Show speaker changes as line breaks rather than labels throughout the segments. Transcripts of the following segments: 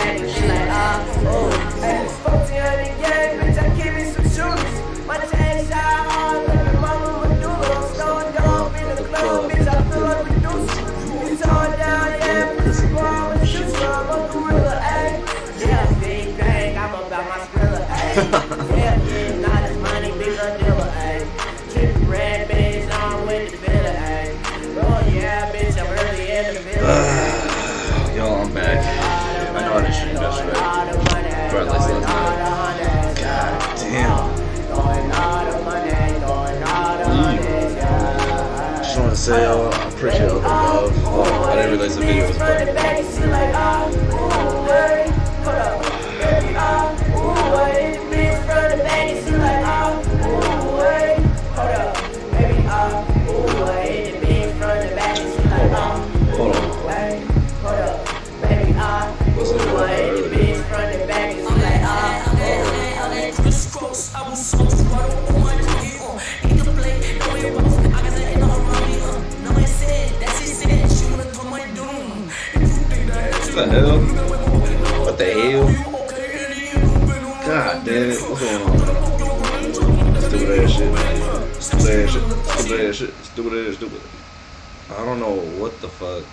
angle. She like, oh, hey, 1400 gang, bitch, I keep me some shooters. My chain shine hard, like your mama Medulla. I'm stoned down in the club, bitch, I feel like Medusa. You tore down, yeah, bitch, you I'm a shooter, I'm a gorilla, ayy. Yeah, big bang, I'm about my skrilla, ayy. Yeah, getting all this money, bitch, a dealer, ayy. Trippin' red, bitch, I'm with the filler, ayy. Oh yeah, bitch, I'm early in the village.
Y'all, I'm back. I know I didn't stream yesterday, or at least last night. God damn. Just wanted to say, y'all, I appreciate all the love. I didn't realize the video was playing. Hold on. What the hell? What the hell? God damn it. What's going on, man? Stupid ass shit. Stupid ass shit. Stupid ass shit. Stupid ass stupid. I don't know what the fuck.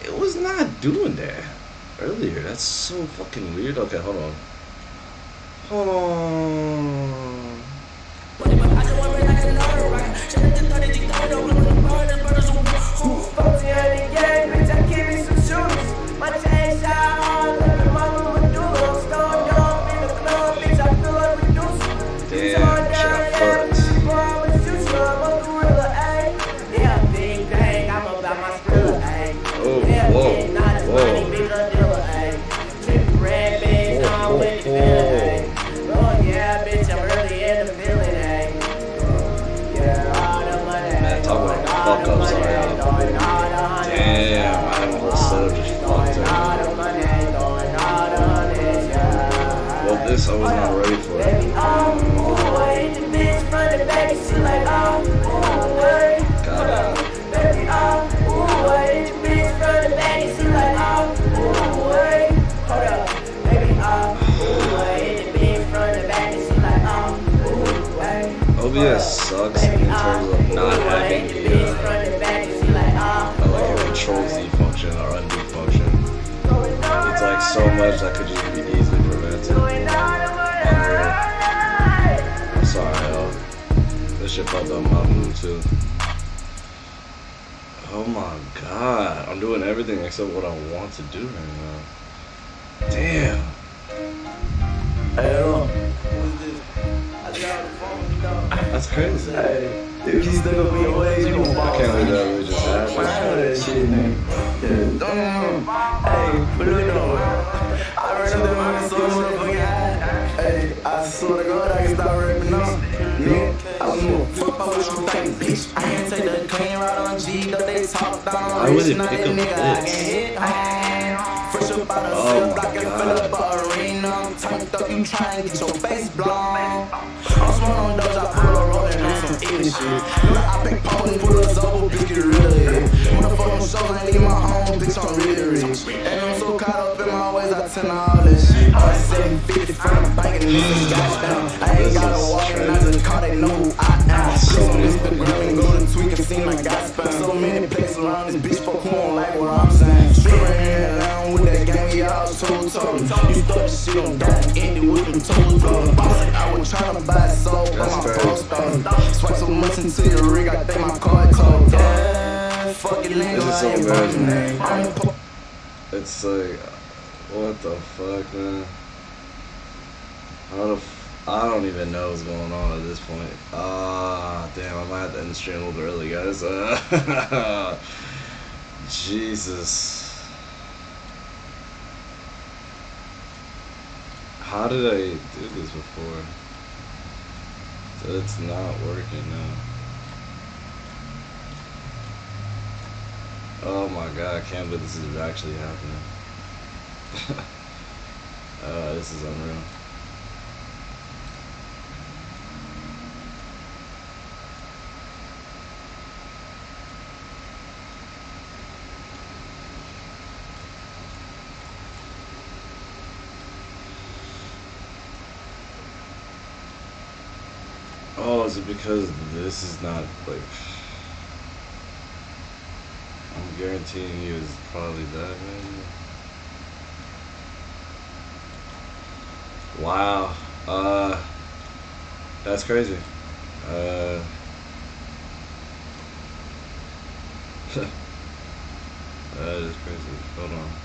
It was not doing that earlier. That's so fucking weird. Okay, hold on. Hold on. This I was not ready for. OBS sucks in terms of not having the like a control Z function or undo function. It's like so much that could just be easily prevented. I'm sorry, y'all. This shit fucked up my mood too. Oh my god, I'm doing everything except what I want to do right now. Damn.
Hey, what's this?
That's crazy.
Hey, if you still gonna be your ways, you gonna fall.
I can't believe that really just happened.
I know that shit, man. Yeah. Hey, but look though, I ran up that money so motherfucking high. Hey, I swear to God, I can stop rapping now. Yeah, I was more fuck up with you thinking, bitch. I can't take the clean route on G, though they talk down on
rich, not that nigga, I
can hit. Fresh up out of cell block and fill up a arena. I'm turned up, you trying to get your face blown. I'm smoking on those, I pull a roll and on some idiot shit. Look, I pick ponies, pull us over, bitch, get real. Motherfucker, shows, I leave my home, bitch, I'm really rich. And I'm so caught up in my ways, I tend to all this shit. I 750 from the bank and this is goddamn. I ain't gotta walk and I just call, they know who I am. So on Instagram and go to tweak and seem like I spent so many places around this bitch, fuck who don't like what I'm saying. Straight right here and down with that gang, we all toe-toe. You thought this shit on that, ended with them toe-toe. I was tryna buy a soul for my post. Swipe so much into your rig, I think my card told. Yeah, fuck it, nigga,
This is so
I ain't
embarrassing.
fucking
It's like, what the fuck, man? I don't even know what's going on at this point. Damn, I might have to end the stream a little bit early, guys. Jesus. How did I do this before? So it's not working now. Oh my god, I can't believe this is actually happening. This is unreal. Oh, is it because this is not like? I'm guaranteeing you it's probably that, man. Wow. That's crazy. Uh, that is crazy. Hold on.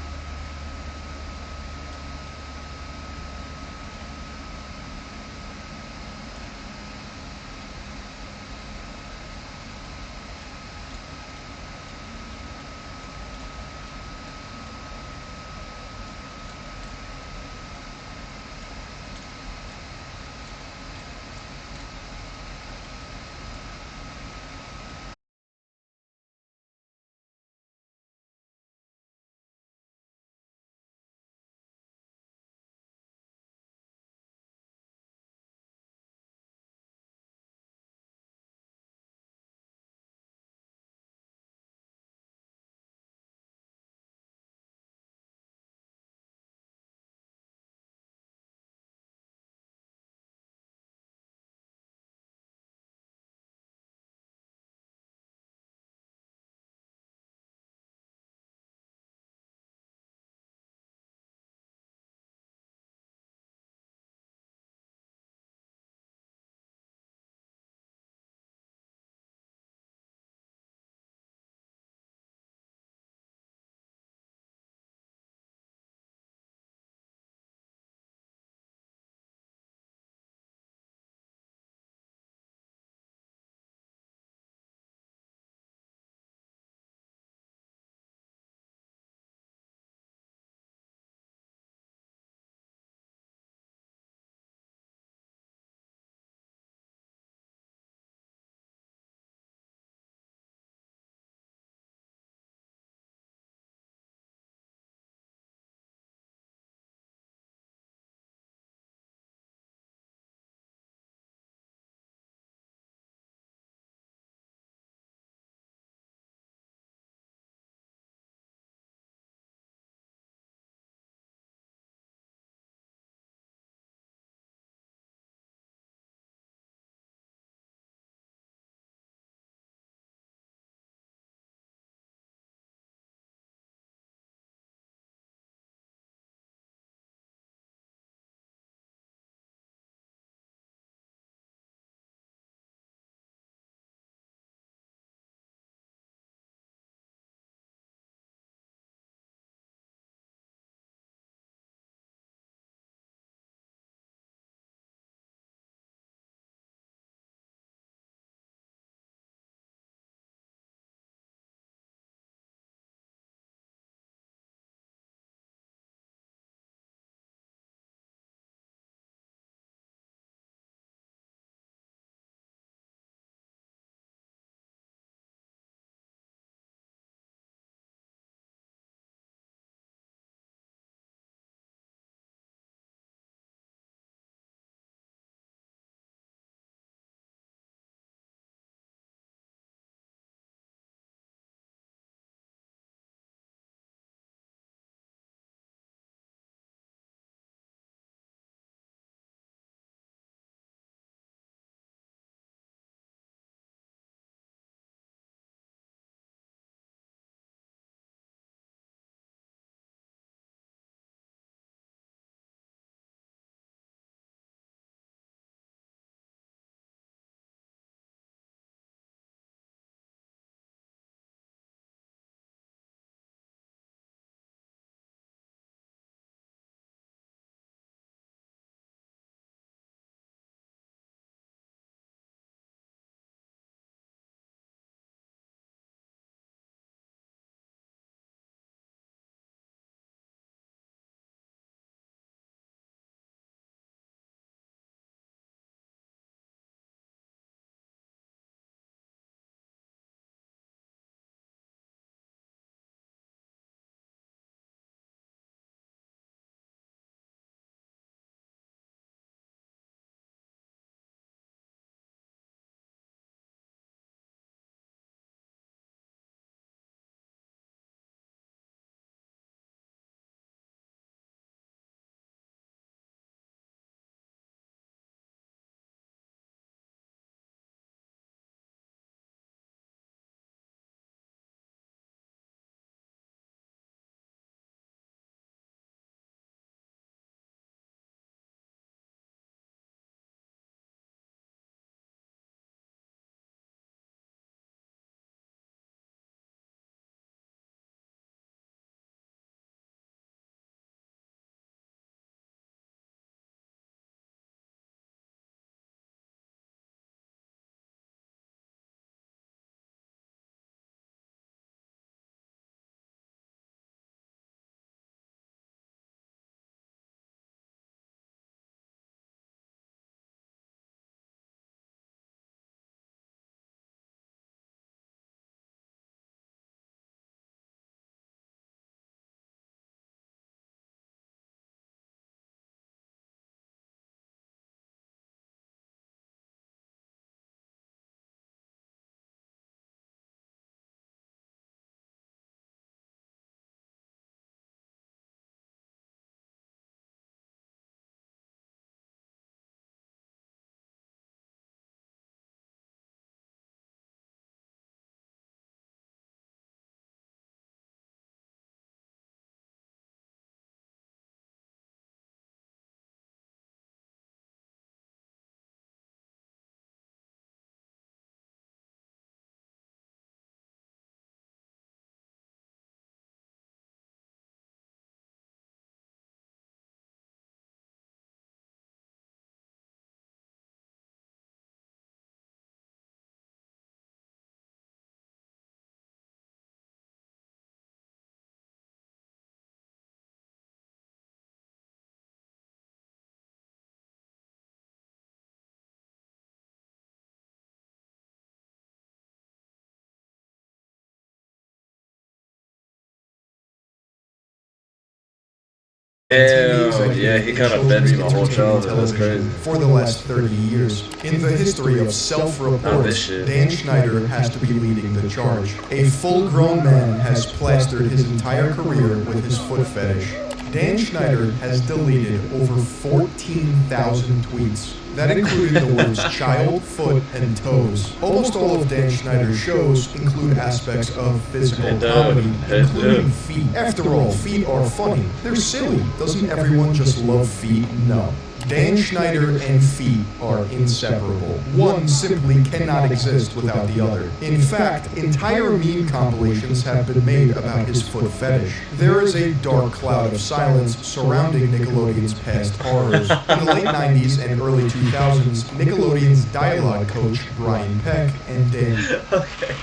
Damn,
executive
yeah, he
in
kind of fed me
children's
my whole
entertainment
childhood. That's
television
crazy.
for the last 30 years. In the history of
Not this
self-reports,
shit.
Dan Schneider has to be leading the charge. A full-grown man has plastered his entire career with his foot fetish. Dan Schneider has deleted over 14,000 tweets. That included the words child, foot, and toes. Almost all of Dan Schneider's shows include aspects of physical comedy, including feet. After all, feet are funny. They're silly. Doesn't everyone just love feet? No. Dan Schneider and feet are inseparable. One simply cannot exist without the other. In fact, entire meme compilations have been made about his foot fetish. There is a dark cloud of silence surrounding Nickelodeon's past horrors. In the late 90s and early 2000s, Nickelodeon's dialogue coach, Brian Peck, and Dan...
Okay,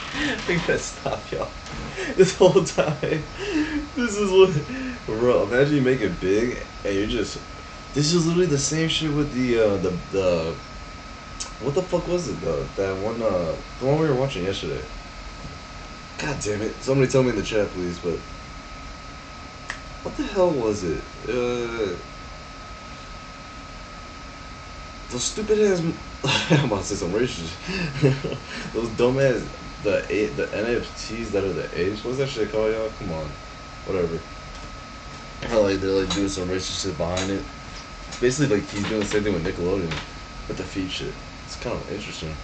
we gotta stop, y'all. This whole time, this is what... Bro, imagine you make it big, and you're just... This is literally the same shit with the what the fuck was it though? That one the one we were watching yesterday. God damn it! Somebody tell me in the chat, please. But what the hell was it? Those stupid ass. I'm about to say some racist. Those dumb ass the NFTs that are the apes. What's that shit called, y'all? Come on, whatever. How like they're like doing some racist shit behind it. Basically, like, he's doing the same thing with Nickelodeon with the feet shit. It's kind of interesting.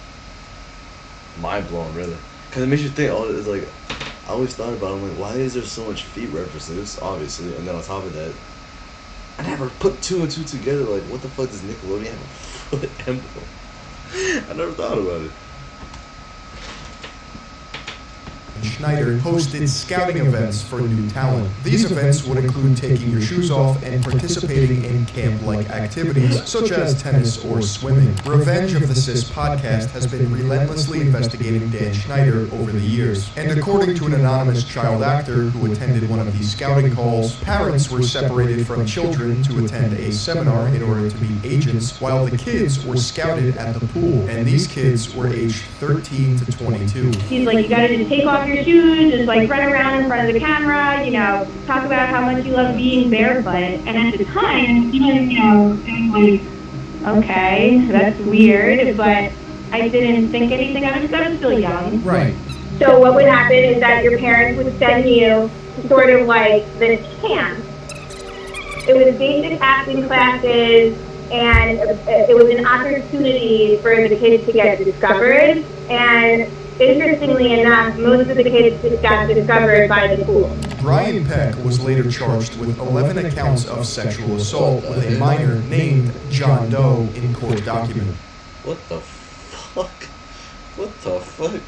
Mind blowing, really. Because it makes you think, it's like, I always thought about it, I'm like, why is there so much feet references, obviously, and then on top of that, I never put two and two together, like, what the fuck does Nickelodeon have a foot emblem? I never thought about it.
Schneider hosted scouting events for new talent. These events would include taking your shoes off and participating in camp-like activities such as tennis or swimming. Revenge of the Cis podcast has been relentlessly investigating Dan Schneider over the years. And according to an anonymous child actor who attended one of these scouting calls, parents were separated from children to attend a seminar in order to meet agents, while the kids were scouted at the pool. And these kids were aged 13 to 22.
He's like, you gotta just take off your shoes, just like run around in front of the camera, you know, talk about how much you love being barefoot. And at the time, even, you know, it was like, okay, that's weird, but I didn't think anything of it because I was still young.
Right.
So what would happen is that your parents would send you to sort of like this camp. It was basic acting classes, and it was an opportunity for the kids to get discovered. And interestingly enough, most of the kids just got discovered by the pool.
Brian Peck was later charged with 11 accounts of sexual assault with a minor named John Doe in court document.
What the fuck? What the fuck?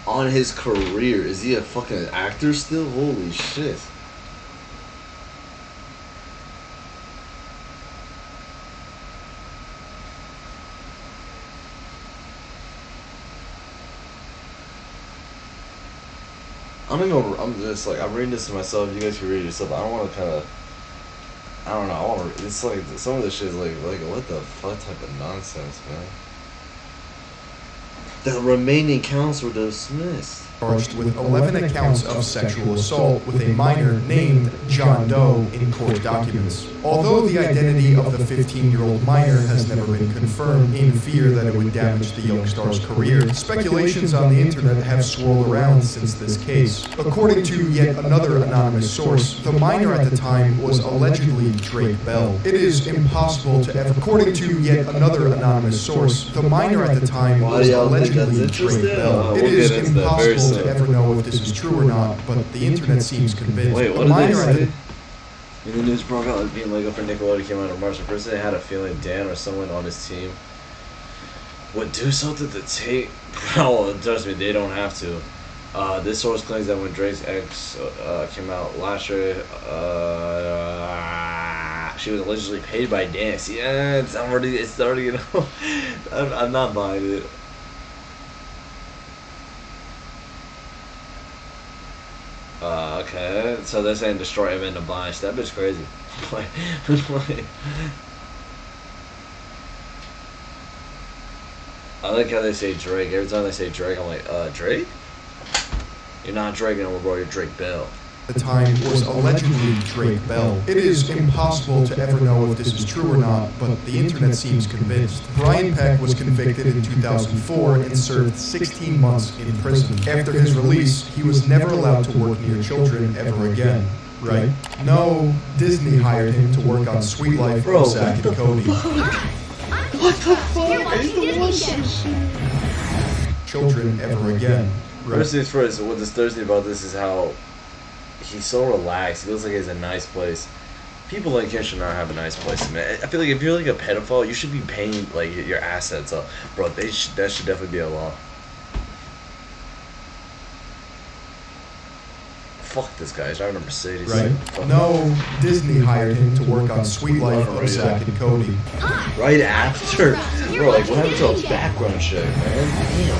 On his career, is he a fucking actor still? Holy shit. I'm just like, I'm reading this to myself, you guys can read it yourself. I don't want to kind of, I don't know, I want to, it's like, some of this shit is like, what the fuck type of nonsense, man. The remaining counts were dismissed.
Charged with 11 accounts of sexual assault with a minor named John Doe in court documents. Although the identity of the 15-year-old minor has never been confirmed in fear that it would damage the young star's career, speculations on the internet have swirled around since this case. According to yet another anonymous source, the minor at the time was allegedly Drake Bell. It is impossible to ever... According to yet another anonymous source, the minor at the time was allegedly Drake Bell. It is impossible to ever know if this is true or not, but the internet seems convinced.
Wait, what
the
did they
minor
say? When the news broke out that being Lego for Nickelodeon came out on March 1st, they had a feeling Dan or someone on his team would do something to take... Oh, trust me, they don't have to. This source claims that when Drake's ex came out last year, she was allegedly paid by Dan. See, it's already, you know, I'm not buying it. Okay, so they're saying destroy him in the blind. That bitch crazy. I like how they say Drake. Every time they say Drake, I'm like, Drake? You're not Drake no more, bro. You're Drake Bell.
The time was allegedly Drake Bell. It is impossible to ever know if this is true or not, but the internet seems convinced. Brian Peck was convicted in 2004 and served 16 months in prison. After his release, he was never allowed to work near children ever again. Right? No, Disney hired him to work on Sweet Life of Zack and Cody.
What the fuck?
Children ever again. Right?
First things first, what disturbs me about this is how he's so relaxed. He looks like he has a nice place. People like him should not have a nice place, man. I feel like if you're like a pedophile, you should be paying like your assets up, bro. That should definitely be a law. Fuck this guy. He's driving a Mercedes.
Right? No, Disney hired him to work on Sweet Life of Zack and Cody.
Right after, bro. Like what happened to a background check, man? Damn.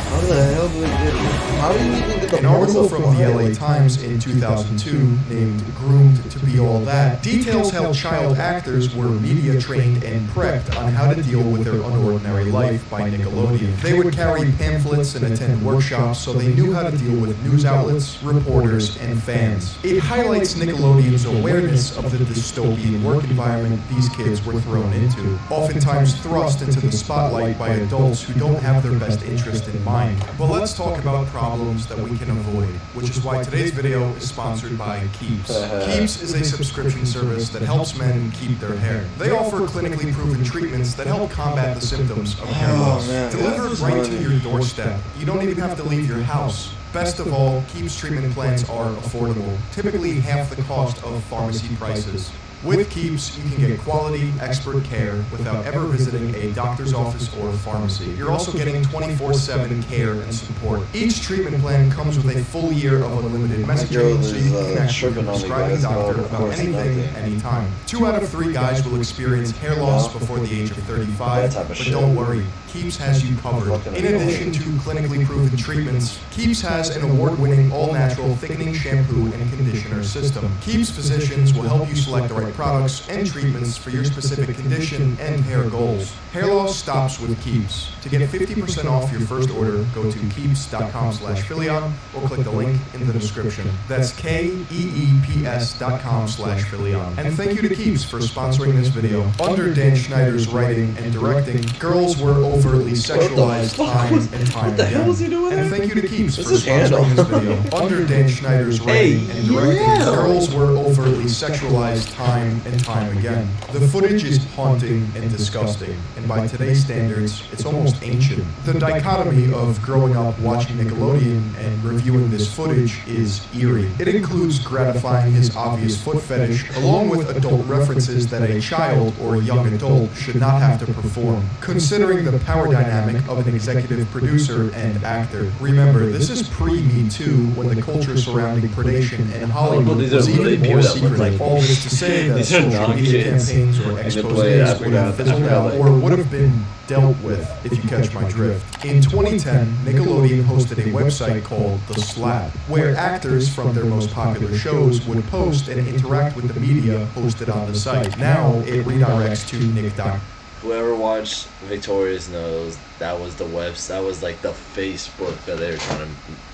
How the hell do we get it? How do you even get the
An article from the LA Times in 2002 named Groomed to Be All That details how child actors were media trained and prepped on how to deal with their unordinary life by Nickelodeon. They would carry pamphlets and attend workshops so they knew how to deal with news outlets, reporters, and fans. It highlights Nickelodeon's awareness of the dystopian work environment these kids were thrown into, oftentimes thrust into the spotlight by adults who don't have their best interest in mind. But let's talk about problems that we can avoid, which is why today's video is sponsored by Keeps. Keeps is a subscription service that helps men keep their hair. They offer clinically proven treatments that help combat the symptoms of hair loss. Delivered right to your doorstep. You don't even have to leave your house. Best of all, Keeps treatment plans are affordable, typically half the cost of pharmacy prices. With Keeps, you can get quality, expert care without ever visiting a doctor's office or pharmacy. You're also getting 24/7 care and support. Each treatment plan comes with a full year of unlimited messaging, so you can connect with your prescribing doctor about anything, anytime. 2 out of 3 guys will experience hair loss before the age of 35, but don't worry, Keeps has you covered. In addition to clinically proven treatments, Keeps has an award-winning all-natural thickening shampoo and conditioner system. Keeps physicians will help you select the right products and treatments for your specific condition and hair goals. Hair loss stops with Keeps. To get 50% off your first order, go to keeps.com/Philion or click the link in the description. That's KEEPS.com/Philion. And thank you to Keeps for sponsoring this video. Under Dan Schneider's writing and directing, girls were overtly sexualized time and time again.
hell is he doing
And
there?
thank you to Keeps for
his handle.
sponsoring this video. Under Dan Schneider's writing and directing, girls were overtly sexualized time and time again. The footage is haunting and disgusting, and by today's standards, it's almost ancient. The dichotomy of growing up watching Nickelodeon and reviewing this footage is eerie. It includes gratifying his obvious foot fetish, along with adult references that a child or young adult should not have to perform. Considering the power dynamic of an executive producer and actor. Remember, this is pre-Me Too, when the culture surrounding predation and Hollywood was even more secretive. All this to say that
These are
social
not
media
kids.
campaigns or
And they play
exposés would have fizzled out or would have been dealt with, if you catch my drift. In 2010, Nickelodeon hosted a website called The Slap, where actors from their most popular shows would post and interact with the media hosted on the site. Now it redirects to Nick.com.
Whoever watched Victorious knows that was the that was like the Facebook that they were trying to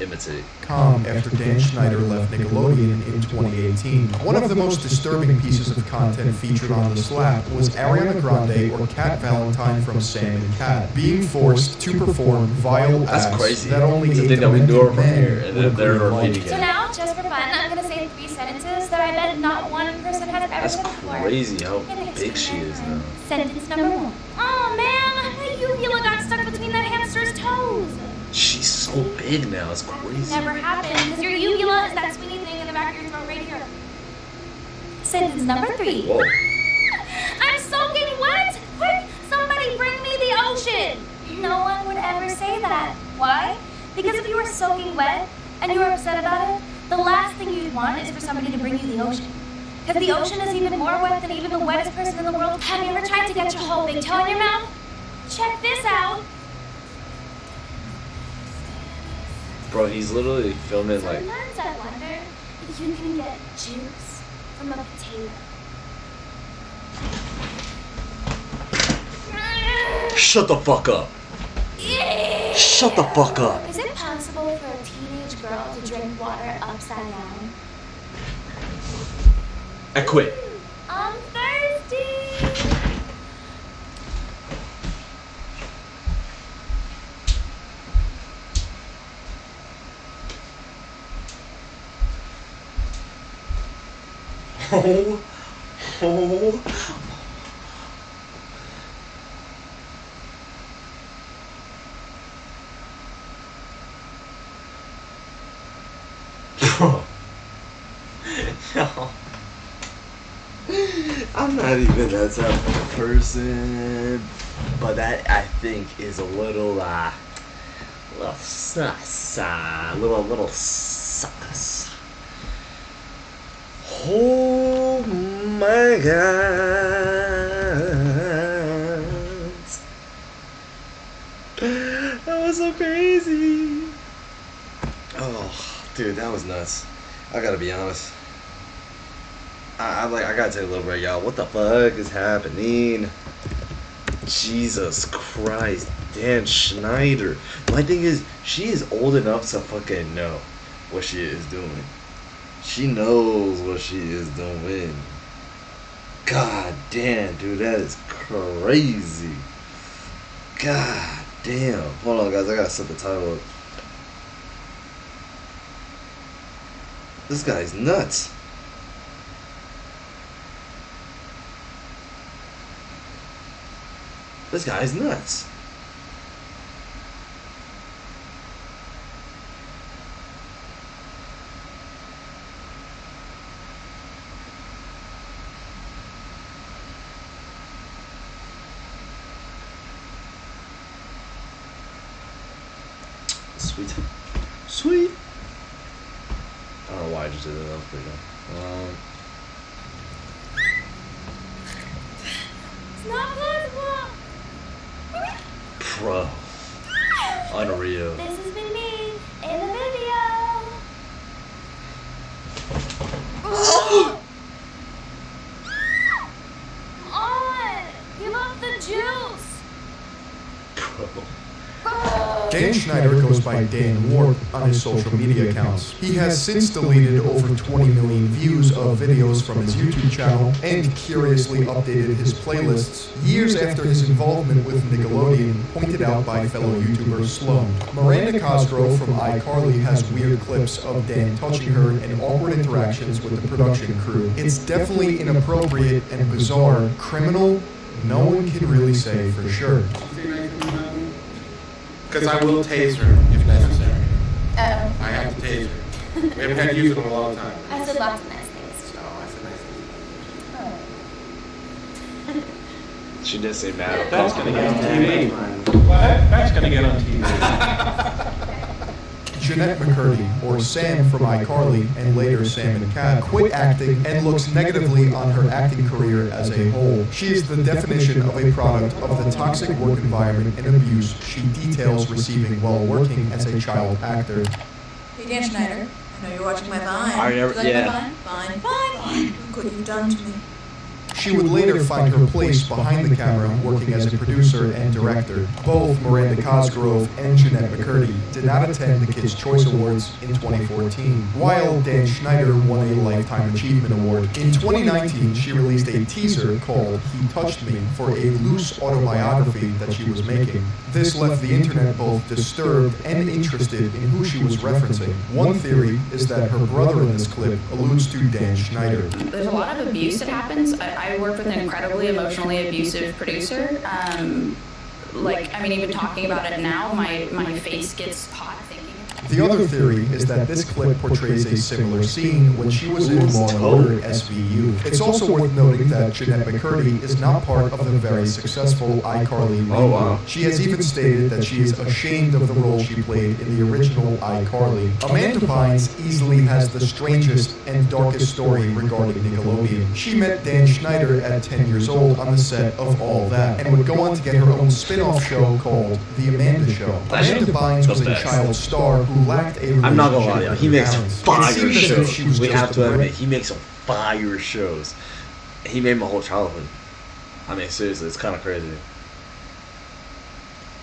imitate.
After Dan Schneider left Nickelodeon in 2018. One of the most disturbing pieces of content featured on The Slap was Ariana Grande or Cat Valentine from Sam and Cat being forced to perform vile
That's
acts
crazy.
that only
It's a
a
thing that we do
demented
from
man
here, and
would
then they're
agree
repeating
on.
So now, just for fun, I'm gonna say 3 sentences that I bet not one person has ever
That's
said before.
crazy how
And it's
big she is now.
Sentence number 1. Oh man, the uvula got stuck between that hamster's toes.
She's so big now, it's crazy.
Never happened, because your uvula is that swingy thing in the back of your throat right here. Sentence number 3.
Whoa.
I'm soaking wet! Quick, somebody bring me the ocean! No one would ever say that. Why? Because if you were soaking wet and you were upset about it, the last thing you'd want is for somebody to bring you the ocean. Because the ocean is even more wet than even the wettest person in the world. Have you ever tried to get your whole big toe in your mouth? Check this out.
Bro, he's literally filming like.
Sometimes I wonder if you can get juice from a potato.
Shut the fuck up. Shut the fuck up.
Is it possible for a teenage girl to drink water upside down?
I quit.
I'm thirsty!
Oh. No. I'm not even that type of person, but that I think is a little sus. Oh my god, that was so crazy. Oh, dude, that was nuts. I gotta be honest. I gotta take a little break, y'all. What the fuck is happening? Jesus Christ, Dan Schneider. My thing is, she is old enough to fucking know what she is doing. She knows what she is doing. God damn, dude, that is crazy. God damn. Hold on, guys, I gotta set the title up. This guy's nuts. This guy's nuts. Sweet. Sweet. I don't know why I just did that. That was pretty dumb.
It's not possible!
Bro. Unreal.
This has been me in the video. On! Give up the juice!
Bro.
Dan Schneider goes by Dan Ward on his social media accounts. He has since deleted over 20 million views of videos from his YouTube channel and curiously updated his playlists years after his involvement with Nickelodeon, pointed out by fellow YouTuber Sloan. Miranda Cosgrove from iCarly has weird clips of Dan touching her and awkward interactions with the production crew. It's definitely inappropriate and bizarre. Criminal? No one can really say for sure.
Because I will tase her if necessary.
Oh.
I have to tase her. We haven't had to use it in a long time.
I said lots of nice things.
Oh, that's a nice thing.
She did say mad.
That's gonna get on TV. What? That's gonna get on TV.
Jeanette McCurdy, or Sam from iCarly, and later Sam and Cat, quit acting and looks negatively on her acting career as a whole. She is the definition of a product of the toxic work environment and abuse she details receiving while working as a child actor.
Hey, Dan Schneider. I know you're watching my Vine.
I never-
Do you like
yeah.
my Vine? Vine. Look what you've done to me.
She would later find her place behind the camera working as a producer and director. Both Miranda Cosgrove and Jeanette McCurdy did not attend the Kids' Choice Awards in 2014, while Dan Schneider won a Lifetime Achievement Award. In 2019, she released a teaser called He Touched Me for a loose autobiography that she was making. This left the internet both disturbed and interested in who she was referencing. One theory is that her brother in this clip alludes to Dan Schneider.
There's a lot of abuse that happens. I worked with an incredibly emotionally abusive producer. Even talking about it now, my face gets hot thinking.
The other theory is that this clip portrays a similar scene when she was in Law & Order SVU. It's also worth noting that Jeanette McCurdy is not part of the very successful iCarly reboot.
Oh, wow.
She has even stated that she is ashamed of the role she played in the original iCarly. Amanda Bynes easily has the strangest and darkest story regarding Nickelodeon. She met Dan Schneider at 10 years old on the set of All That, and would go on to get her own spin-off show called The Amanda Show. Amanda Bynes was a child star who lacked a
I'm not gonna lie,
relationship
y'all. He
with
makes
parents.
fire
It seemed as if
shows.
she was
We
just
have
a
to
brick.
admit, he makes some fire shows. He made my whole childhood. I mean, seriously, it's kind of crazy.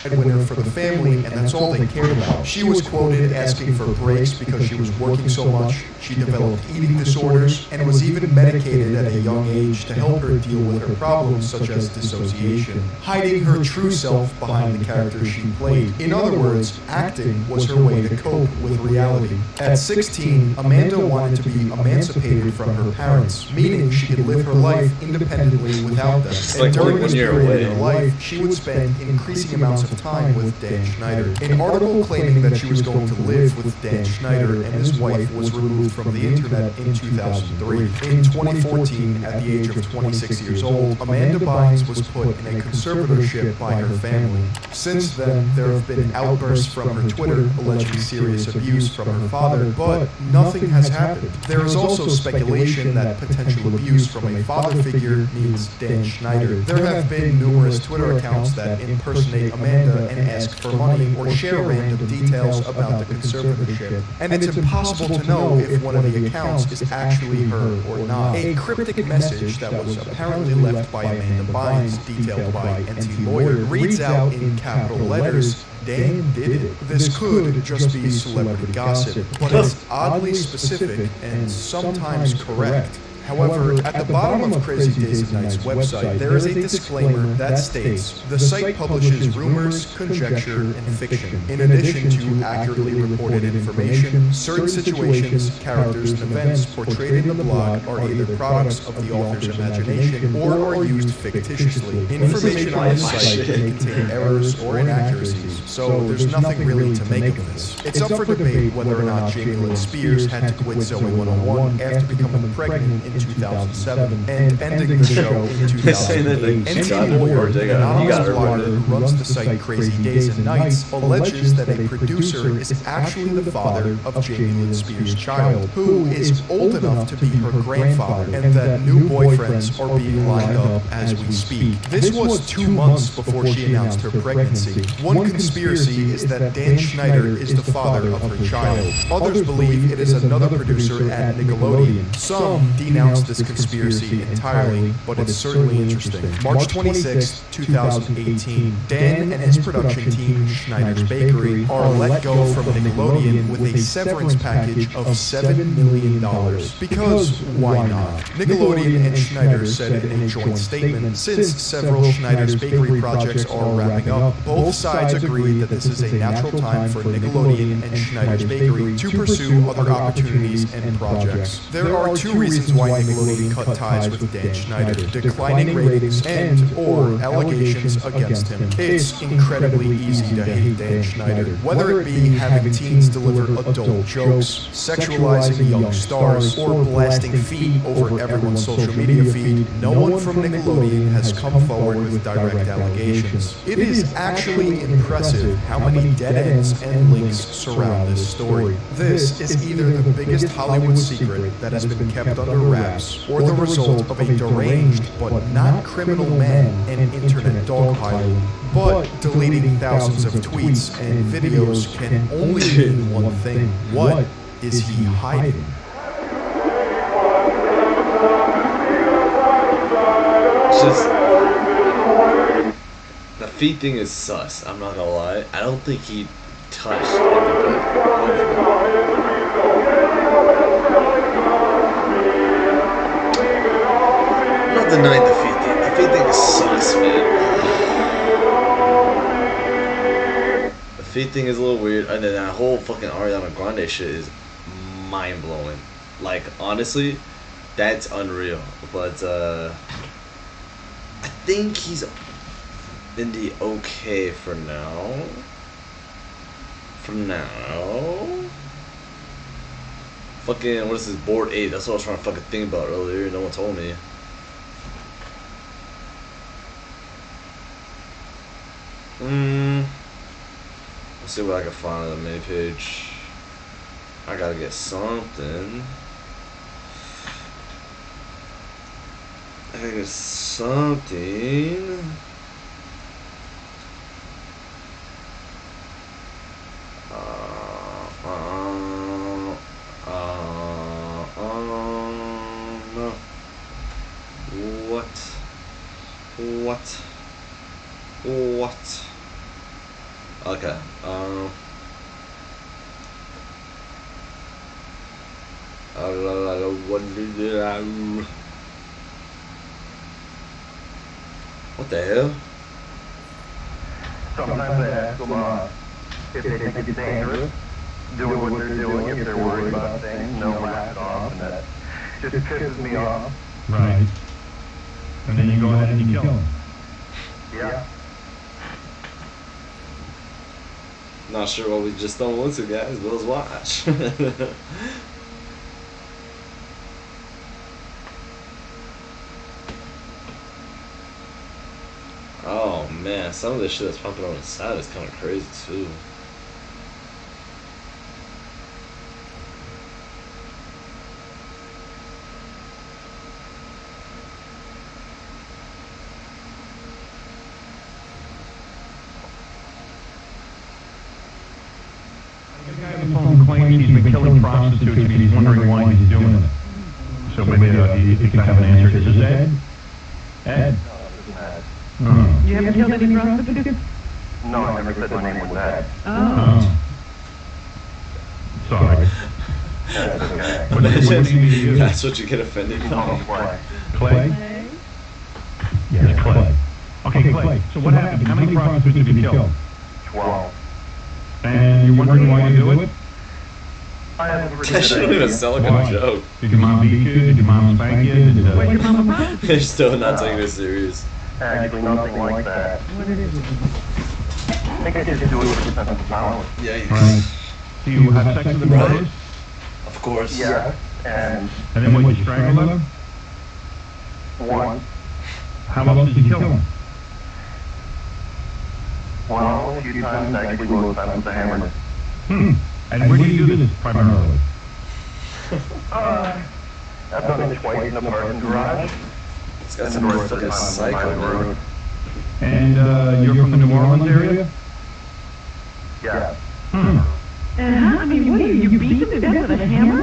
breadwinner for the family, and that's all they cared about. She was quoted asking for breaks because she was working so much. She developed eating disorders and was even medicated at a young age to help her deal with her problems such as dissociation, hiding her true self behind the character she played. In other words, acting was her way to cope with reality. At 16, Amanda wanted to be emancipated from her parents, meaning she could live her life independently without them. And during this period in her life, she would spend increasing amounts of time with Dan Schneider. An article claiming that she was going to live with Dan Schneider and his wife was removed from the internet in 2003. In 2014, at the age of 26 years old, Amanda Bynes was put in a conservatorship by her family. Since then, there have been outbursts from her Twitter alleging serious abuse from her father, but nothing has happened. There is also speculation that potential abuse from a father figure means Dan Schneider. There have been numerous Twitter accounts that impersonate Amanda and ask for money or share random details about the conservatorship, and it's impossible to know if one of the accounts is actually her or not. A cryptic message that was apparently left by Amanda Bynes, detailed by NT Lawyer, reads out in capital letters, "Dan did it." This could just be celebrity gossip, but it's oddly specific and sometimes correct. However, at the bottom of Crazy Days of Night's website, there is a disclaimer that states, the site publishes rumors, conjecture, and fiction. In addition to accurately reported information, certain situations, characters, and events portrayed in the blog are either products of the author's imagination or are used fictitiously. Information on this site may contain errors or inaccuracies, so there's nothing really to make of this. It's up for debate whether or not Jamie Lynn Spears had to quit Zoe 101 after becoming pregnant in 2007 and ending the show in 2008. NT Lawyer, an anonymous blogger who runs the site Crazy Days and Nights, alleges that a producer is actually the father of Jamie Lynn Spears' child, who is old enough to be her grandfather, and that new boyfriends are being lined up as we speak. This was 2 months before she announced her pregnancy. One conspiracy is that Dan Schneider is the father of her child. Others believe it is another producer at Nickelodeon. Some denounce this conspiracy entirely, but it's certainly interesting. March 26, 2018, Dan and his production team, Schneider's Bakery, are let go from Nickelodeon with a severance package of $7 million. Because why not? Nickelodeon and Schneider said in a joint statement, since several Schneider's Bakery projects are wrapping up, both sides agree that this is a natural time for Nickelodeon and Schneider's Bakery to pursue other opportunities and projects. There are two reasons why Nickelodeon cut ties with Dan Schneider: declining ratings and/or allegations against him. It's incredibly easy to hate Dan Schneider, whether it be having teens deliver adult jokes, sexualizing young stars, or blasting feet over everyone's social media feed. No one from Nickelodeon has come forward with direct allegations. It is actually impressive how many dead ends and links surround this story. This is either the biggest Hollywood secret that has been kept under wraps, or the result of a deranged but not criminal man and internet dogpiling. But deleting thousands of tweets and videos can only mean one thing. What is he hiding?
Just the feet thing is sus. I'm not gonna lie. I don't think he touched I'm not denying the feet thing. The feet thing is sus, man. The feet thing is a little weird, and then that whole fucking Ariana Grande shit is mind blowing. Like, honestly, that's unreal. But I think he's in the okay for now. For now. Fucking, what is this? Board 8. That's what I was trying to fucking think about earlier. No one told me. Let's see what I can find on the main page. I gotta get something. I gotta get something. What? Okay. What the hell?
Sometimes I ask them if they think it's dangerous, doing what they're doing, if they're worried about things, laugh it off, and that just pisses me off.
Right. And then you go ahead and you kill him.
Yeah.
Not sure what we just don't want to, guys, but let's watch. Oh man, some of this shit that's pumping on the side is kind of crazy too.
The guy on the phone claims he's been killing prostitutes and he's wondering why he's doing it. So maybe he can have an answer. Is this Ed? Ed?
You haven't killed any prostitutes?
No, I never said my name was Ed.
Oh.
Sorry.
That's okay.
What name do you?
That's what you get offended by.
Clay.
Clay? Yes, Clay. Okay, Clay. So what happened? How many prostitutes did you kill?
12.
And you're wondering why you do it?
I have a pretty
That
good
shit don't even
idea.
sound like a joke.
Did your mom beat you? Did your mom spank you?
Was your mom a prostitute?
They're still not taking it serious.
Actually, nothing like that.
What it is?
I think I just do it for the sense of power.
Yeah,
Right. Do you have sex with them
Right.
first?
Of course.
Yes, and
And then what, you strangle them?
once.
How else did you kill them?
Well, a few times, actually, most times with a hammer.
And where do you do this primarily?
I've done it twice in the parking garage.
It's got some fucking psycho, bro.
And you're from the New Orleans area?
Yeah.
And how? I mean, what do you beat them to death with a hammer?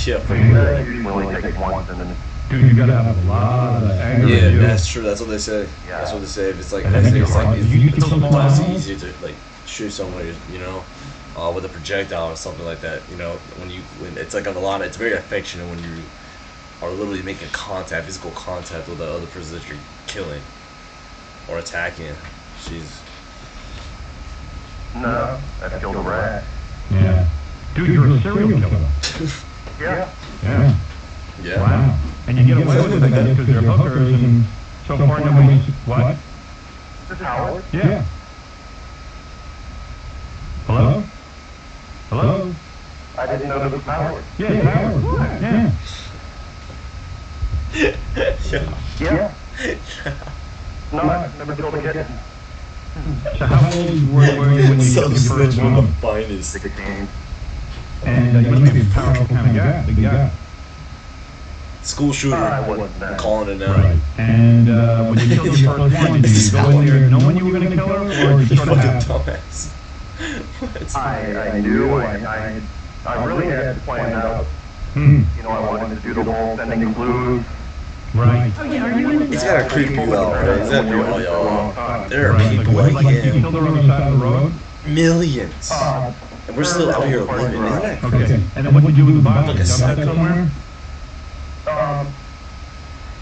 Yeah,
That usually only takes once, and then
Dude, you gotta have a lot of anger.
yeah,
in you.
that's true. That's what they say.
Yeah.
That's what they say. If it's like,
And then
it's like,
you kill
it's
someone
obviously
else?
easier to like shoot someone, you know, with a projectile or something like that. You know, when it's like a lot, it's very affectionate when you are literally making contact, physical contact with the other person that you're killing or attacking. Jeez.
no, I killed a rat.
Yeah. Dude, you're a serial killer.
Yeah.
Yeah.
Yeah.
Wow. And you get away with it, I guess, because they're hookers and so far nobody's... What?
This is Howard.
Yeah. Hello? Hello?
I didn't know this was Howard.
Yeah, it's Howard. What? Yeah.
Yeah. No, I've never killed a kitten.
So how old were you when you killed your first
Snitching on the
woman?
finest.
16.
And you must be a powerful kind of guy, big guy.
School shooter.
I wasn't that.
Calling it now.
Right. And when you killed your first one, did you go in there knowing you were going to kill her, or did
You
you sort of
fucking
have...
dumbass. What?
I knew. I really had to plan out.
Hmm.
You know, I wanted to do the whole sending clues.
Right.
Oh, yeah, are you in
He's gotta creep you out, right? He's gotta do all y'all. There are
Right.
people
Like
like
you killed her on the
him.
side of the road?
Millions. And we're still out here living. Isn't that
Okay.
crazy?
And then what did you do with the body?
Like a
Dump that
psycho.
somewhere?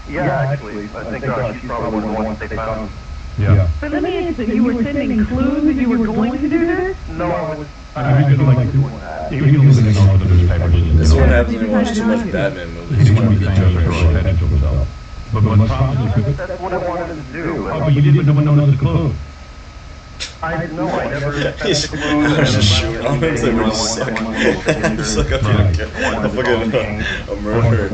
Yeah, actually, I think she's probably one of the ones they found.
Yeah.
But let me ask you, you were sending clues that you were going to do this?
No, I was.
I was gonna like
doing that.
he was gonna look at all the newspapers. and,
This
you
is what
know,
happens when you watch too much Batman
he
movies.
didn't
You
want
want
to
to
be
be the
famous or
Joker
grow
shit.
attention to himself. But what problem is
That's what I wanted to do.
Oh, but you did, but no one knows the clue.
I know, I never
He's
sent the clues.
I was just shooting on him. It's like,
You know,
you
I
suck.
wanted
Just like a fucking a murderer.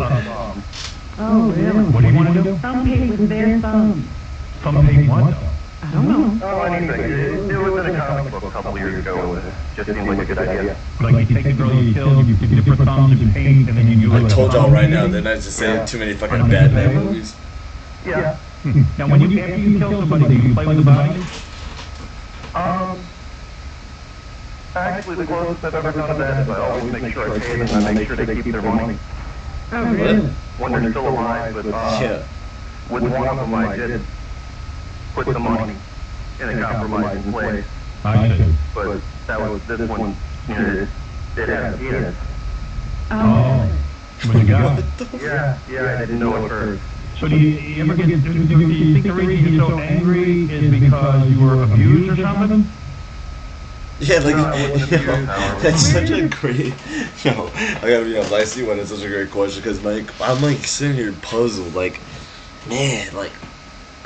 Oh, really?
What do you want to do?
Thumb paint with their thumb.
Thumb paint what though?
I don't know.
Oh, anything. It was in a comic book a couple years ago. It just seemed like a good idea.
Like you take the girl you killed, you pick different thumbs, you paint, and then you do
I
like
told
a
y'all
thumb
right now,
painting?
they're not just saying too many fucking Batman movies.
Yeah.
Now when you after you kill somebody, do you play with the body?
Actually, the closest I've ever done to that is I always make sure I pay them and I make sure they keep their money.
Oh, really?
When they're still alive, but
Yeah.
with one of them I did put the money in a compromising place.
I see.
But that was this one here. It had a penis.
Oh. Was it God?
Yeah, I didn't know at first.
So do you ever get, do you think the reason you're so angry is because you were abused or something?
Yeah, like, that's such a great, no, I gotta be honest, I see when it's such a great question, because, like, I'm, like, sitting here puzzled, like, man, like,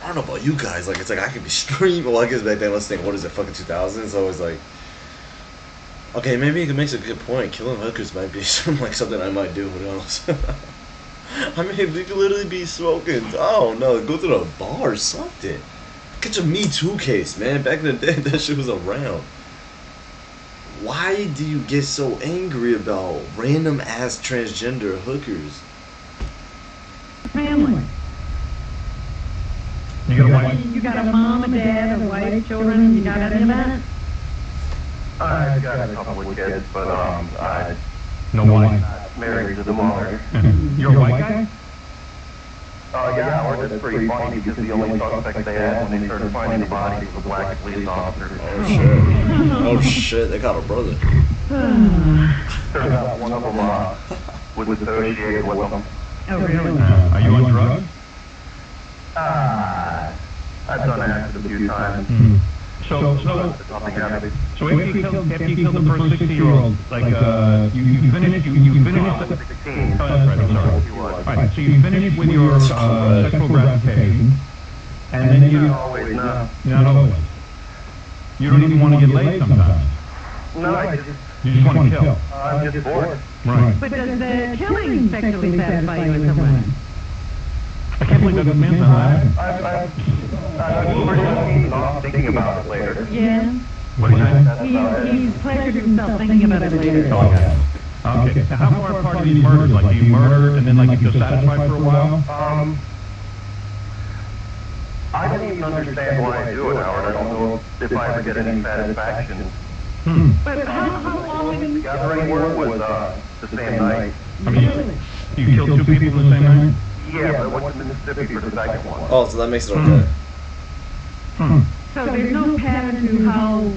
I don't know about you guys, like, it's like, I could be streaming, well, I guess back then, let's think, what is it, fucking 2000s, so it's like, okay, maybe it makes a good point, killing hookers might be something I might do, who knows? I mean, we could literally be smoking, I don't know, go to the bar or something. Get your Me Too case, man, back in the day, that shit was around. Why do you get so angry about random ass transgender hookers?
Family. You got a mom, a dad, a wife, children. You got any of that?
I've got a couple of kids, but I
No wife.
not married to the mother.
You're a white guy?
Yeah, or that's pretty funny because the only suspect they had when they started finding the body was a black police officer.
Oh shit. Oh shit, they got a brother.
Turns out one of them was associated with them.
Oh, really?
Are you on drugs?
I've done acid a few times.
So
Nothing happened.
after you killed the first 60-year-old, like, you finished,
I was 16.
oh, that's right, I'm sorry. Right, so you finished with your sexual gratification, and then you...
Not always, no.
Not always. You don't even want to get laid sometimes.
No,
You just want to kill.
I'm just bored.
Right.
But does the killing sexually satisfy you in some way?
I can't believe that man's not laughing.
I'm not thinking about it later.
Yeah.
What do you say?
He's pleasured himself thinking about it later.
Oh, okay. Okay. Now, how far apart are these murders? Like, do you murder and then, like, you feel satisfied for a while?
I don't even understand why I do it, Howard. I don't know if I ever get any satisfaction.
But how long?
The gathering work was the same night.
I mean, you killed two people the same night?
Yeah, but I went to Mississippi for the second one.
Oh, so that makes it okay.
So there's no pattern to how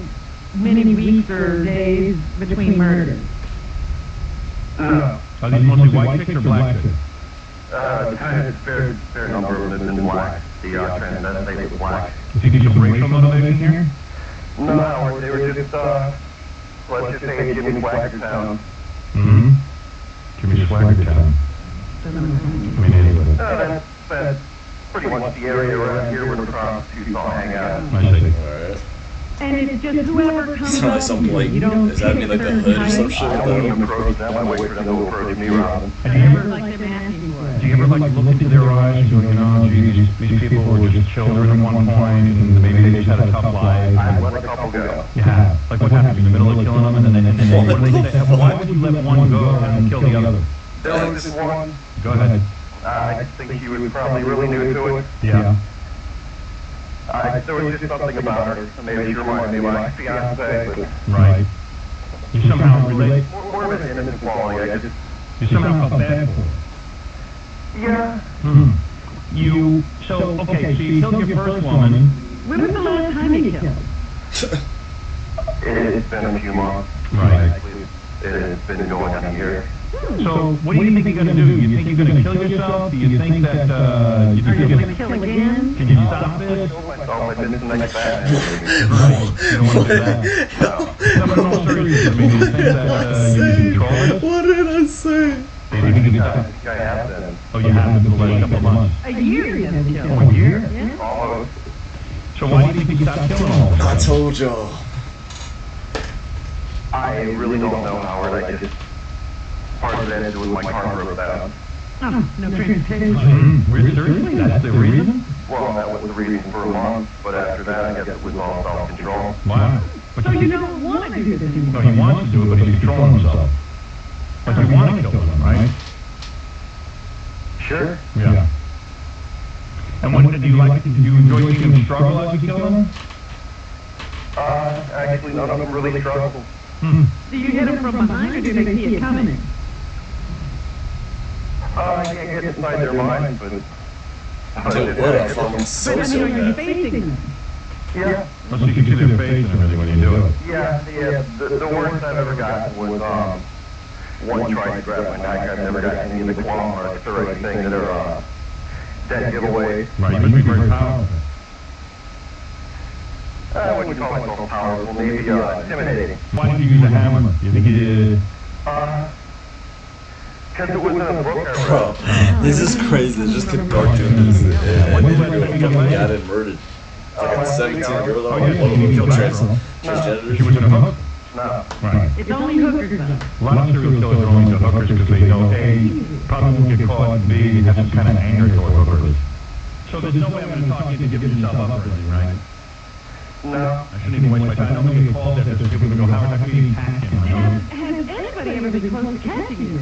many weeks or days between murders?
No.
Are these mostly white chicks or black chicks?
Kind of fair number of them have been black. The transvestite was black.
Do you think there's some racial motivation here?
No, Howard, they were just, let's just say Jimmy Swagger Town.
Jimmy Swagger Town. I mean, anyway.
That's pretty much the area around here where the prostitutes all hang out.
I see.
Alright.
And it's just whoever comes
Sound like
up
some
to you.
like,
You don't
does that
pick
mean
a
like the
certain
hood or some
type?
shit?
I don't even approach them, I wait for them to approach me, Robin.
Have you ever,
Like them asking for it.
do you ever, like, look into their eyes and go, you know, gee, these people were just children at one point, and maybe they just had a tough life?
I let a couple go.
You have. Like, what happened? In the middle of killing them, and then what did they say? Why would you let one go and kill the other?
There was this one,
Go ahead.
I think she was probably really new to it.
Yeah.
There was just something about her, maybe she reminded me of my fiance, but
Right. You somehow relate,
more of an innocent quality, I just,
you somehow felt bad for it.
yeah.
Okay, so you killed your first woman.
When was the last time you killed?
It's been a few months.
Right.
Actually, it's been going on a year.
So, what do you think you're gonna do? You think you're gonna kill yourself? Do you think that,
Are you going to kill again?
can you stop this?
Kill myself, I missed the next Batman movie.
Right. You don't want to do that. No, but in all seriousness, I mean, do you think that, you can control this?
What did I say?
Do you think you can
I
stop?
think I have been.
Oh, you have been for the last couple of months.
A year you haven't killed.
Oh, a year?
Yeah.
Almost.
So why do you think you stopped killing all of them?
I told y'all.
I really don't know, Howard, I just, part of that was my car broke down.
Oh, no transportation.
Seriously? That's the reason?
Well, that was the reason for a month, but after that, I guess it was all self-control.
Wow. But
So you don't want to do this
no,
anymore?
he wants to do it, but he's controlling himself. But you want to kill them, right?
Sure.
Yeah. And what do you enjoy seeing him struggle as you kill him?
Actually, none of them really struggle.
Do you hit them from behind or do they see it coming?
I can't get inside their minds, but...
Dude, what a fucking
But I mean, are you
sociopath.
facing them?
Yeah.
Oh, so you can see their face and everything when you do it.
Yeah. The worst I've ever gotten was one tried to grab my neck. I've never got any of the claw marks or anything that are dead giveaways.
Right, you must be very powerful.
I wouldn't call myself powerful, maybe intimidating.
Why did you use a hammer? You think you did?
Because it was in a book I
Bro,
read.
this is crazy. It's just a cartoon. And got it murdered. Like a 17-year-old. One of them killed transgenders.
She was in a hook?
No.
Right.
It's only hookers, though.
A lot of serial killers are only to hookers because they know, A, probably won't get caught, B, have some kind of anger toward hookers. So there's no way I'm going to talk you into giving yourself up or anything, right?
No.
I shouldn't even waste my time. I'm going to get called at this. People are going to go, Howard, how can you attack him?
Has anybody ever been close to catching you?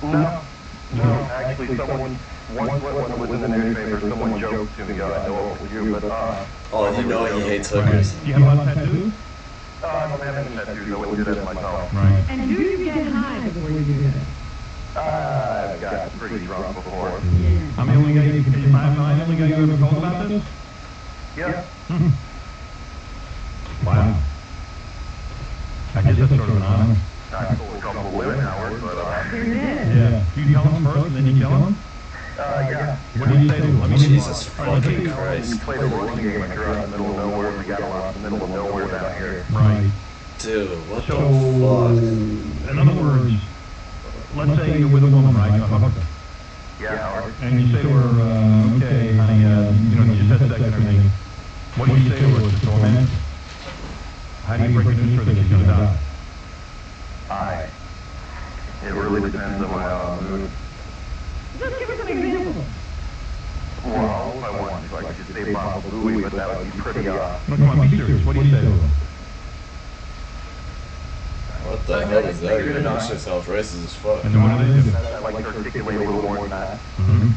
No. Actually, someone, once when it was in the newspaper, someone joked to me, I know it was you, but,
Oh, you know he hates hookers.
Do you have a lot of tattoos?
I don't have any tattoos, I wouldn't do that myself.
Right.
And do you get high before you do that?
I've got pretty drunk before.
I'm the only guy you can, am I the only guy you ever told about this?
Yeah.
Wow. I guess that's sort of an honor.
I told a couple of women, Howard, but,
Yeah. You tell them first and then you kill them?
yeah.
What do you say to them? I mean,
Jesus
are they
fucking
big?
Christ.
You play the role game if you're out in the middle of nowhere, we got a lot in the middle of nowhere down here.
Right.
Dude, what
So,
the
in other words, let's say you're with a woman, right? A hooker.
Yeah, Howard.
And you say to her, okay, honey, you know, you just had sex and everything. What do you say to her? It's a torment? How do you break the news to her that she's going to die?
It really depends on my mood.
Just give us an example.
Well, if I wanted to, I could just say Baba Booey, but that would be pretty,
No, come on, be serious. What do you say to her?
What the hell is that? That shit sounds racist as fuck.
And then what do they do?
I like to articulate a little more than that.
Mm-hmm.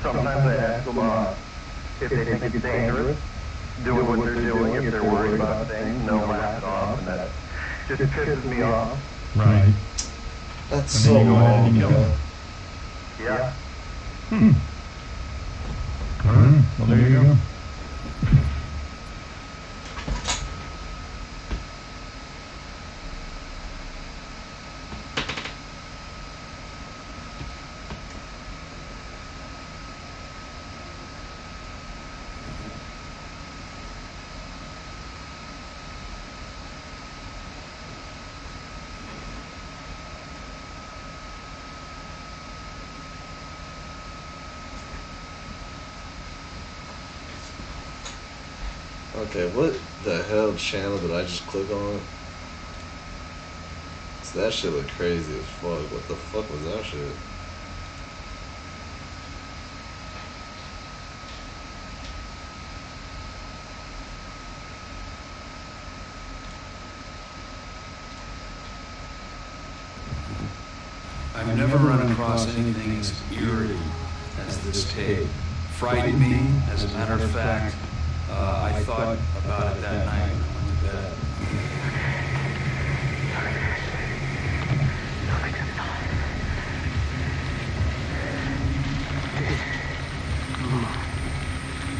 Sometimes I ask them if they think it's dangerous, doing what they're doing, if they're worried about things, no, laugh it off, and that just pisses me off.
Right.
That's
And
so
then you go ahead and
wrong,
you kill
man.
her.
Yeah.
All right. Well, there you go.
Okay, what the hell channel did I just click on? So that shit looked crazy as fuck. What the fuck was that shit?
I've never run across anything as eerie as this tape. Frightened me, as a matter of fact. I thought about it that night when I went to bed.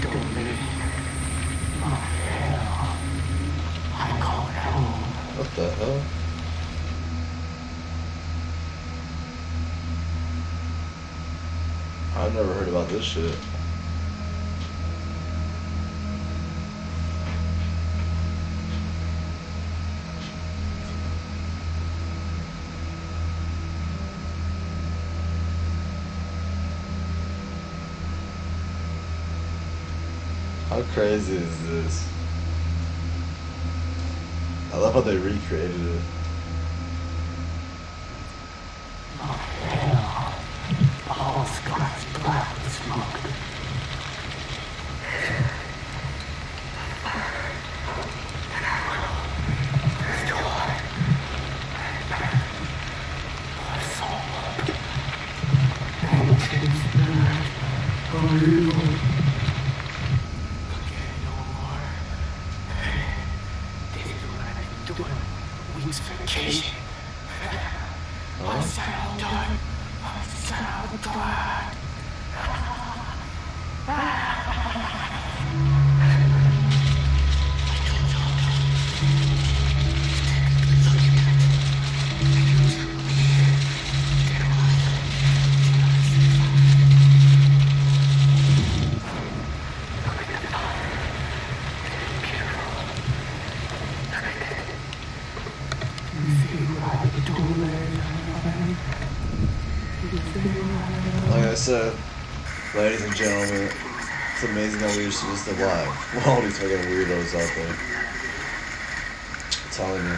Don't leave. Oh, hell. I'm going home.
What the hell? I've never heard about this shit. How crazy is this? I love how they recreated it.
Oh, hell. The whole sky's black with smoke. And I will restore my soul. Ancient spirit of evil. Vacation. I sound done. I sound glad.
Like I said, ladies and gentlemen, it's amazing that we're just alive. With all these fucking weirdos out there. I'm telling you.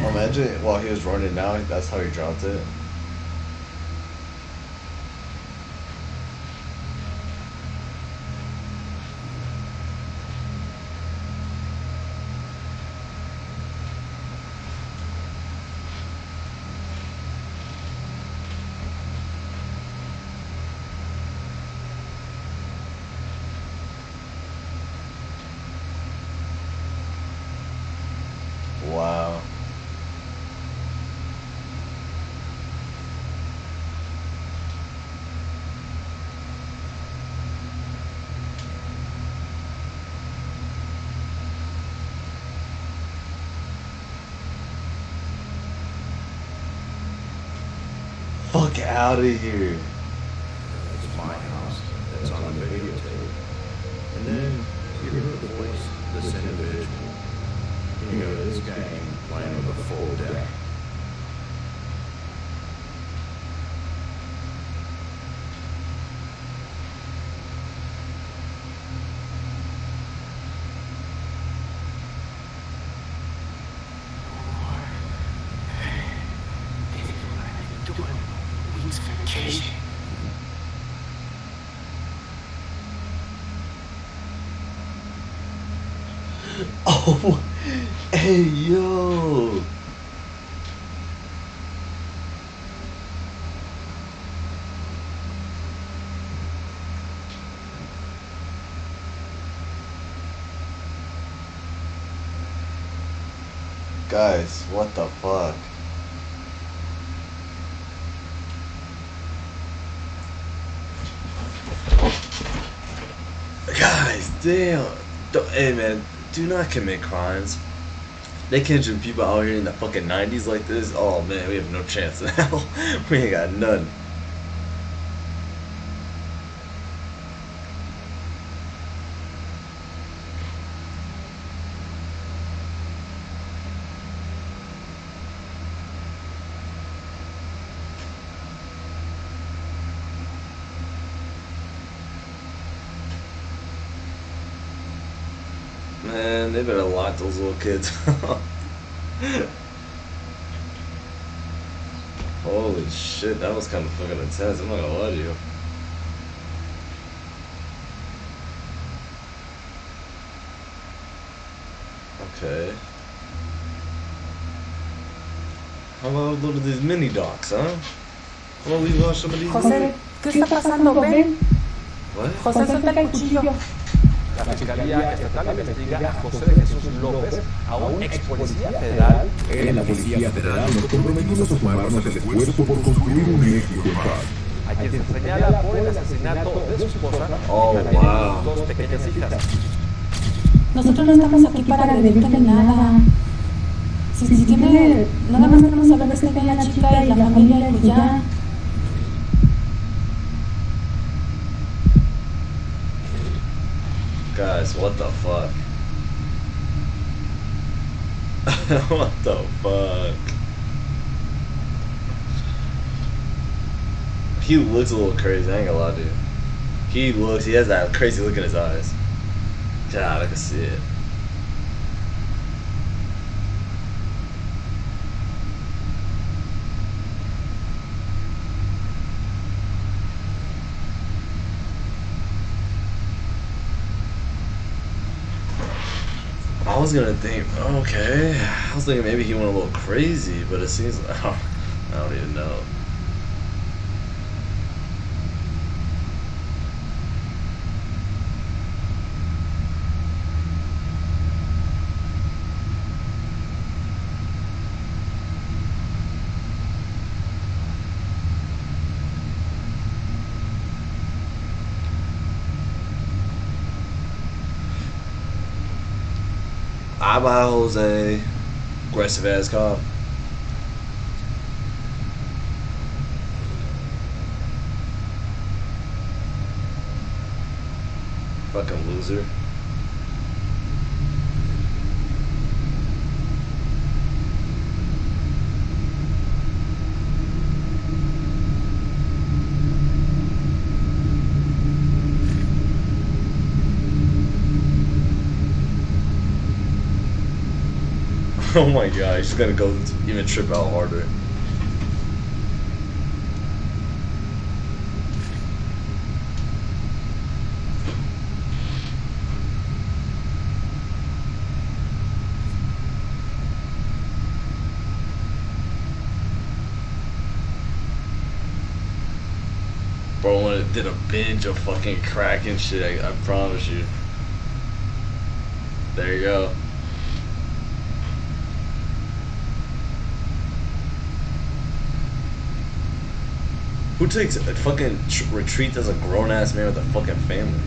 Imagine while he was running now, that's how he dropped it. Wow. Fuck out of here.
It's my house. That's on the videotape. And then you hear the voice of this individual. You know, this gang playing with a full deck.
Oh, hey, yo. Guys, what the fuck? Guys, damn. Hey, man. Do not commit crimes. They catching people out here in the fucking 90s like this. Oh man, we have no chance in hell. We ain't got none. Man, they better lock those little kids up. Holy shit, that was kind of fucking intense. I'm not gonna lie to you. Okay. How about a little of these mini docs, huh? How about we watch some of these?
José, ¿qué está pasando? Ven.
What?
José, suelta el cuchillo.
La Fiscalía Estatal investiga a José de Jesús López, a un ex policía federal.
En la Policía Federal nos comprometimos a sumarnos al esfuerzo por construir un México en paz.
A quien se señala por el asesinato de su esposa
Oh,
y también de
wow.
sus dos pequeñas hijas.
Nosotros no estamos aquí para agredirte ni nada. Si tiene, nada más queremos saber que esté bien la chica y la familia y pues ya.
Guys, what the fuck? What the fuck? He looks a little crazy, I ain't gonna lie to you. He has that crazy look in his eyes. God, I can see it. I was gonna think, okay. I was thinking maybe he went a little crazy, but it seems like, I don't even know. Bye bye, Jose. Aggressive ass cop. Fucking loser. Oh my god, she's gonna go even trip out harder. Bro, when it did a binge of fucking crack and shit, I promise you. There you go. Who takes a fucking retreat as a grown ass man with a fucking family?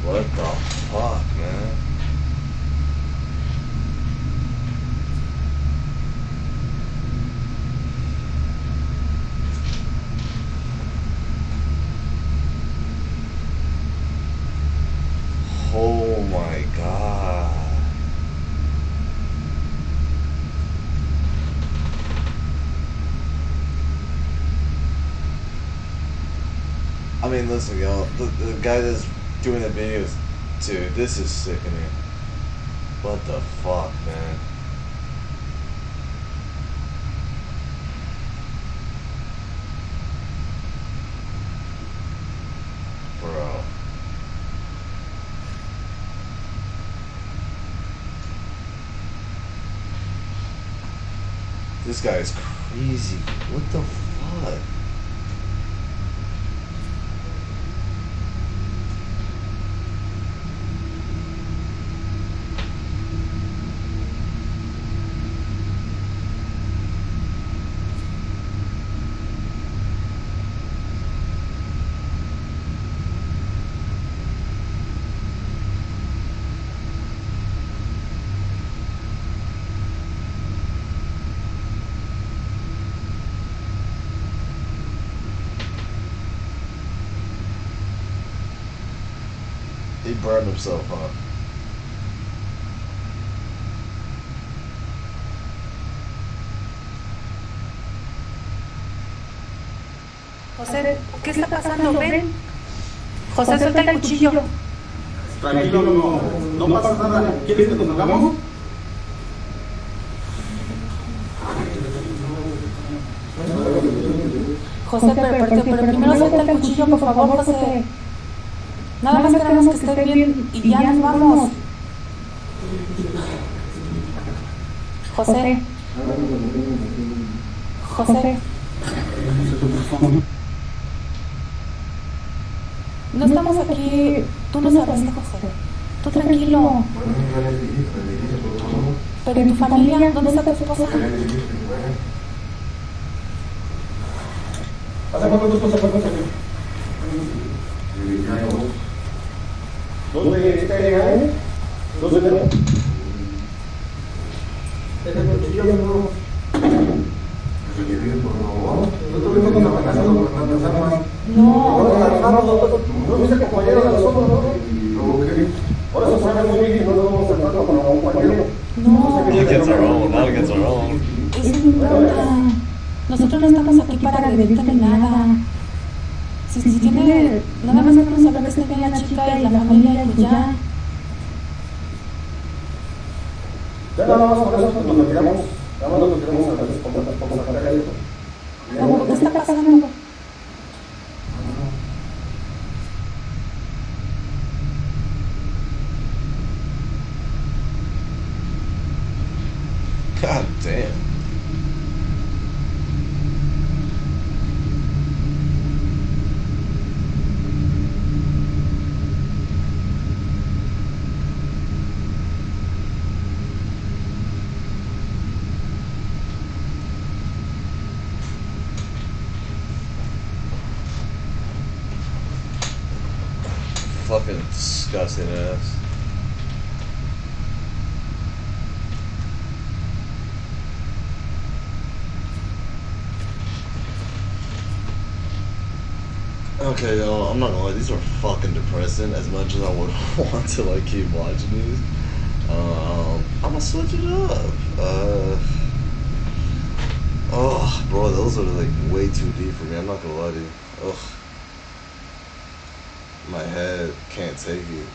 What the fuck, man? Oh my god. I mean, listen, y'all. The guy that's doing the videos, dude, this is sickening. What the fuck, man? Bro. This guy is crazy. What the fuck? He burned himself, huh?
José, ¿qué está pasando? Ven. José, suelta el cuchillo.
Tranquilo, no pasa nada. ¿Quieres que nos hagamos?
José, pero primero suelta el cuchillo, por favor, José. Nada más queremos que esté bien y ya nos vamos. José. José. No estamos aquí. Tú no sabes, José. Tú tranquilo. Pero ¿y tu familia? ¿Dónde está tu esposa?
Pasa con tu esposa, pasa. ¿Dónde está llegando? ¿Dónde está? ¿Este cuchillo no? ¿No tuvimos con la amenaza con las armas? No viste compañero de nosotros, ¿no? Ahora se sabe muy bien que no nos vamos a tratar con un compañero.
No.
He gets our own, now he gets our own.
Eso no importa. Nosotros no estamos aquí para agredirte ni nada. Si tiene, nada más queremos saber que esté bien la chica y la familia y pues ya.
Ya nada más por eso nos retiramos. Nada más nos retiramos a veces con la carga de esto.
¿Qué está pasando?
fucking disgusting ass. Okay, yo, I'm not gonna lie, these are fucking depressing as much as I would want to like keep watching these. I'm gonna switch it up. Oh, bro, those are like way too deep for me. I'm not gonna lie to you. Ugh. My head can't take it.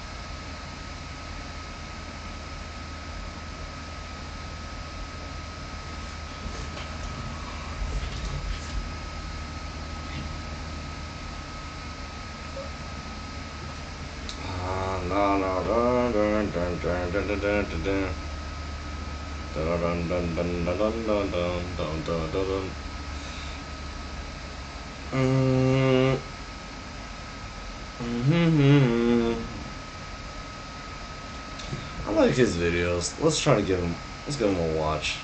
I like his videos. Let's give him a watch.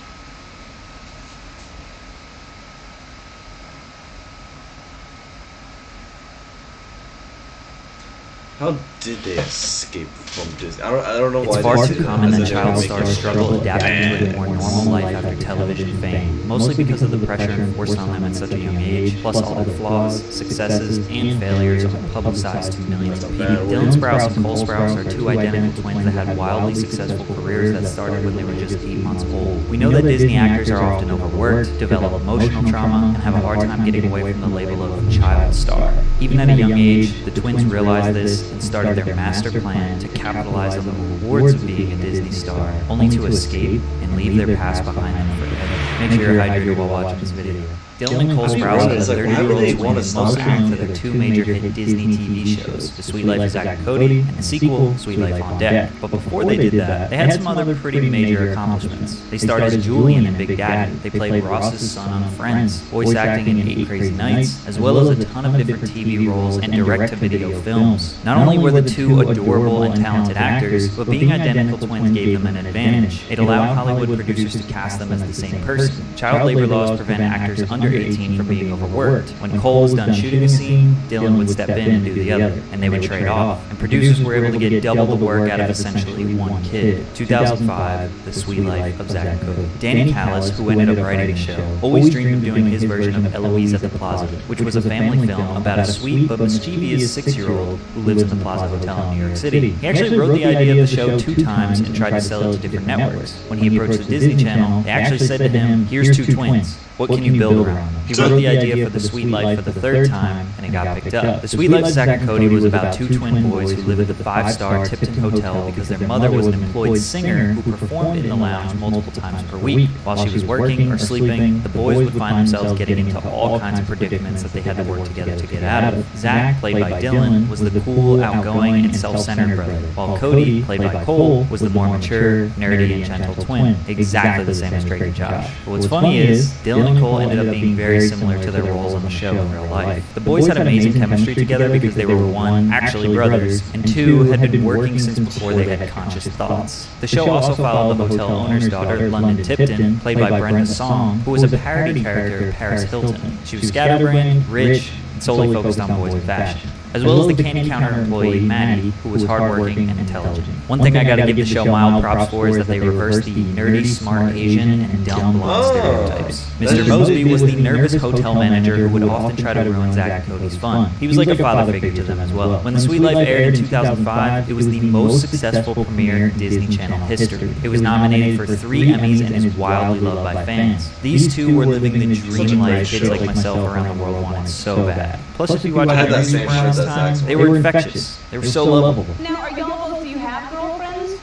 How did they escape from Disney? I don't know why.
It's far too common that child stars struggle adapting to a more normal life after television fame, mostly because of the pressure forced on them at such a young age, plus all the flaws, successes, and failures are publicized to millions of people. Dylan Sprouse and Cole Sprouse are two identical twins that had wildly successful careers that started when they were just 8 months old. We know that Disney actors are often overworked, develop emotional trauma, and have a hard time getting away from the label of child star. Even at a young age, the twins realized this and started their master plan to capitalize on the rewards of being a Disney star, only to escape and leave their past behind them forever. Make sure you're hydrated while watching this video. Dylan and Cole Sprouse are the 30-year-old twins most known for their two major hit Disney TV shows, The Sweet Life of Zack and Cody, and the sequel, Sweet Life on Deck. But before they did that, they had some other pretty major accomplishments. They starred as Julian in Big Daddy, they played Ross's son on Friends, voice acting in 8 Crazy Nights, as well as a ton of different TV roles and direct-to-video films. Not only were the two adorable and talented actors, but being identical twins gave them an advantage. It allowed Hollywood producers to cast them as the same person. Child labor laws prevent actors under 18 from being overworked. When Cole was done shooting a scene, Dylan would step in and do the other, and they would trade off. And producers were able to get double the work out of essentially one kid. 2005, The Sweet Life of Zack and Cody. Danny Callis, who ended up writing the show, always dreamed of doing his version of Eloise at the Plaza, which was a family film about a sweet but mischievous 6-year-old who lives in the Plaza Hotel in New York City. He actually wrote the idea of the show 2 times and tried to sell it to different networks. When he approached the Disney Channel, they actually said to him, "Here's 2 twins. What can you build around them?" He wrote the idea for The Sweet Life for the 3rd time, and it got picked up. The Sweet Life of Zack and Cody was about 2 twin boys who lived at the 5-star Tipton Hotel because their mother was an employed singer who performed in the lounge multiple times per week. While she was working or sleeping, the boys would find themselves getting into all kinds of predicaments that they had to work together to get out of. Zack, played by Dylan, was the cool, outgoing, and self-centered brother, while Cody, played by Cole, was the more mature, nerdy, and gentle twin, exactly the same as Drake and Josh. But what's funny is, Dylan and Cole ended up being very similar to their roles on the show in real life. The boys had amazing chemistry together because they were 1, actually brothers, and 2, had been working since before they had conscious thoughts. The show also followed the hotel owner's daughter, London Tipton, played by Brenda Song, who was a parody character of Paris Hilton. She was scatterbrained, rich, and solely focused on boys and fashion, as well as the candy counter employee, Maddie, who was hardworking and intelligent. One thing I gotta give the show mild props for is that they reversed the nerdy, smart Asian and dumb blonde stereotypes. Mr. Mosby was the nervous hotel manager who would often try to ruin Zack and Cody's fun. He was like a father figure to them as well. When The Sweet Life aired in 2005, it was the most successful premiere in Disney Channel history. It was nominated for 3 Emmys and is wildly loved by fans. These two were living the dream life kids like myself around the world wanted so bad. Plus, if you watch interviews from around this time, they were infectious. They were so lovable.
Now, are y'all both, do you have girlfriends?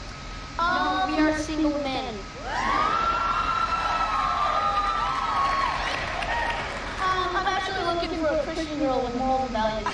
No, we are single men. I'm actually looking for a Christian girl with moral values.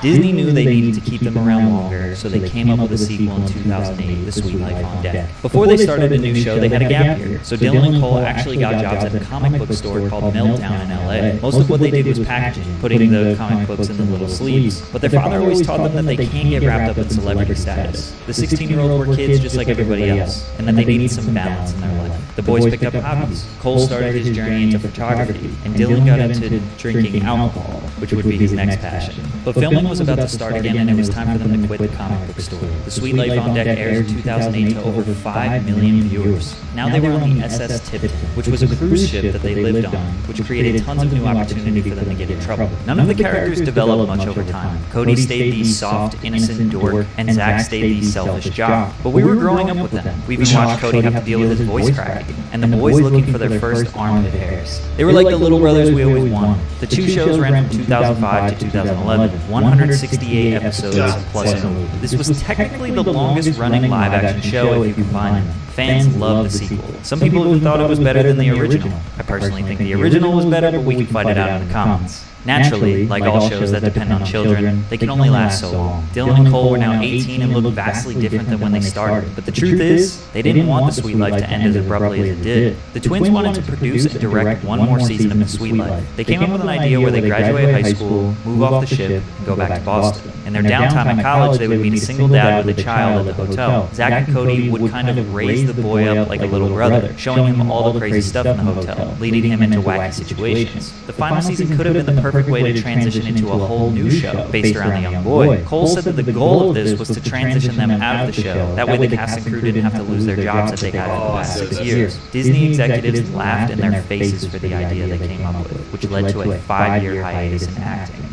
Disney knew they needed to keep them around longer, so they came up with a sequel in 2008, The Sweet Life on Deck. Before they started the new show, they had a gap year, so Dylan and Cole actually got jobs at a comic book store called Meltdown in LA. Most of what they did was packaging, putting the comic books in the little sleeves. But their father always taught them that they can't get wrapped up in celebrity status. The 16-year-olds were kids just like everybody else, and that they needed some balance in their life. The boys picked up hobbies. Cole started his journey into photography, and Dylan got into drinking alcohol. which would be his next passion. But filming was about to start again, and it was time for them to quit the comic book store. The Sweet Life on Deck airs in 2008 to over 5 million viewers. Now they were on the SS Tipton, which was a cruise ship that they lived on, which created tons of new opportunity for them to get in trouble. None of the characters developed much over time. Cody stayed the soft, innocent dork, and Zach stayed the selfish jock. But we were growing up with them. We even watched Cody have to deal with his voice cracking, and the boys looking for their first armpit hairs. They were like the little brothers we always wanted. The two shows ran from 2005 to 2011, 168 episodes plus a movie. This was technically the longest running live action show if you combine them. Fans loved the sequel. Some people even thought it was better than the original. I personally think the original was better, but we can fight it out in the comments. Naturally, like all shows that depend on children, they can only last so long. Dylan and Cole were now 18 and looked vastly different than when they started. But the truth is, they didn't want The Sweet Life to end as abruptly as it did. The twins wanted to produce and direct one more season of The Sweet Life. They came up with an idea where they graduate high school, move off the ship, and go back to Boston. In their downtime at college, they would meet a single dad with a child at the hotel. Zach and Cody would kind of raise the boy up like a little brother, showing him all the crazy stuff in the hotel, leading him into wacky situations. The final season could have been the perfect way to transition into a whole new show based around the young boy. Cole said that the goal of this was to transition them out of the show. That way the cast and crew didn't have to lose their jobs that they had for the past 6 years. Disney executives laughed in their faces for the idea they came up with, which led to a 5-year hiatus in acting.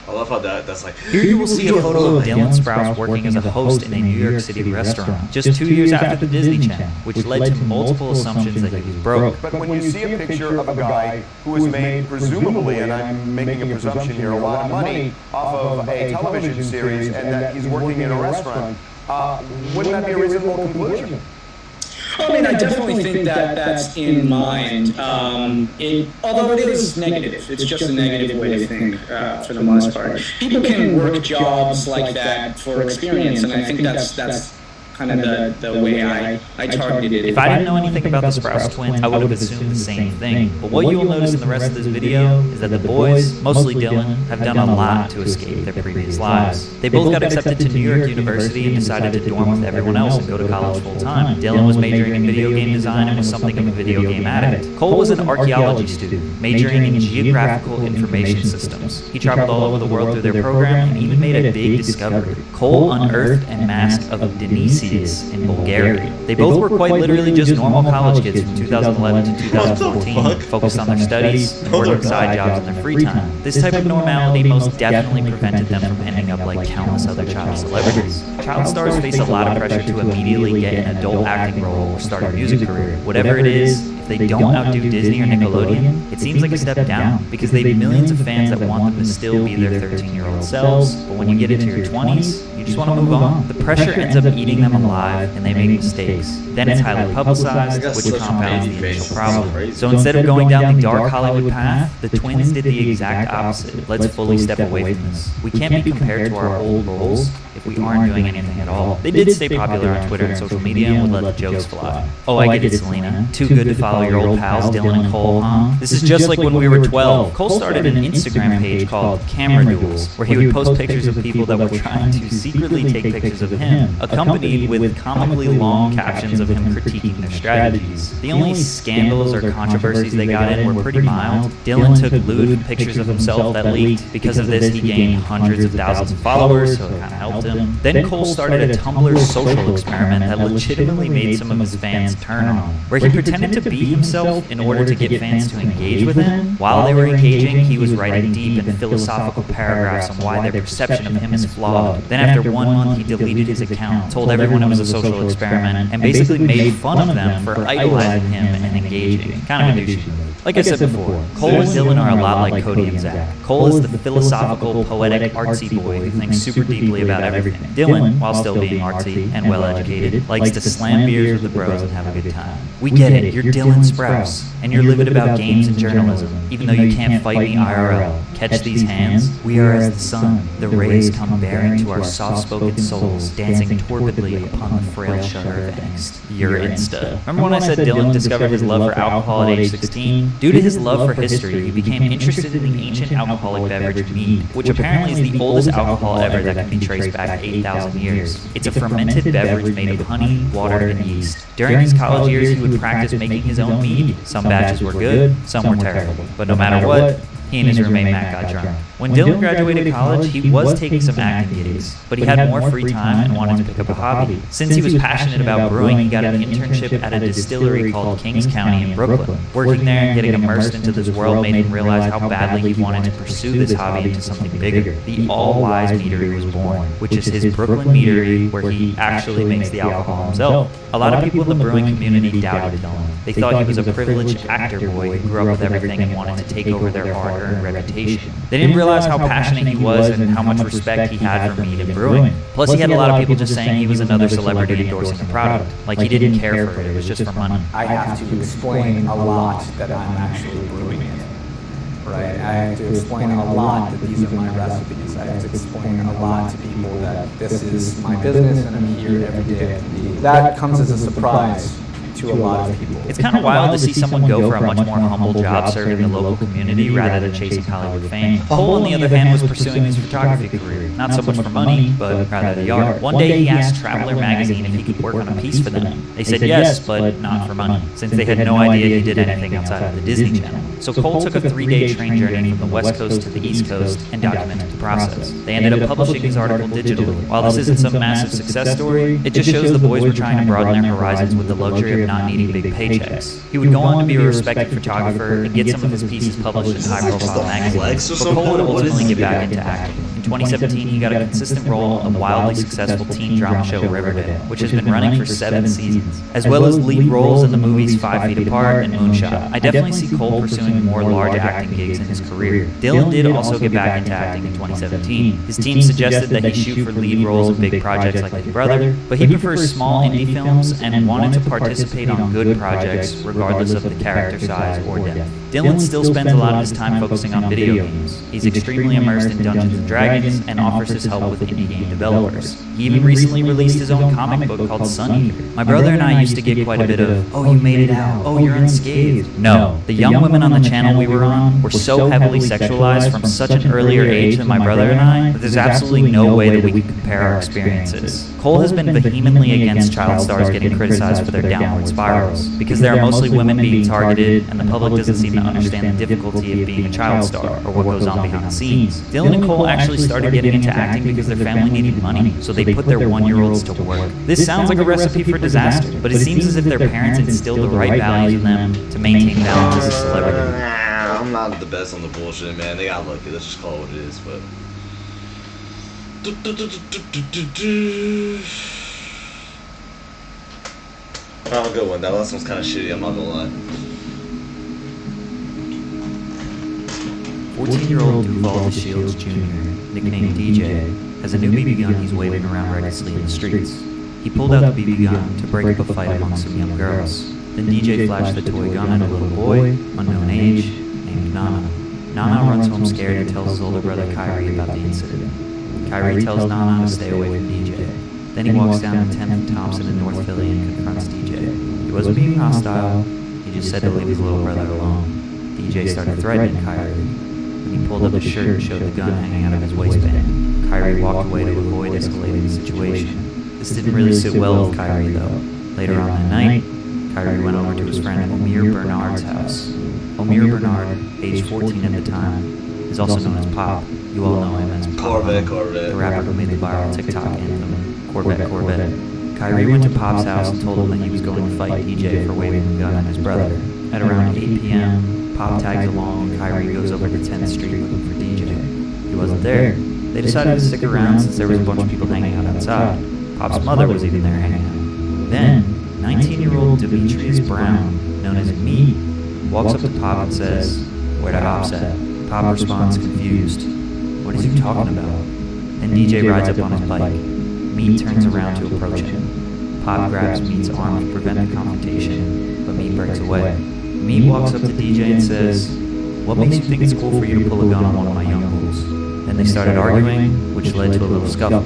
I love how that's like...
Here you will see a photo of Dylan Sprouse working as a host in a New York City restaurant, just 2 years after the Disney Channel, which led to multiple assumptions that he was broke.
But when you see a picture of a guy who has made, presumably, and I'm making a presumption here, a lot of money off of a television series and that he's working in a restaurant, wouldn't that be a reasonable conclusion?
I mean, I definitely think that that's in mind. Although it is negative, it's just a negative way to think for the most part. People can work jobs like that for experience, and I think that's kind of the way I targeted it.
If I didn't know anything about the Sprouse twins, I would have assumed the same thing. But what you will notice in the rest of this video is that the boys, mostly Dylan, have done a lot to escape their previous lives. They both got accepted to New York University and decided to dorm with everyone else and go to college full-time. Dylan was majoring in video game design and was something of a video game addict. Cole was an archaeology student, majoring in geographical information systems. He traveled all over the world through their program and even made a big discovery. Cole unearthed a mask of Denise in Bulgaria. They both were quite literally just normal college kids from 2011 to 2014, focused on their studies and working side jobs in their free time. This type of normality most definitely prevented them from ending up like countless other child celebrities. Child stars face a lot of pressure to immediately get an adult acting role or start a music career. Whatever it is, if they don't outdo Disney or Nickelodeon, it seems like a step down, because they have millions of fans that want them to still be their 13-year-old selves, but when you get into your 20s, you just want to move on. The pressure ends up eating them alive, and they make mistakes. Then it's highly publicized, which compounds the initial problem. So instead of going down the dark Hollywood path, the twins did the exact opposite. Let's fully step away from this. We can't be compared to our old roles if we aren't doing anything at all. They did stay popular on Twitter and social media and would let the jokes fly. Oh, I get it, Selena. Too good to follow your old pals, Dylan and Cole, huh? This is just like when we were 12. Cole started an Instagram page called Camera Duels, where he would post pictures of people that were trying to secretly take pictures of him, accompanied with comically long captions of him critiquing their strategies. The only scandals or controversies they got in were pretty mild. Dylan took lewd pictures of himself that leaked. Because of this, he gained hundreds of thousands of followers, so it kind of helped him. Then Cole started a Tumblr social experiment that legitimately made some of his fans turn on him, where he pretended to be himself in order to get fans to engage with him. While they were engaging, he was writing deep and philosophical paragraphs on why their perception of him is flawed. Then after 1 month, he deleted his account, told everyone it was a social experiment, and basically made fun of them for idolizing him and engaging. Kind of a douchey move. Like I said before, Cole and Dylan are a lot like Cody and Zach. Cole is the philosophical, poetic, artsy boy who thinks super deeply about everything. Dylan, while still being artsy and well-educated, likes to slam beers with the bros and have a good time. We get it, you're Dylan Sprouse, and you're livid about games and journalism, even though you can't fight me IRL. Catch these hands? We are as the sun. The rays come bearing to our soft-spoken souls, dancing torpidly upon the frail shudder of angst. You're Insta. Remember when I said Dylan discovered his love for alcohol at age 16? Due to his love for history, he became interested in the ancient alcoholic beverage mead, which apparently is the oldest alcohol ever that can be traced back 8,000 years. It's a fermented beverage made of honey, water, and yeast. During his college years, he would practice making his own mead. Some batches were good, some were terrible. But no matter what, He and his roommate Matt got drunk. When Dylan graduated college, he was taking some acting gigs, but he had more free time and wanted to pick up a hobby. Since he was passionate about brewing, he got an internship at a distillery called Kings County in Brooklyn. Working there and getting immersed into this world made him realize how badly he wanted to pursue this hobby into something bigger. The All Wise Meadery was born, which is his Brooklyn meadery where he actually makes the alcohol himself. A lot of people in the brewing community doubted Dylan. They thought he was a privileged actor boy who grew up with everything and wanted to take over their hard-earned reputation. They didn't realize how passionate he was and how much respect he had for mead and brewing. Plus, he had a lot of people just saying he was another celebrity endorsing the product. Like he didn't care for it, it was just for money.
I have to explain a lot that I'm actually brewing it. Right? I have to explain a lot that these are my recipes. I have to explain a lot to people that this is my business and I'm here every day. That comes as a surprise to a lot of people.
It's kind of wild to see someone go for a much more humble job serving the local community rather than chasing Hollywood fame. Cole, on the other hand, was pursuing his photography career. Not so much for money, but rather the art. One day he asked Traveler magazine if he could work on a piece for them. They said yes, but not for money, since they had no idea he did anything outside of the Disney Channel. So Cole took a 3-day train journey from the West Coast to the East Coast and documented the process. They ended up publishing his article digitally. While this isn't some massive success story, it just shows the boys were trying to broaden their horizons with the luxury of not needing big paychecks. He would go on to be a respected photographer and get some of his pieces published in high-profile magazines. But Cole would ultimately get back into acting. In 2017, he got a consistent role on the wildly successful teen drama show Riverdale, which has been running for 7 seasons, as well as lead roles in the movies 5 Feet Apart and Moonshot. I definitely see Cole pursuing more large acting gigs in his career. Dylan did also get back into acting in 2017. His team suggested that he shoot for lead roles in big projects like Big Brother, but he prefers small indie films and wanted to participate on good projects regardless of the character size or depth. Dylan still spends a lot of his time focusing on video games. He's extremely immersed in Dungeons & Dragons and offers his help with indie game developers. He even recently released his own comic book called Sun Eater. My brother and I used to get quite a bit of, "Oh, you made it out. Oh, you're unscathed." No, the young women on the channel we were on were so heavily sexualized from such an earlier age than my brother and I that there's absolutely no way that we can compare our experiences. Cole has been vehemently against child stars getting criticized for their downward spirals, because there are mostly women being targeted and the public doesn't seem to understand the difficulty of being a child star or what goes on behind the scenes. Dylan and Cole actually started getting into acting because their family needed money, so they put their 1-year-olds to work. This sounds like a recipe for disaster, but it seems as if their parents instilled the right values in them to maintain balance as a celebrity.
I'm not the best on the bullshit, man. They got lucky. Let's just call it what it is, but... Oh, good one. That last one's kind of shitty, I'm not gonna lie.
14-year-old Duval DeShields Jr., nicknamed DJ, has a new BB gun he's waving around recklessly in the streets. He pulled out the BB gun to break up a fight among some young girls. Then DJ flashed the toy gun at a little boy, unknown age, named Nana. Nana runs home scared and tells his older brother Kyrie about the incident. Kyrie tells Nana to stay away from DJ. Then he walks down to 10th and Thompson in North Philly and confronts DJ. He wasn't being hostile, he just said to leave his little brother alone. DJ started threatening Kyrie. When he pulled up his shirt and showed the gun hanging out of his waistband, Kyrie walked away to avoid escalating the situation. This didn't really sit well with Kyrie though. Later on that night, Kyrie went over to his friend Omir Bernard's house. Omir Bernard, age 14 at the time, is also known as Pop. You all know him as
Corvette.
The rapper who made the viral TikTok anthem, Corvette. Kyrie went to Pop's house and told him that he was going to fight DJ for waving the gun at his brother. At around 8 p.m., Pop tags along and Kyrie goes over to 10th Street looking for DJ. He wasn't there. They decided to stick around since there was a bunch of people hanging out outside. Pop's mother was even there hanging out. Then, 19-year-old Demetrius Brown, known as Meat, walks up to Pop and says, "Where the ops at?" Pop responds confused. "What is he talking about?" Then DJ rides up on his bike. Meat turns around to approach him. Pop grabs Meat's arm to prevent the confrontation, but Meat breaks away. Meat walks up to DJ and says, "What makes you think it's cool for you to pull a gun on one of my young bulls?" Then they started arguing, which led to a little scuffle.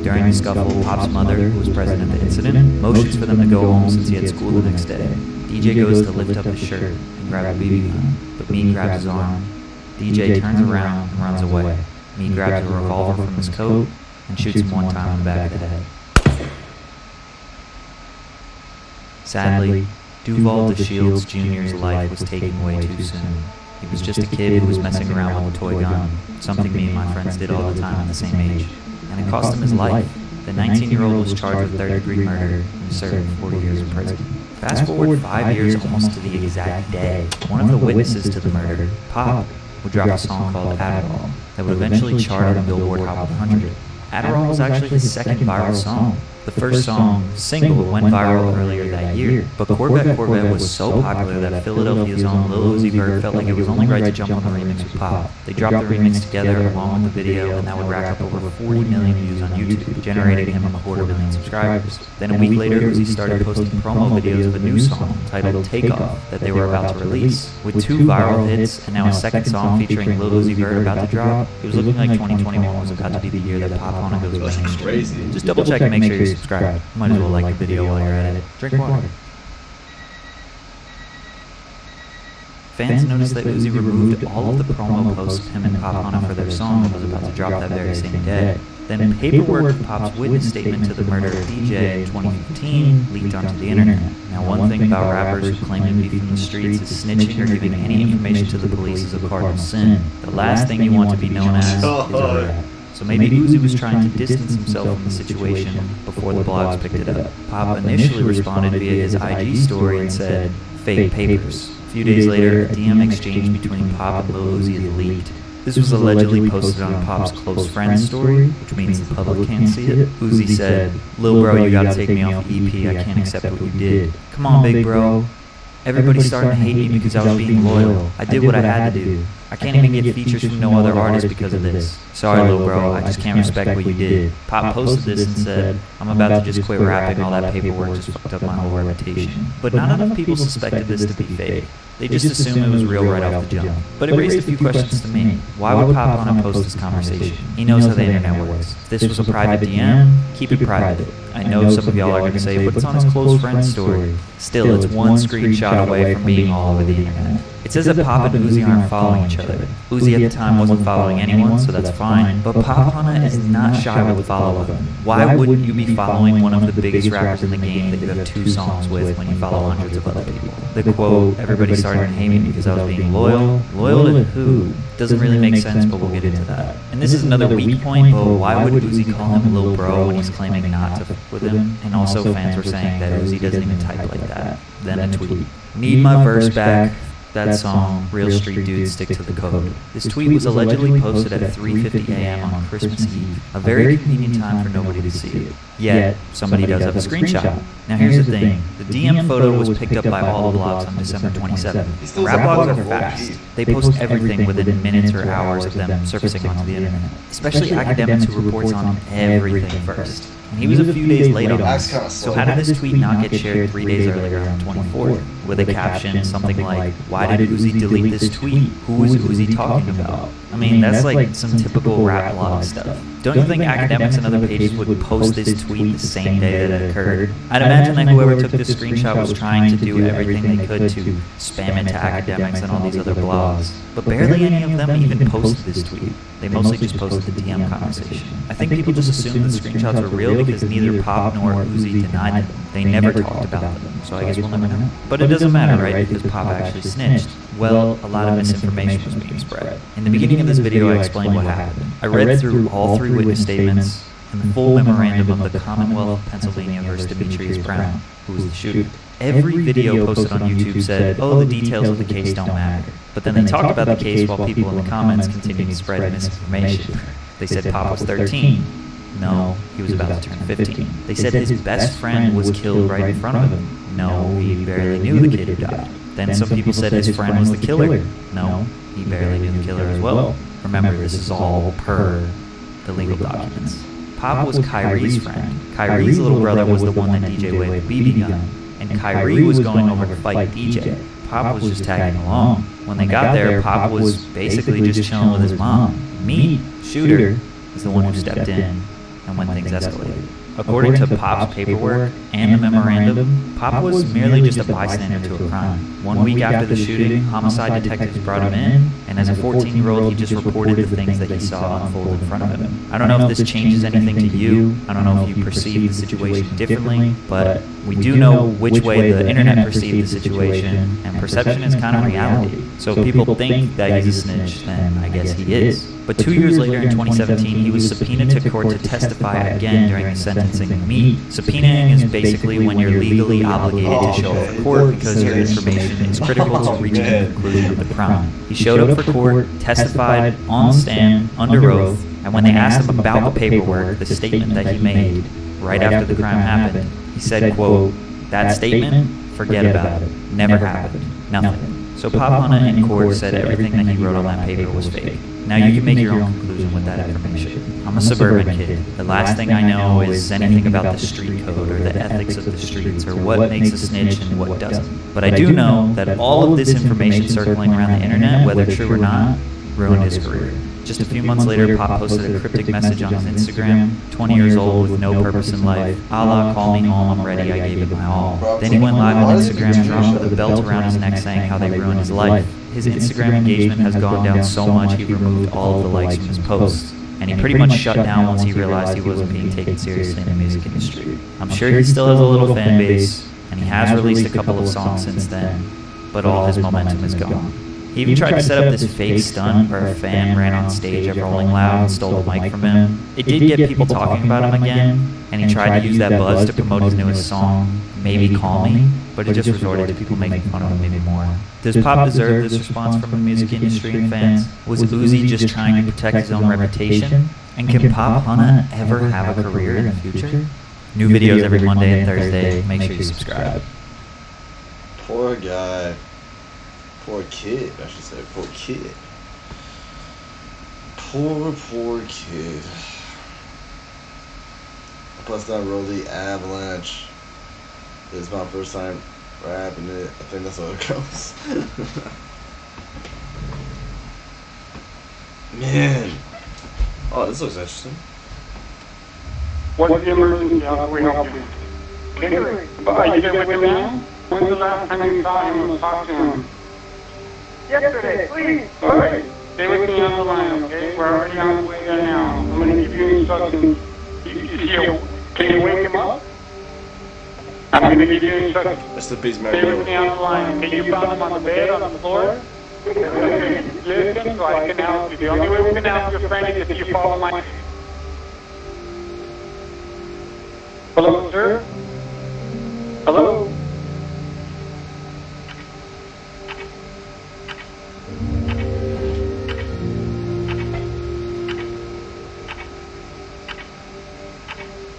During the scuffle, Pop's mother, who was present at the incident, motions for them to go home since he had school the next day. DJ goes to lift up his shirt and grab a BB gun, but Meat grabs his arm. DJ turns around and runs away. Meat grabs a revolver from his coat and shoots him one time in the back of the head. Sadly, Duval DeShields Jr.'s life was taken way too soon. He was just a kid who was messing around with a toy gun, something me and my friends did all the time at the same age. And it cost him his life. The 19-year-old was charged with third-degree murder and served 40 years in prison. Fast forward 5 years almost to the exact day, one of the witnesses to the murder, Pop, would drop a song called Adderall that would eventually chart on the Billboard Hot 100. Adderall was actually his second viral song. The first song, single, went viral earlier that year, but Corvette was so popular that Philadelphia's own Lil Uzi Vert felt like it was only right to jump on the remix with Pop. They dropped the remix together along with the video, and that would rack up over 40 million views on YouTube, generating him 250,000 subscribers. Then a week later, Uzi started posting promo videos of a new song titled Take Off that they were about to release. With 2 viral hits and now a second song featuring Lil Uzi Vert about to drop, it was looking like 2021 was about to be the year that Pop Hana goes mainstream. Just double check and make sure you subscribe. Might as well like the video while you're at it. Drink water. Fans noticed that Uzi removed all of the promo posts of him and Pop Hana for their song that was about to drop that very same day. Then paperwork of Pop's witness statement to the murder of DJ in 2015 leaked onto the internet. Now, one thing about rappers who claim to be from the streets is snitching or giving any information to the police is a cardinal sin. The last thing you want to be known as is a rat. So maybe Uzi was trying to distance himself from the situation before the blogs picked it up. Pop initially responded via his IG story and said, "Fake papers." A few days later, a DM exchange between Pop and Lil Uzi is leaked. This was allegedly posted on Pop's close friends story, which means the public can't see it. Uzi said, "Lil bro, you gotta take me off the EP, I can't accept what you did. Come on, big bro. Everybody's starting to hate me because I was being loyal. I did what I had to do. I can't even get features from no other artist because of this. Sorry, little bro, I just can't respect what you did." Pop posted this and said, "I'm about to just quit rapping, all that paperwork just fucked up my whole reputation." But not enough people suspected this to be fake. They just assumed it was real right off the jump. But it raised a few questions to me. Why would Pop Hana post this conversation? He knows how the internet works. If this was a private DM, keep it private. I know some of y'all are going to say, but it's on his close friend's story. Still, it's one screenshot away from being all over the internet. It says that Pop and Uzi aren't following each other. Uzi at the time wasn't following anyone, so that's fine. But Pop Hana is not shy with follow-up. Why wouldn't you be following one of the biggest rappers in the game that you have 2 songs with when you follow hundreds of other people? The quote, "Everybody started to hate me because I was being loyal." Loyal to who? Doesn't really make sense, but we'll get into that. And this is another weak point, but why would Uzi call him Lil Bro when he's claiming not to fuck with him? And also fans were saying that Uzi doesn't even type like that. Then a tweet. "Need my verse back. That song, Real Street Dudes Stick to the Code." This tweet was allegedly posted at 3:50 a.m. on Christmas Eve, a very convenient time for nobody to see it. Yet, somebody does have a screenshot. Now here's the thing, the DM photo was picked up by all the blogs on December 27th. Rap blogs are fast. They post everything within minutes or hours of them surfacing onto the internet, especially academics who reports on everything first. And he was a few days late on this. So how did this tweet not get shared 3 days earlier on the 24th? With a caption, something like, "Why did Uzi delete this tweet? Who is Uzi talking about?" I mean, that's like some typical rap blog stuff. Don't you think academics and other pages would post this tweet the same day that it occurred? I'd imagine that whoever took this screenshot was trying to do everything they could to spam it to academics and all these other blogs. But barely any of them even posted this tweet. They mostly just posted the DM conversation. I think people just assumed the screenshots were real because neither Pop nor Uzi denied them. They never talked about them, so I guess we'll never know. But it doesn't matter, right? Because Pop actually snitched. Well, a lot of misinformation was being spread. In the beginning of this video, I explained what happened. I read through all 3 witness statements and the full memorandum of the Commonwealth of Pennsylvania versus Demetrius Brown, who was the shooter. Every video posted on YouTube said, "Oh, the details of the case don't matter." But then they talked about the case while people in the comments continued to spread misinformation. They said Pop was 13. No, he was about to turn 15. They said his best friend was killed right in front of him. No, he barely knew the kid who died. Then some people said his friend was the killer. No, he barely knew the killer as well. Remember, this is all per the legal documents. Pop was Kyrie's friend. Kyrie's little brother was the one that DJ waved the BB gun. And Kyrie was going over to fight DJ. Pop was just tagging along. When they got there, Pop was basically just chilling with his mom. Me, Shooter, is the one who stepped in and when things escalated. According to Pop's paperwork and the memorandum, Pop was merely just a bystander to a crime. 1 week after the shooting, homicide detectives brought him in, and as a 14-year-old, he just reported the things that he saw unfold in front of him. I don't know if this changes anything to you. I don't know if you perceive the situation differently, but we do know which way the internet perceived the situation, and perception is kind of reality. So if people think that he's a snitch, then I guess he is. But 2 years later in 2017, he was subpoenaed to court to testify again during the sentencing meet. Subpoenaing is basically when you're legally obligated to show up for court because your information is critical to reaching the conclusion of the crime. He showed up for court, testified on stand, under oath, and when they asked him about the paperwork, the statement that he made right after the crime happened, he said, quote, "That statement, forget about it. Never happened. Nothing." So Pop Hunter in court said everything that he wrote on that paper was fake. Now you can make your own conclusion with that information. I'm a suburban kid. The last thing I know is anything about the street code or the ethics of the streets or what makes a snitch and what doesn't. But I do know that all of this information circling around the internet, whether true or not, ruined his career. Just a few months later, Pop posted a cryptic message on his Instagram, 20 years old with no purpose in life. Allah, call me home, I'm ready, I gave it my all. Then he went live on Instagram drunk with a belt around his neck saying how they ruined his life. His Instagram engagement has gone down so much he removed all of the likes from his posts. And he pretty much shut down once he realized he wasn't being taken seriously in the music industry. I'm sure he still has a little fan base, and he has released a couple of songs since then, but all his momentum is gone. He even tried to set up this fake stunt where a fan ran on stage at Rolling Loud and stole the mic from him. It did get people talking about him again, and he tried to use that buzz to promote his newest song, Maybe Call Me, but it just resorted to people making fun of him even more. Does Pop deserve this response from the music industry and fans? Was Uzi just trying to protect his own reputation? And can Pop Hunter ever have a career in the future? New videos every Monday and Thursday. Make sure you subscribe.
Poor guy. Poor kid, I should say. Poor kid. Poor kid. Plus that Rolly Avalanche. It's my first time rapping it. I think that's how it goes. Man. Oh, this looks interesting.
What's the emergency? How can we help you? Kendrick, are you there with him now? When's the last time you saw him or talked to him? Yesterday, please. Alright, stay with me on the line, okay? We're already on the way there now. I'm going to give you instructions. Can you wake him up? I'm going to give you instructions.
That's the beast, man.
Stay with me on the line. Can you found him on the bed, on the floor? Listen, so I can help you. The only way we can help your friend is if you follow my... Hello, sir? Hello?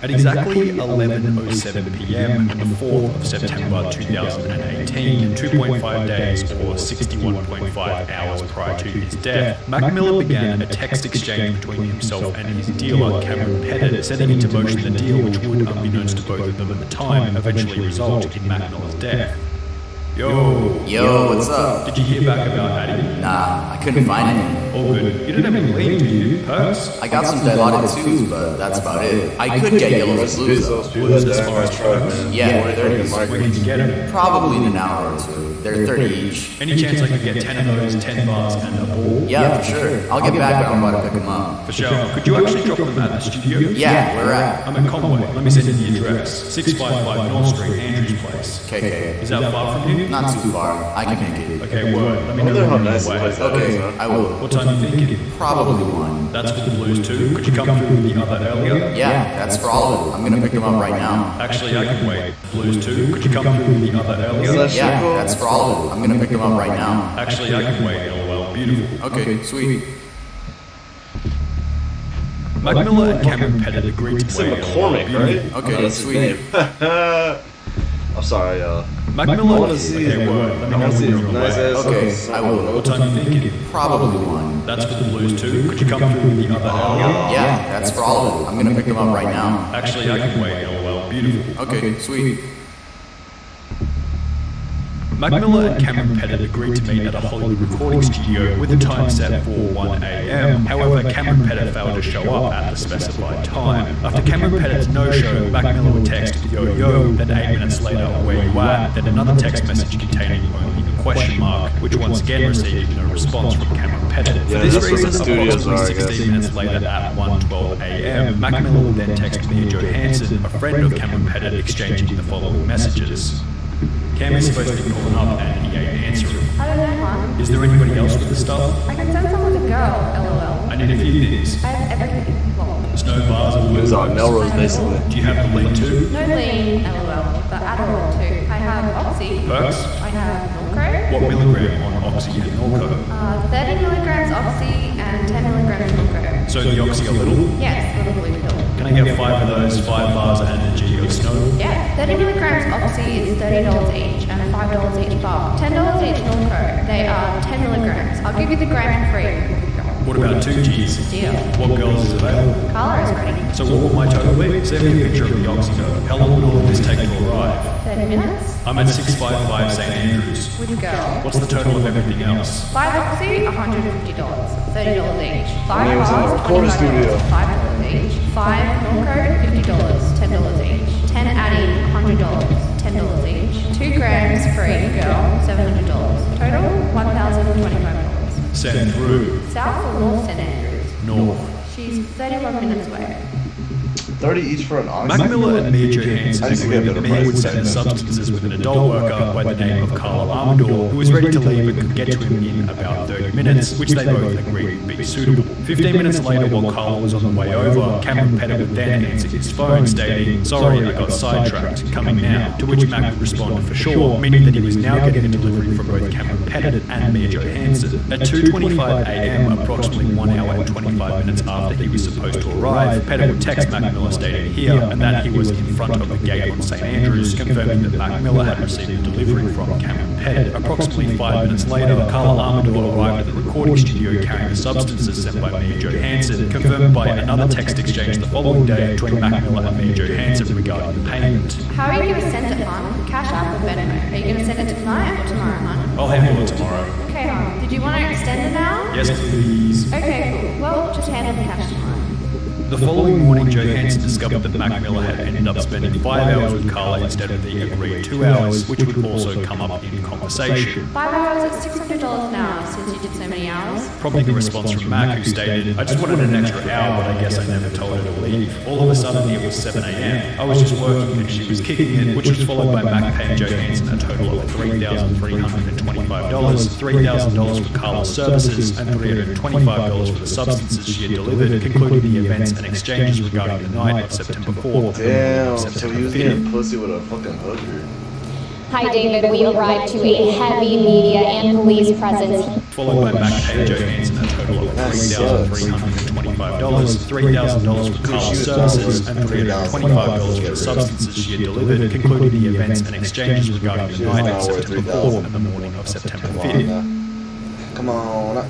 At exactly 11:07 p.m. on the 4th of September 2018, 2.5 days or 61.5 hours prior to his death, Mac Miller began a text exchange between himself and his dealer, Cameron Pettit, setting into motion the deal which would, unbeknownst to both of them at the time, eventually result in Mac Miller's death.
Yo, what's up?
Did you hear back about Addy?
Nah, I couldn't find any.
All good. You didn't have any lead, did you? Perks?
I got some dilated twos, but that's about it. I could get yellows and blues though.
As far as trucks?
Yeah, 30.
When did you get them?
Probably in an hour or two. They're 30 each.
Any chance I could get 10 of those, 10 bars and a ball?
Yeah, for sure. I'll get back, but I'm about to pick them up.
For sure. Could you actually drop them at the studio?
Yeah, where at?
I'm in Conway. Let me send you the address. 655 North Street, Andrew's place.
Okay.
Is that far from you?
Not too far. I can make it.
Okay, word. Let me know
how
when
nice
you're
this
away.
place is.
Okay, I will.
What time are you thinking?
Probably 1.
That's for the blues too. Could you come through with the other earlier?
Yeah, that's for all of it. I'm gonna pick them up right now.
Actually, I can wait. Blues too. Could you come through with the other earlier?
Yeah, that's for all of it. I'm gonna pick them up right now.
Actually, I can wait. LOL. Beautiful.
Okay, sweet.
Mac Miller and Cameron Pettit agreed to play.
McCormick, right?
Okay,
that's
sweet.
his name. I'm sorry, y'all.
Mac Miller,
I want to see his nice ass.
Okay, I will.
What time are you thinking?
Probably 1.
That's for the blues too. Could you come through with the other earlier?
Yeah, that's for all of it. I'm gonna pick them up right now.
Actually, I can wait. LOL. Beautiful.
Okay, sweet.
Mac Miller and Cameron Pettit agreed to meet at a Hollywood recording studio with a time set for 1 a.m. However, Cameron Pettit failed to show up at the specified time. After Cameron Pettit's no-show, Mac Miller would text yo, then 8 minutes later, where you at? Then another text message containing only a question mark, which once again received no response from Cameron Pettit. For this reason, approximately 16 minutes later at 1:12 a.m., Mac Miller would then text Mia Johansson, a friend of Cameron Pettit, exchanging the following messages. Cam is supposed to be calling up and he ain't answering.
I don't know, hon.
Is there anybody else with the stuff?
I can send someone to go, lol.
I need a few things.
I have everything. Well,
There's no bars or
It's on Melrose, basically.
Do you have the lean too?
no lean, lol. The Adderall too. I have Oxy.
Perks?
I have Norco.
What milligram on Oxy and Norco?
30 milligrams Oxy and 10 milligrams Norco.
So the Oxy a little?
Yes, little blue pill.
Can I get 5 of those, 5 bars and a G of snow?
Yeah, 30 milligrams Oxy is $30 each and $5 each bar. $10 each Norco. They are 10 milligrams. I'll give you the gram for free.
What about 2 Gs?
Deal.
What girls is available?
Carla is ready.
So what will my total be? Send me a picture of the Oxy though. How long will all of this take to arrive?
30 minutes.
I'm at 655 St. Andrews.
With a girl.
What's the total of everything else?
5 Oxy, $150. $30 each. 5
I mean, it was in the
bars,
recording studio.
$25 each. 5 Norco, $50. $10 each. 10 Addy, $100. $10 each. 2 grams free, girl, $700. Total, $1,025.
Send through.
South or North St. Andrews?
North.
She's 31 minutes away.
30 each for an Oxy?
Mac Miller and Mia Johansson
I just get
agreed
a
that
better
Mia would
price.
send the substances with an adult worker by the name of Carla Amador, who was ready to leave and could get to him in about 30 minutes, which they both agreed would be suitable. 15 minutes later, while Carla was on the way over, Cameron Pettit would then answer his phone, stating, "Sorry, I got sidetracked, coming now," to which Mac would respond for sure, meaning that he was now getting a delivery from both Cameron Pettit and Mia Johansson. At 2:25 a.m., approximately 1 hour and 25 minutes after he was supposed to arrive, Pettit would text Mac Miller stating here, and that he was in front of the gate on St. Andrews, confirming that Mac Miller had received a delivery from Cameron Pettit. Approximately 5 minutes later, Carla Amador arrived at the recording studio carrying the substances sent by Mia Johansson, confirmed by another text exchange the following day between Mac Miller and Mia Johansson regarding the payment.
How are you going to send it, hon? Cash App or Venmo? Are you going to send it tonight or tomorrow, hon?
I'll handle it tomorrow.
Okay, hon. Did you want to extend it now?
Yes, please.
Okay, cool. Well, just handle the cash tomorrow.
The following morning, Johansson discovered that Mac Miller had ended up spending 5 hours with Carla instead of the agreed 2 hours, which would also come up in conversation.
5 hours at $600 an hour since you did so many hours.
Prompting a response from Mac, who stated, "I just wanted an extra hour, but I guess I never told her to leave. All of a sudden, it was 7 a.m. I was just working and she was kicking it," which was followed by Mac paying Johansson a total of $3,325, $3,000 for Carla's services, and $325 for the substances she had delivered, concluding the events and exchanges regarding the night of September 4th.
Damn, so he was getting pussy with a fucking hooker.
Hi, David. We arrived to a heavy media and police presence.
Followed by Mac paying Johansson a total of $3,325, $3,000 for Carla's services, and $325 for the substances she had delivered, concluding the events and exchanges regarding the night of September 4th and the morning of September 5th.
Come on.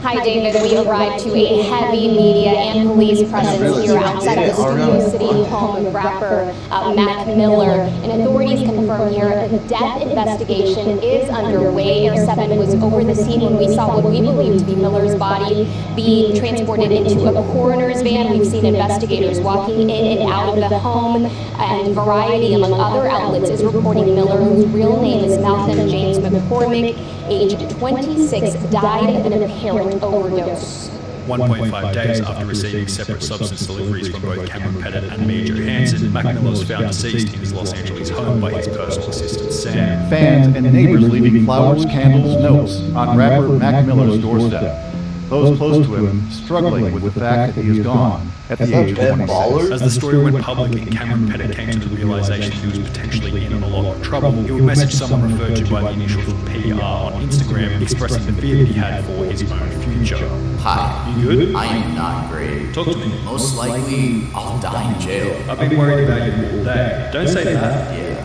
Hi, David. We arrived to a heavy media and police presence here outside of the Studio City home of rapper Mac Miller. And authorities confirm here that the death investigation is underway. Air 7 was over the scene when we saw what we believe to be Miller's body being transported into a coroner's van. We've seen investigators walking in and out of the home, and Variety, among other outlets, is reporting Miller, whose real name is Malcolm James McCormick, aged 26, died of an apparent overdose.
1.5 days after receiving separate substance deliveries from both Cameron Pettit and Mia Johansson, Mac Miller was found deceased in his Los Angeles home by his personal assistant Sam.
Fans and neighbors leaving flowers, candles, notes on rapper Mac Miller's doorstep. Those close to him struggling with the fact that he is gone at the age of 26.
As the story went public and Cameron Pettit came to the realization he was potentially in a lot of trouble, he would message someone referred to by the initials of PR on Instagram, expressing the fear that he had for his own future.
Hi.
You good?
I am not great.
Talk to me.
Most likely, I'll die in jail.
I've been worried about you all day. Don't say that.
Yeah.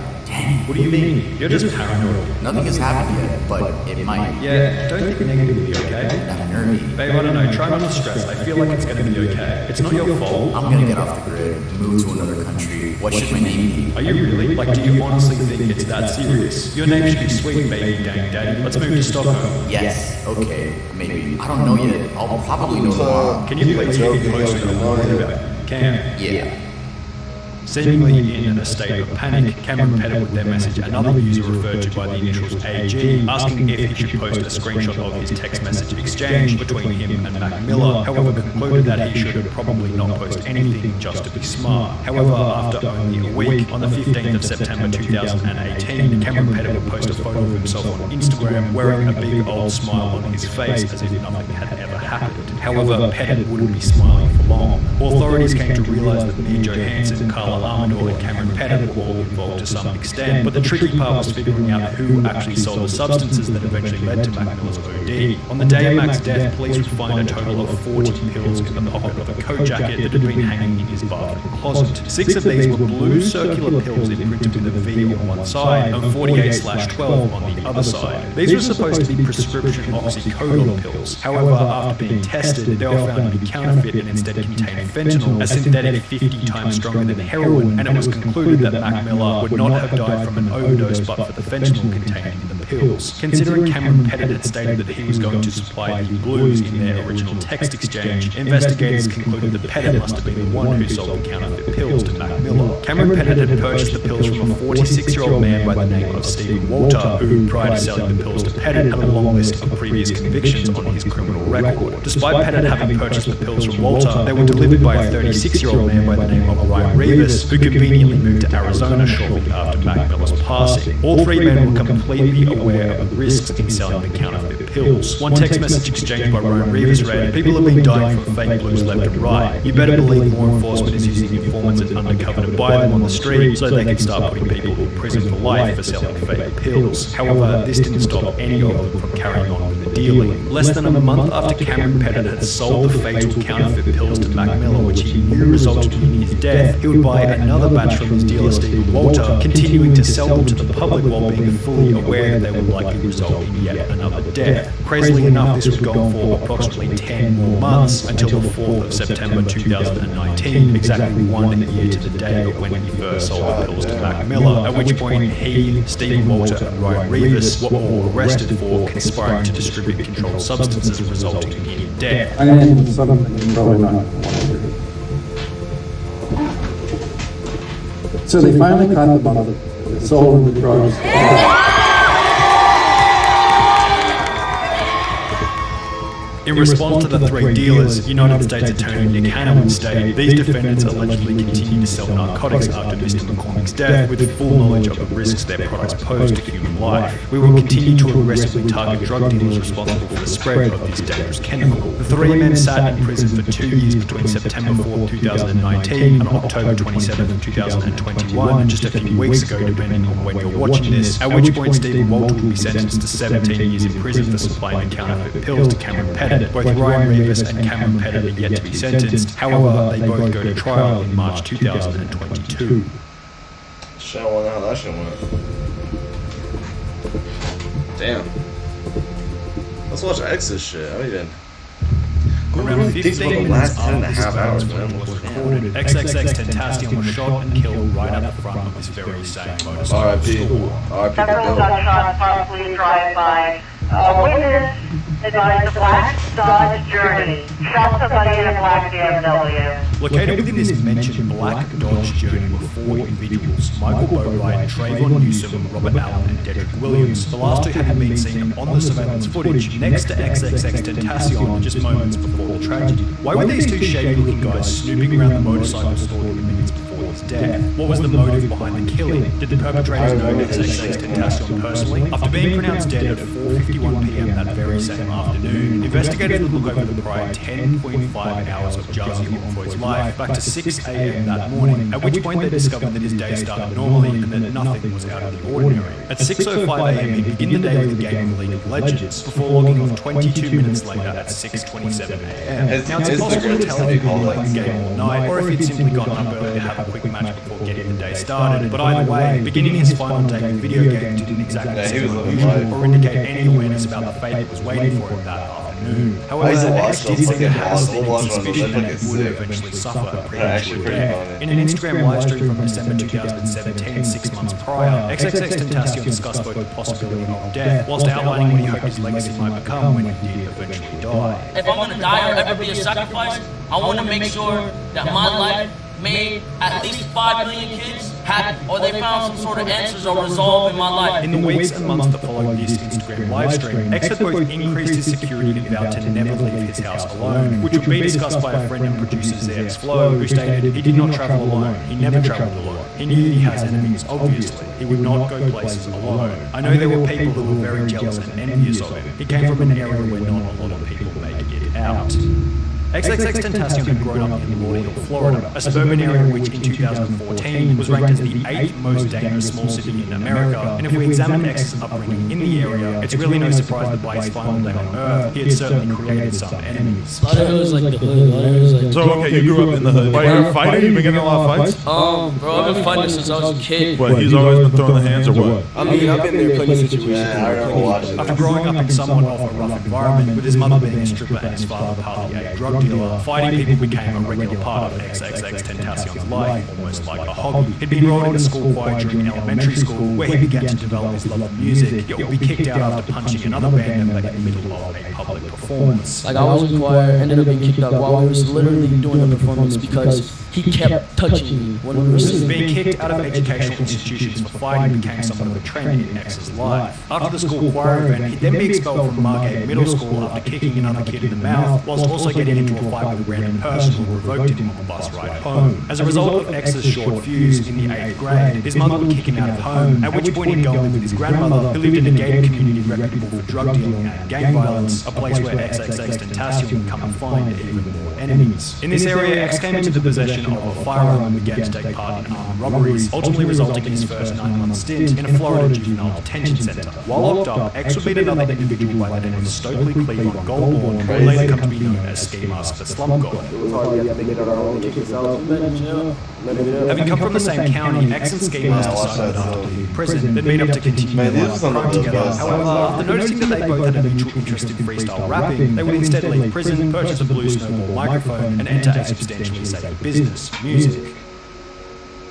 What do you mean? You're just paranoid.
Nothing has happened yet, but it might.
Yeah, don't think negatively, okay?
I'm nervy.
Babe, I don't know, try not to stress. I feel like it's gonna be okay. It's not your fault.
I'm gonna get off the grid, move to another country. What should my name be?
Are you really? Like, do you honestly think it's that serious? Your name should be Sweet Baby Dang Daddy. Let's move to Stockholm.
Yes, okay, maybe. I don't know yet. I'll probably know tomorrow.
Can you please keep me posted on what I'm about? Cam?
Yeah.
Seemingly in a state of panic, Cameron Pettit with their message another user referred to by the initials AG, asking if he should post a screenshot of his text message exchange between him and Mac Miller, however concluded that he should probably not post anything just to be smart. However, after only a week, on the 15th of September 2018, Cameron Pettit would post a photo of himself on Instagram wearing a big old smile on his face as if nothing had ever happened. However, Pettit wouldn't be smiling for long. Authorities came to realise that Mia Johansson, Carla Amador and Cameron Pettit were all involved to some extent, but the tricky part was figuring out who actually sold the substances that eventually led to Mac Miller's OD. On the day of Mac's death, police would find a total of 40 pills in the pocket of a coat jacket that had been hanging in his bathroom closet. 6 of these were blue circular pills imprinted with a V on one side and 48/12 on the other side. These were supposed to be prescription oxycodone pills. However, after being tested, they were found to be counterfeit and instead contained fentanyl, a synthetic 50 times stronger than heroin, and it was concluded that Mac Miller would not have died from an overdose but for the fentanyl contained in the pills. Considering Cameron Pettit had stated that he was going to supply the blues in their original text exchange, investigators concluded that Pettit must have been the one who sold the counterfeit pills to Mac Miller. Cameron Pettit had purchased the pills from a 46-year-old man by the name of Stephen Walter, who, prior to selling the pills to Pettit, had a long list of previous convictions on his criminal record. Despite Pettit having purchased the pills from Walter, they were delivered by a 36-year-old man by the name of Ryan Rivas, who conveniently moved to Arizona shortly after Mac Miller's passing. All 3 men were completely aware of the risks in selling the counterfeit pills. One text message exchanged by Ryan Rivas read, "People have been dying from fake blues left and right. You better believe law enforcement is using informants and undercover to buy them on the street so they can start putting people in prison for life for selling fake pills." However, this didn't stop any of them from carrying on with the dealing. Less than a month after Cameron Pettit had sold the fatal counterfeit pills to Mac Miller, which he knew resulted in his death, he would buy another batch from his dealer Stephen Walter, continuing to sell them to the public while being fully aware that they would likely result in yet another death. Crazily enough, this would go on for approximately 10 more months until the 4th of September 2019, exactly 1 year to the day of when he first sold the pills to Mac Miller, at which point he, Stephen Walter and Ryan Rivas were all arrested for conspiring to distribute controlled substances resulting in death.
I am something probably not. So they finally caught the mother that sold the drugs.
In response to the 3 dealers, United States Attorney Nick Hanna would state, these defendants allegedly continue to sell narcotics after Mr. McCormick's death with full knowledge of the risks their products pose to human life. We will continue to aggressively target drug dealers responsible for the spread of this dangerous chemical. The 3 men sat in prison for 2 years between September 4, 2019 and October 27, 2021, just a few weeks ago depending on when you're watching this, at which point Stephen Walter will be sentenced to 17 years in prison for supplying counterfeit pills to Cameron Pettit. Both Ryan Rivas and Cameron Pettit are yet to be sentenced. However, they both go to trial in March 2022.
Shit, I wonder how that shit went. Damn. Let's watch X's shit. I mean,
Around 15 minutes after this time was recorded, XXX Tentacion was shot and killed right at the front of this very same motorcycle
R.I.P.
store.
R.I.P.
Several gunshots possibly drive-by. Witness advised a black Dodge Journey shot somebody in a black BMW.
Located within this mentioned black Dodge Journey were 4 individuals, Michael Boatwright, Trayvon Newsom, Robert Allen and Dedrick Williams. The last 2 had been seen on the surveillance footage next to XXX Tentacion just moments before the tragedy. Why were these 2 shady-looking guys snooping around the motorcycle store in the minutes before his death? What was the motive behind the killing? Did the perpetrators know XXX Tentacion personally? After being pronounced dead at 4:51 p.m. that very same afternoon, investigators would look over the prior 10.5 hours of Jazi Onfoy's life back to 6 a.m. that morning, at which point they discovered that his day started normally and that nothing was out of the ordinary. At 6:05 a.m. he'd begin the day with a game of League of Legends, before logging off 22 minutes later at 6:27 a.m. Now it's impossible to tell if he'd been playing the game all night, or if he'd simply gone up early to have a quick match much before getting the day started, but either way, beginning his final day with video games didn't exactly seem unusual or indicate any awareness about the fate that was waiting for him that afternoon. However, X did seem to have a sneaking suspicion that he would eventually suffer a premature death. In an Instagram livestream from December 2017, 6 months prior, XXXTentacion discussed both the possibility of death, whilst outlining what he hoped his legacy might become when he did eventually die.
If I'm gonna die or ever be a sacrifice, I want to make sure that my life made at least 5 million kids happy, or they found some sort of answers or resolve in my life.
In the weeks and months that followed this Instagram livestream, X had both increased his security and vowed to never leave his house alone, which would be discussed by a friend and producer ZX Flow, who stated he did not travel alone, he never travelled alone. He knew he has enemies, obviously. He would not go places alone. I know there were people who were very jealous and envious of him. He came from an area where not a lot of people make it out. XXXTentacion had grown up in Lauderdale, Florida, a suburban area which in 2014 was ranked as the 8th most dangerous small city in America, and if we examine X's upbringing in the area, it's really no surprise that by his final day on Earth, he had certainly created some enemies.
Lauderdale is like the hood, Lauderdale is like...
So, okay, you grew up in the hood. Why, you're a fighter? You've been getting a lot of fights?
Bro, I've been fighting since I was a kid.
What, he's always been throwing the hands or what?
I mean, I've been there plenty of situations.
After growing up in somewhat of a rough environment, with his mother being a stripper and his father partly a drug dealer, fighting people became a regular part of XXXTentacion's life, almost like a hobby. He'd been enrolled into school choir during elementary school, where he began to develop his love of music, yet would be kicked out after punching another band member in the middle of a public performance.
Like, I was in choir, ended up being kicked out while we was literally doing the performance because he kept touching me when we were singing.
Being kicked out of educational institutions for fighting became somewhat of a trend in X's life. After the school choir event, he'd then be expelled from Margate Middle School after kicking another kid in the mouth, whilst also getting into a fight with a random person who provoked him on the bus ride home. As a result of X's short fuse in the 8th grade, his mother would kick him out of home, at which point he'd go and live with his grandmother, who lived in a gated community reputable for drug dealing and gang violence, a place where XXXTentacion would come and find even more enemies. In this area, X came into the possession of a firearm and began to take part in armed robberies, ultimately resulting in his first 9-month stint in a Florida juvenile detention center. While locked up, X would meet another individual by the name of Stokely Cleveland Goldborn, who would later come to be known as Ski Mask the Slump God. Having come from the same county, X and Ski Mask decided after leaving prison they'd meet up to continue their life of crime together. However, after noticing that they both had a mutual interest in freestyle rapping, they would instead leave prison, purchase a Blue Snowball microphone, and enter a substantially safer business, music.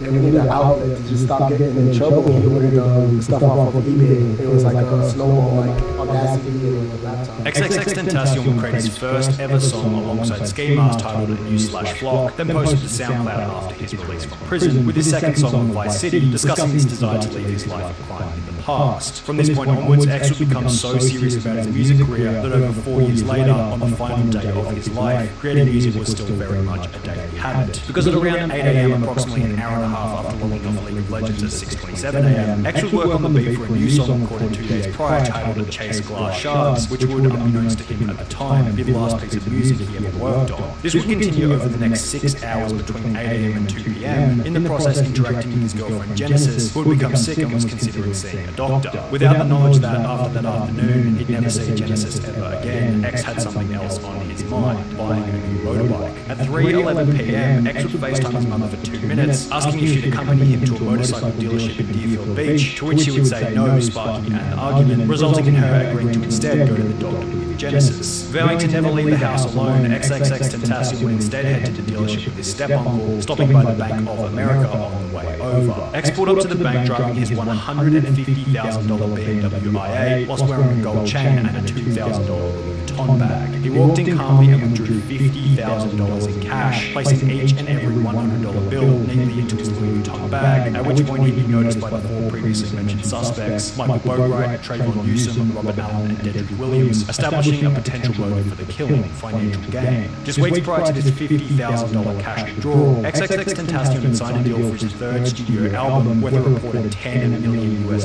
They needed an outlet to just stop getting in trouble when doing stuff off of eBay. It was like a snowball, like Audacity and a laptop.
XXXTentacion would create his first ever song alongside Ski Mask titled "U/Flock," then posted to SoundCloud after his release from prison, with his second song Vice City discussing his desire to leave his life of crime in the past. From this point onwards, X would become so serious about his music career that over 4 years later, on the final day of his life, creating music was still very much a daily habit. Because at around 8 AM, approximately an hour and a half after logging off League of Legends at 6:27 AM, X would work on the beat for a new song recorded 2 days prior titled Chase Glass Shards, which would, unbeknownst to him at the time, be the last piece of music he ever worked on. This would continue over the next 6 hours between 8 AM and 2 PM, in the process interacting with his girlfriend Genesis, who had become sick and was considering seeing a doctor. Without the knowledge that after that afternoon he'd never see Genesis ever again, X had something else on his mind, buying a new motorbike. At 3:11 PM, X would FaceTime his mother for 2 minutes, asking if she'd accompany him to a motorcycle dealership in Deerfield Beach, to which she would say no, sparking an argument, resulting in her agreeing to instead go to the doctor with Genesis. Vowing to never leave the house alone, XXXTentacion would instead head to the dealership with his step-uncle, stopping by the Bank of America on the way over. X pulled up to the bank driving his $150,000 BMW IA, whilst wearing a gold chain and a $2,000 Louis Vuitton bag. He walked in calmly and withdrew $50,000 in cash, placing each and every $100 bill neatly into his Louis Vuitton bag, at which point he'd be noticed by the 4 previously mentioned suspects, Michael Boatwright, Trayvon Newsom, Robert Allen, and Dedrick Williams, establishing a potential motive for the killing, financial gain. Just weeks prior to this $50,000 cash withdrawal, XXXTentacion had signed a deal for his 3rd studio album, worth a reported $10 million US.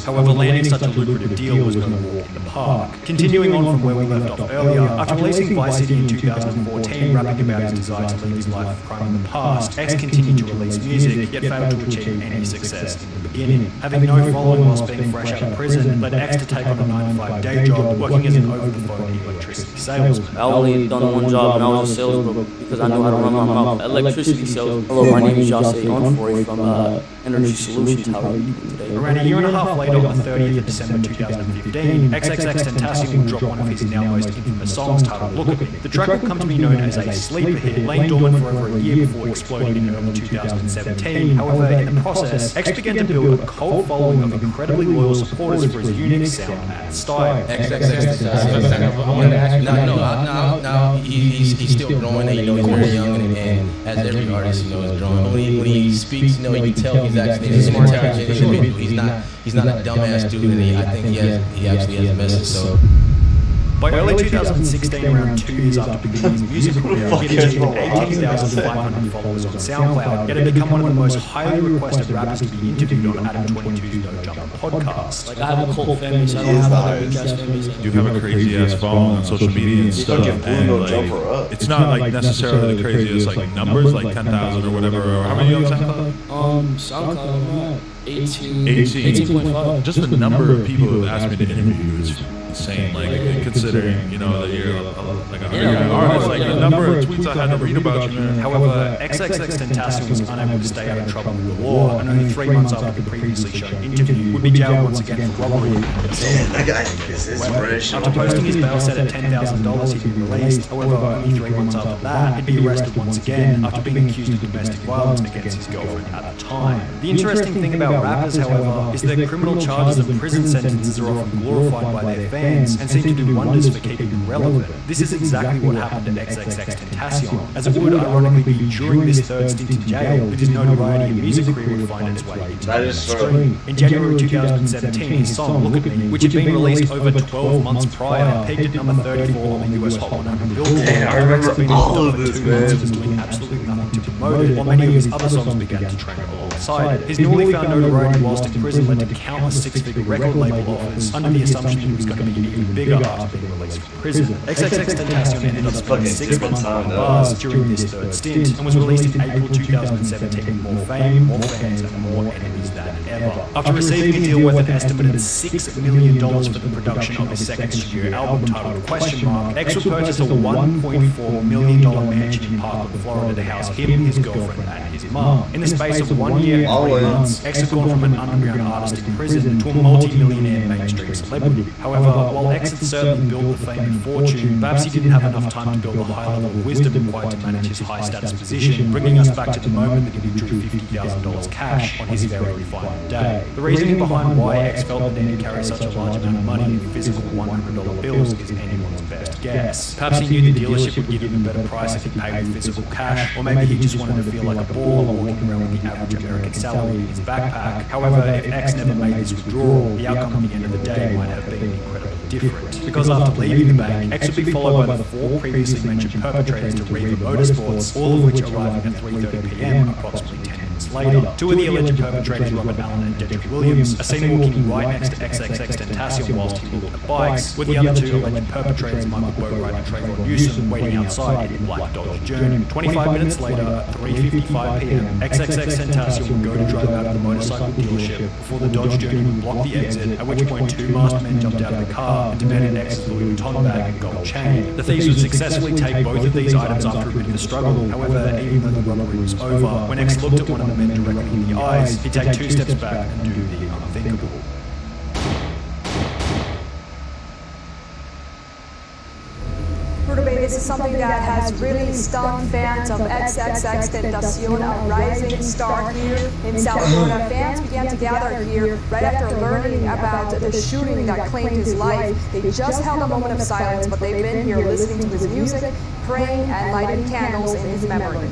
However, landing such a lucrative deal was no walk in the park. Continuing on from where we left left off earlier, after releasing Vice City in 2014, rapping about his desire to leave his life of crime in the past, X continued to release music, yet failed to achieve any success in the beginning. Having no following whilst being fresh out of prison led X to take on a 9-to-5 day job, working as an over-the-phone electricity salesman.
I only done one job and I was a sales bro because I knew how to run my mouth. Electricity sales. Hello, my name is Jose Onfroy from Energy Solutions. How are you today?
Around a year and a half later, on the 30th of December 2015, XXXTentacion would drop one of his now most infamous songs titled Look At Me. The track would come to be known as a sleeper hit, laying dormant for over a year before exploding in early 2017. However, in the process, X began to build a cult following of incredibly loyal supporters for his unique sound and style.
Now he's still growing, and you know he's very young, and as every artist, you know, is growing. When he speaks, you know, you can tell he's actually a smart, intelligent individual. He's not a dumbass dude, and I think he actually has a message. So.
By early 2016, around 2 years after beginning his music career, he had achieved 18,500 followers on SoundCloud, yet had become one of the most highly requested rappers to be interviewed on Adam 22's No Jump podcast.
Like, I have a cult family, so I don't have other weak ass families.
You have a crazy ass following on social media and stuff, and like, it's not like necessarily the craziest like numbers, like 10,000 or whatever. Or how many on SoundCloud?
SoundCloud, 18.5.
Just the number of people who have asked me to interview you is insane. Like, considering, you know, that you're like a artist, like the number of tweets I had to read about you, man.
However, XXXTentacion was unable to stay out of trouble with the law, and only 3 months after the previously shown interview, would be jailed once again for robbery.
That guy is inspirational.
After posting his bail set at $10,000, he'd be released. However, only 3 months after that, he'd be arrested once again after being accused of domestic violence against his girlfriend at the time. The interesting thing about rappers, however, is that criminal charges and prison sentences are often glorified by their fans and seem to do wonders for keeping them relevant. This is exactly what happened to XXXTentacion, as it would ironically be during this third stint in jail that his notoriety and music career would find its way into the mainstream. In January 2017, his song Look At Me, which had been released over 12 months prior, peaked at number 34 on the US Hot 100 Billboard.
Damn, I remember all of this, man.
He was doing absolutely nothing to promote it, while many of his other songs began to trend alongside it. His newly found notoriety whilst in prison led to countless six-figure record label offers under the assumption that he was going to be even bigger after being released from prison. XXXTentacion ended up spending 6 months behind bars during this third stint and was released in April 2017 with more fame, more fans, and more enemies than ever. After receiving a deal worth an estimated $6 million for the production of his second studio album titled Question Mark, X would purchase a $1.4 million mansion in Parkland, Florida to house him, his girlfriend, and his mum. In the space of 1 year and 3 months, X had gone from an underground artist in prison to a multi-millionaire mainstream celebrity. However, while X had certainly built the fame and fortune, perhaps he didn't have enough time to build the high level of wisdom required to manage his high status position, bringing us back to the moment that he drew $50,000 cash on his very final day. The reasoning behind why X felt the need to carry such a large amount of money in physical $100 bills is anyone's best guess. Perhaps he knew the dealership would give him a better price if he paid with physical cash, or maybe he just wanted to feel like a baller walking around with the average American salary in his backpack. However, if X never made this withdrawal, the outcome at the end of the day might have been incredibly different. Because after leaving the bank, X would be followed by the 4 previously mentioned perpetrators to Reva Motorsports, all of which arriving at 3:30 p.m. approximately 10 minutes later. 2 of the alleged perpetrators, Robert Allen and Dedrick Williams, are seen walking right next to XXXTentacion whilst he looked at bikes, with the other 2 alleged perpetrators, Michael Boatwright and Trayvon Newsom, waiting outside in black Dodge Journey. 25 minutes later, at 3:55 p.m., XXXTentacion would go to drive out of the motorcycle dealership before the Dodge Journey would block the exit, at which point 2 masked men jumped out of the car and demanded X's Louis Vuitton bag and gold chain. The thieves would successfully take both of these items after a bit of a struggle. However, even though the robbery was over, when X looked at one of the men directly in the eyes, he'd take 2 steps back and do the unthinkable.
This is something that has really stunned fans of XXXTentacion, a rising star here in South Florida. Fans began to gather here right after learning about the shooting that claimed his life. They just held a moment of silence, but they've been here listening to his music, praying, and lighting candles in his memory.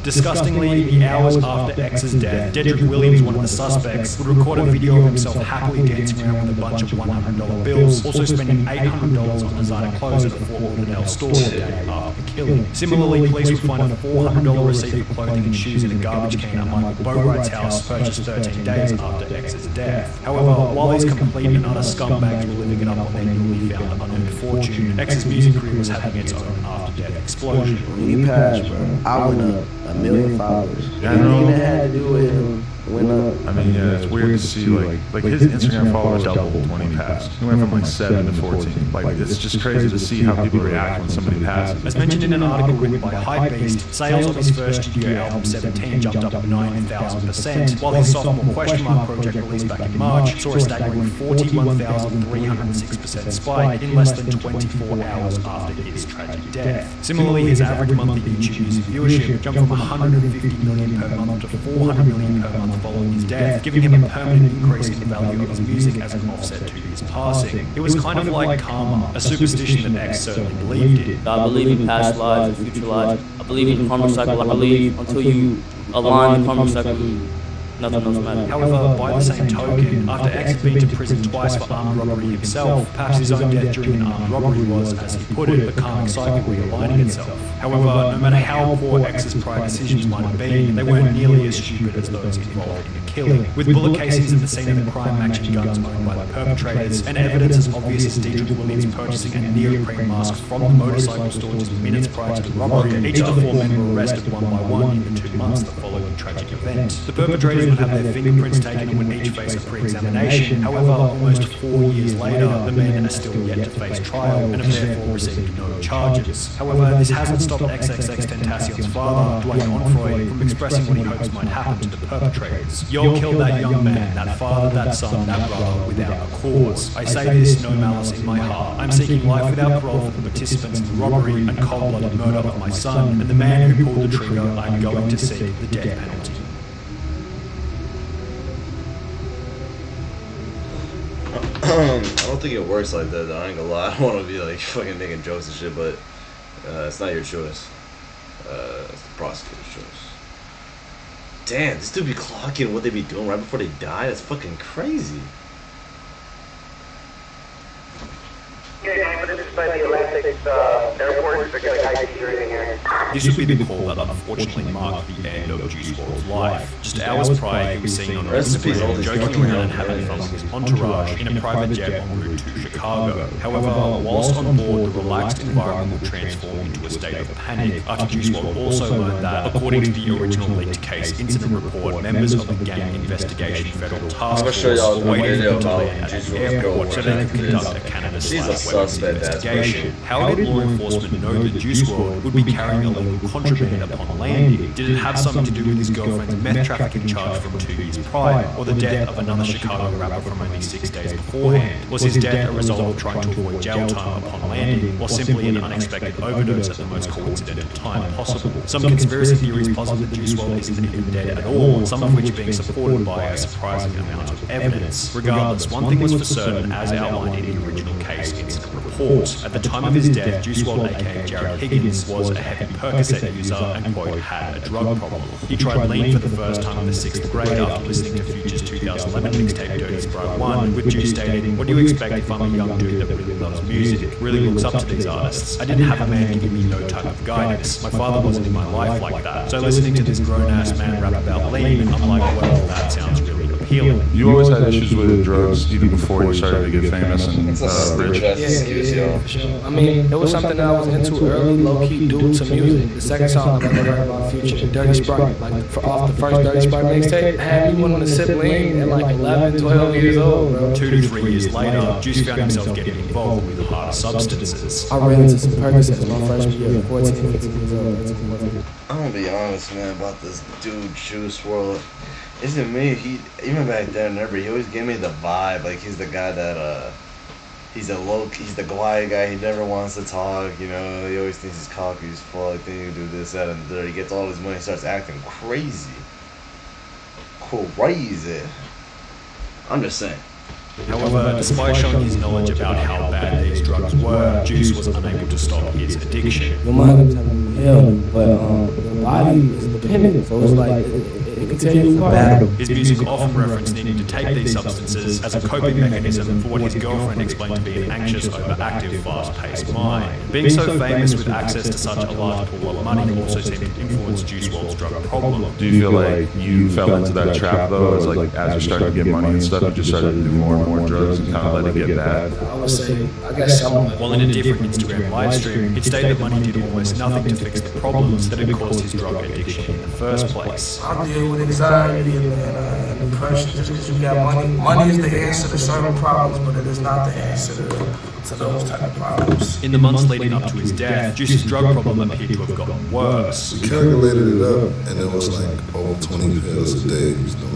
Disgustingly, the hours after X's death, Dedrick Williams, one of the suspects, would record a video of himself happily dancing around with a bunch of $100 bills, also spending $800 on designer clothes at a Fort Lauderdale store the day after the killing. Similarly, police would find a $400 receipt for clothing and shoes in a garbage can at Michael Boatwright's house, purchased 13 days after X's death. However, while these complete and utter scumbags were living it up on their newly found unearned fortune, X's music career was having its own after-death explosion.
When he passed, bro, I went up 1 million followers.
Yeah, I know.
Anything that had to do with him went up.
I mean, yeah, it's weird to see like his Instagram followers doubled when he passed. He went from like 7 to 14. Like, it's just crazy to see how people react when somebody passes.
As mentioned in an article written by Hypebeast, sales of his first studio album 17 jumped up 9,000%, while his sophomore Question Mark project released back in March saw a staggering 41,306% spike in less than 24 hours after his tragic death. Similarly, his average monthly YouTube music viewership jumped from 150 million per month to 400 million per month following his death, giving him a permanent increase in the value of his music as an offset to his passing. It was kind of like karma, a superstition that X certainly believed in.
I believe in past lives, future lives. I believe in karma cycle. I believe until you align the karma cycle, nothing else matters.
However, by the same token, after X had been to prison twice for armed robbery himself, perhaps his own death during an armed robbery was, as he put it, the karmic cycle realigning itself. However, no matter how poor X's prior decisions might have been, they weren't nearly as stupid as those involved in the killing. With bullet casings at the scene of the crime matching guns owned by the perpetrators, and evidence as obvious as Dedrick Williams purchasing a neoprene mask from the motorcycle store just minutes prior to the robbery, each of the 4 men were arrested one by one in the 2 months that followed the tragic event. The perpetrators would have their fingerprints taken and would each face a pre-examination. However, almost 4 years later, the men are still yet to face trial and have therefore received no charges. However, this hasn't stopped XXXTentacion's father, Dwayne Onfroy, from expressing what he hopes might happen to the perpetrators. Y'all killed that young man, that father, that son, that brother, without a cause. I say this, no malice in my heart. I'm seeking life without parole for the participants in the robbery and cold-blooded murder of my son, and the man who pulled the trigger. I'm going to seek the death penalty.
I don't think it works like that, though. I ain't gonna lie. I don't want to be like fucking making jokes and shit, but it's not your choice. It's the prosecutor's choice. Damn, this dude be clocking what they be doing right before they die? That's fucking crazy.
This would be the call that unfortunately marked the end of Juice WRLD's life. Just hours prior, he was seen on Instagram joking around and having fun with his entourage in a private jet en route to Chicago. However, whilst on board, the relaxed environment would transform into a state of panic after Juice WRLD also learned that, according to the original leaked case incident report, members of the Gang Investigation Federal Task Force were waiting for him to land at the airport so they could conduct a cannabis/weapons investigation. How did law enforcement know that Juice WRLD would be carrying illegal contraband upon landing? Did it have something to do with his girlfriend's meth trafficking charge from 2 years prior, or the death of another Chicago rapper from only 6 days beforehand? Was his death a result of trying to avoid jail time upon landing, or simply an unexpected overdose at the most coincidental time possible? Some conspiracy theories posit that Juice WRLD isn't even dead at all, some of which being supported by a surprising amount of evidence. Regardless, one thing was for certain, as outlined in the original case incident report. At the time of his death, Juice WRLD, aka Jared Higgins, was a heavy Percocet user and, quote, had a drug problem. He tried lean for the first time in the 6th grade after listening to Future's 2011 mixtape Dirty Sprite 1, with Juice stating, "What do you expect if I'm a young dude that really loves music, really looks up to these artists? I didn't have a man giving me no type of guidance. My father wasn't in my life like that. So listening to this grown-ass man rap about lean, I'm like, well, that sounds really appealing."
You always had issues with drugs even before you started to get famous and rich.
Yeah, for sure. I mean, it was something that I was into early, low-key, due to music. The second song I ever heard about Future, Dirty Sprite, like off the first Dirty Sprite mixtape, had me wanting to sip lean at like 11, 12 years old, bro.
2 to 3 years later, Juice found himself getting involved with harder substances.
I ran into some Percocets my freshman year, 14, 15 years old.
I'm gonna be honest, man, about this dude Juice WRLD. Isn't me? He even back then, remember, he always gave me the vibe like he's the guy that he's the quiet guy. He never wants to talk. You know, he always thinks he's cocky as fuck. Think he can do this, that, and the third. He gets all his money, starts acting crazy. Crazy. I'm just saying.
However, despite showing his knowledge about how bad these drugs were, Juice was unable to stop his addiction.
Your mind is telling you hell, but the body is dependent So it's like, it can tell you apart.
His music often referenced needing to take these substances as a coping mechanism for what his girlfriend explained to be an anxious, overactive, fast-paced mind. Being so famous with access to such a large pool of money also seemed to influence Juice WRLD's drug problem.
Do you feel like you fell into that trap though, as you started to get money and stuff, you just started to do more and more drugs and kind of let it get bad?
I would say, I guess some.
While in a different Instagram livestream, he'd stated that money did almost nothing to fix the problems that had caused his drug addiction in the first place.
I deal with anxiety and depression just because you got money. Money is the answer to certain problems, but it is not the answer to those type of problems.
In the months leading up to his death, Juice's drug problem appeared to have gotten worse.
We calculated it up, and it was like over 20 pills a day he was doing.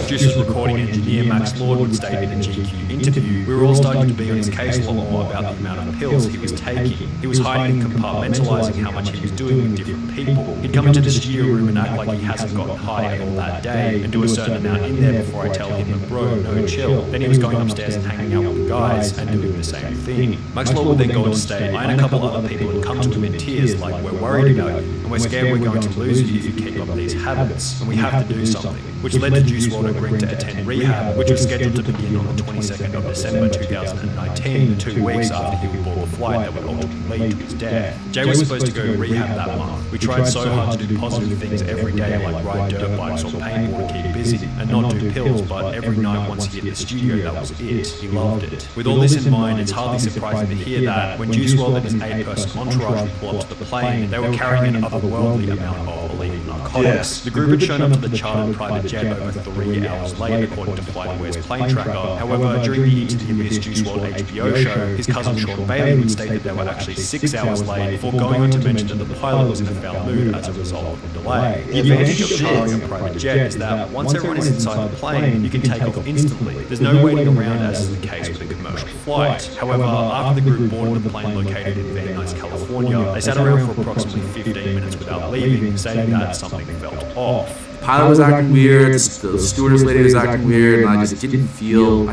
Juice's recording engineer Max Lord would state in a GQ interview, we were all starting to be on his case a lot more about the amount of pills he was taking. He was hiding and compartmentalising how much he was doing with different people. He'd come into the studio room and act like he hasn't gotten high at all that day and do a certain amount in there before I tell him, bro, no chill. Then he was going upstairs and hanging out with the guys and doing the same thing. Max Lord would then go on to state, I and a couple other people had come to him in tears like, we're worried about you and we're scared we're going to lose you if you keep up these habits and we have to do something, which led to Juice WRLD agreeing to attend rehab, which was scheduled to begin on the 22nd of December 2019, 2 weeks after he would board the flight that would ultimately lead to his death. Jay was supposed to go to rehab that month. We tried so hard to do positive things every day, like ride dirt bikes or paintball to keep busy, and not do pills, but every night once he hit the studio, that was it. He loved it. With all this in mind, it's hardly surprising to hear that when Juice WRLD and his 8-person entourage would pull up to the plane, they were carrying an otherworldly amount of illegal narcotics. The group had shown up to the chartered private jet over 3 hours late, according to FlightAware's plane tracker. However, during the Into the Abyss Juice WRLD HBO show, his cousin Sean Bailey would state that they were actually 6 hours late before going on to mention that the pilot was in a foul mood as a result of the delay. The advantage of chartering a private jet is that once everyone is inside the plane, you can take off instantly. There's no waiting around as is the case with a commercial flight. However, after the group boarded the plane located in Van Nuys, California, they sat around for approximately 15 minutes without leaving, saying that something felt off.
Pilot was acting weird, the stewardess lady was acting weird, and I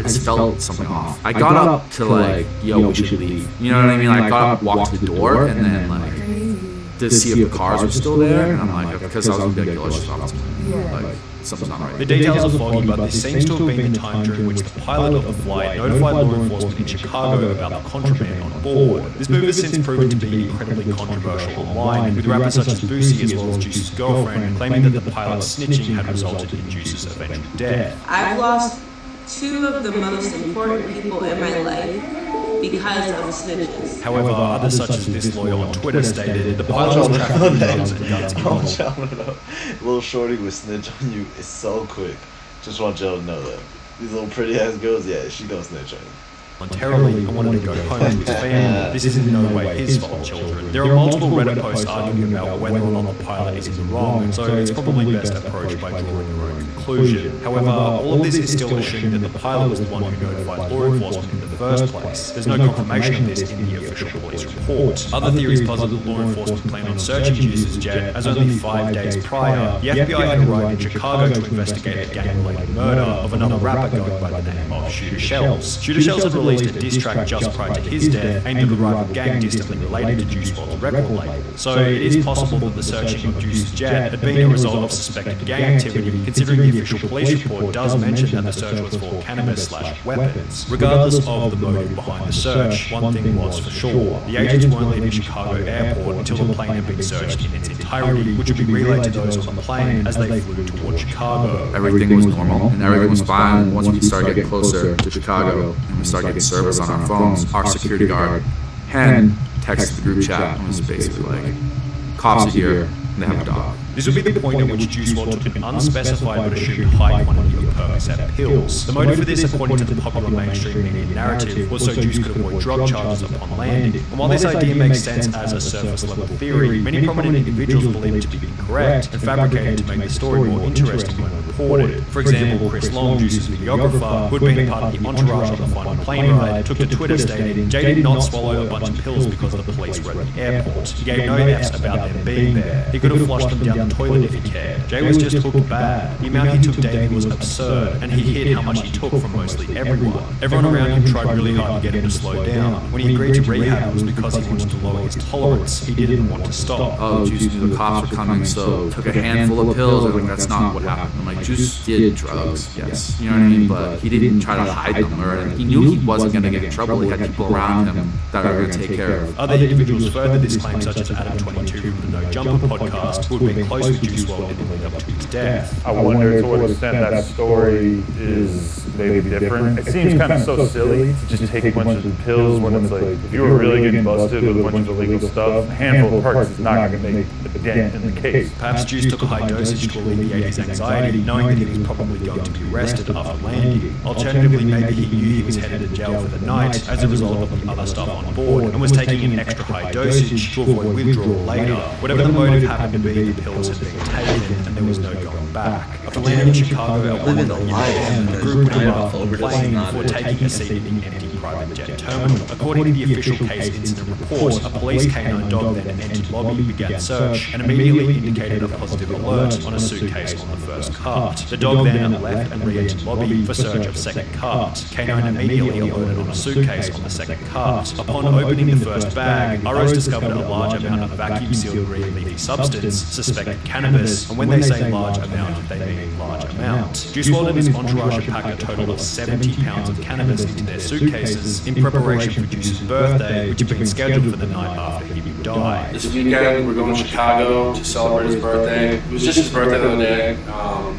just felt something off. I got up to like, yo, we should leave. You know what I mean? I got up, walked to the door, and then like, to see if the cars were still there, and I'm like, because I was gonna be like, yo, let's just stop this plane. Like, something's not right.
The details are foggy, but this seems to have been the time during which the pilot of the flight notified law enforcement in Chicago about the contraband on board. This move has since proven to be incredibly controversial online, with rappers such as Boosie as well as Juice's girlfriend claiming that the pilot's snitching had resulted in Juice's eventual death.
I've lost 2 of the most important people in my life because of snitches.
However, others such as this lawyer on Twitter stated the pilot was trafficking drugs and guns in
know. Little shorty with snitch on you is so quick. Just want y'all to know that. These little pretty ass girls, yeah, she don't snitch on you.
Voluntarily and wanted to go home to his family. This is in no way his fault, children. There are multiple Reddit posts arguing about whether or not the pilot is in the wrong, so it's probably best approached by drawing your own conclusion. However, all of this is still assuming that the pilot was the one who notified law enforcement in the first place. There's no confirmation of this in the official police report. Other theories posit that law enforcement planned on searching Juice's jet, as only 5 days prior, the FBI had arrived in Chicago to investigate the gang-related murder of another rapper going by the name of Shooter Shells. Shooter Shells had released a diss track just prior to his death aimed at the rival gang distantly related to Juice WRLD's record label. So it is possible that the searching of Juice's jet had been a result of suspected gang activity, considering the official police report does mention that the search was for cannabis/weapons. Regardless of the motive behind the search, one thing was for sure. The agents weren't leaving Chicago airport until the plane had been searched in its entirety, which would be relayed to those on the plane as they flew towards Chicago.
Everything was normal and everything was fine. Once we started getting closer to Chicago and we started getting service on our phones, our security guard, Hen, texted the group chat and was basically like, cops are here and they have a dog.
This would be the point at which Juice WRLD took an unspecified but assumed high quantity of Percocet pills. The motive for this, according to the popular mainstream media narrative, was so Juice could avoid drug charges upon landing. And while this idea makes sense as a surface-level theory, many prominent individuals believe it to be incorrect and fabricated to make the story more interesting when reported. For example, Chris Long, Juice's videographer, who had been a part of the entourage on the final plane ride, took to Twitter stating, Jay did not swallow a bunch of pills because the police were at the airport. He gave no F's about them being there. He could could have flushed them down the toilet if he cared. Jay was just hooked bad. The amount he took daily was absurd, and he hid how much he took from mostly everyone. Everyone around him tried really hard to get him to slow down. When he agreed to rehab, it was because he wanted to lower his tolerance. He didn't want to stop.
Oh, Juice knew the cops were coming, so took a handful of pills. I'm like, that's not what happened. I'm like, Juice did drugs, yes. You know what I mean? But he didn't try to hide them, or he knew he wasn't going to get in trouble. He had people around him that are going to take care of.
Other individuals furthered this claim, such as Adam22 from the No Jumper podcast, who had been close with Juice WRLD in the lead up to his death.
I wonder to what extent that story is maybe different. It seems kind of so silly to just take a bunch of pills when it's like, if you were really getting busted with a bunch of illegal stuff, a handful of perks is not going to make a dent in the case.
Perhaps Juice took a high dosage to alleviate his anxiety, knowing that he was probably going to be arrested after landing. Alternatively, maybe he knew he was headed to jail for the night as a result of the other stuff on board, and was taking an extra high dosage to avoid withdrawal later. Whatever the motive happened to be, the pills had been taken, and there was no going back. After landing in Chicago at 1 a.m, the group put him up on a plane before taking a seat in the empty private jet terminal. According to the official case incident report, a police canine dog then entered lobby, began search, and immediately indicated a positive alert on a suitcase on the first cart. The dog then left and re-entered lobby for search of second cart. Canine immediately alerted on a suitcase on the second cart. Upon opening the first bag, ROs discovered a large amount of vacuum-sealed green leafy substance, suspected cannabis, and when they say large amount, they mean large amount. Juice WRLD and his entourage had packed a total of 70 pounds of cannabis into their suitcases in preparation for Juice's birthday, which had been scheduled for the night after he would die.
This weekend, we're going to Chicago to celebrate his birthday. It was just his birthday the other day,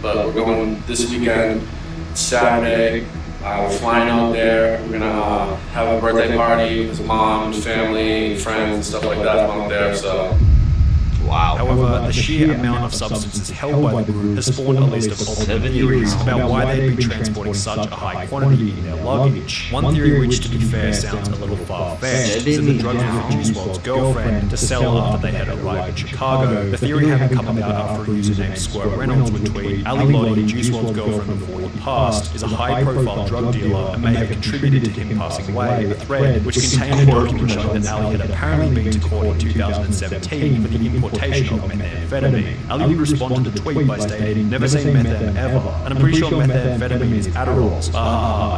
but we're going this weekend, Saturday. We're flying out there. We're gonna have a birthday party with his mom, his family, friends, and stuff like that out there. So.
Wow. However, the sheer amount of substances held by the group has spawned a list of alternate theories about why they had been transporting such a high quantity in their luggage. One theory, which to be fair sounds a little far-fetched, is that the drugs were for Juice WRLD's girlfriend to sell after they had arrived in Chicago. The theory having come about after a user named Squirt Reynolds would tweet, Ali Lottie, Juice WRLD's girlfriend before he passed, is a high-profile drug dealer and may have contributed to him passing away, a thread which contained a document showing that Ali had apparently been to court in 2017 for the importation of methamphetamine. Ali would respond to the tweet by stating, "Never seen methamphetamine ever, and I'm pretty sure methamphetamine is Adderalls.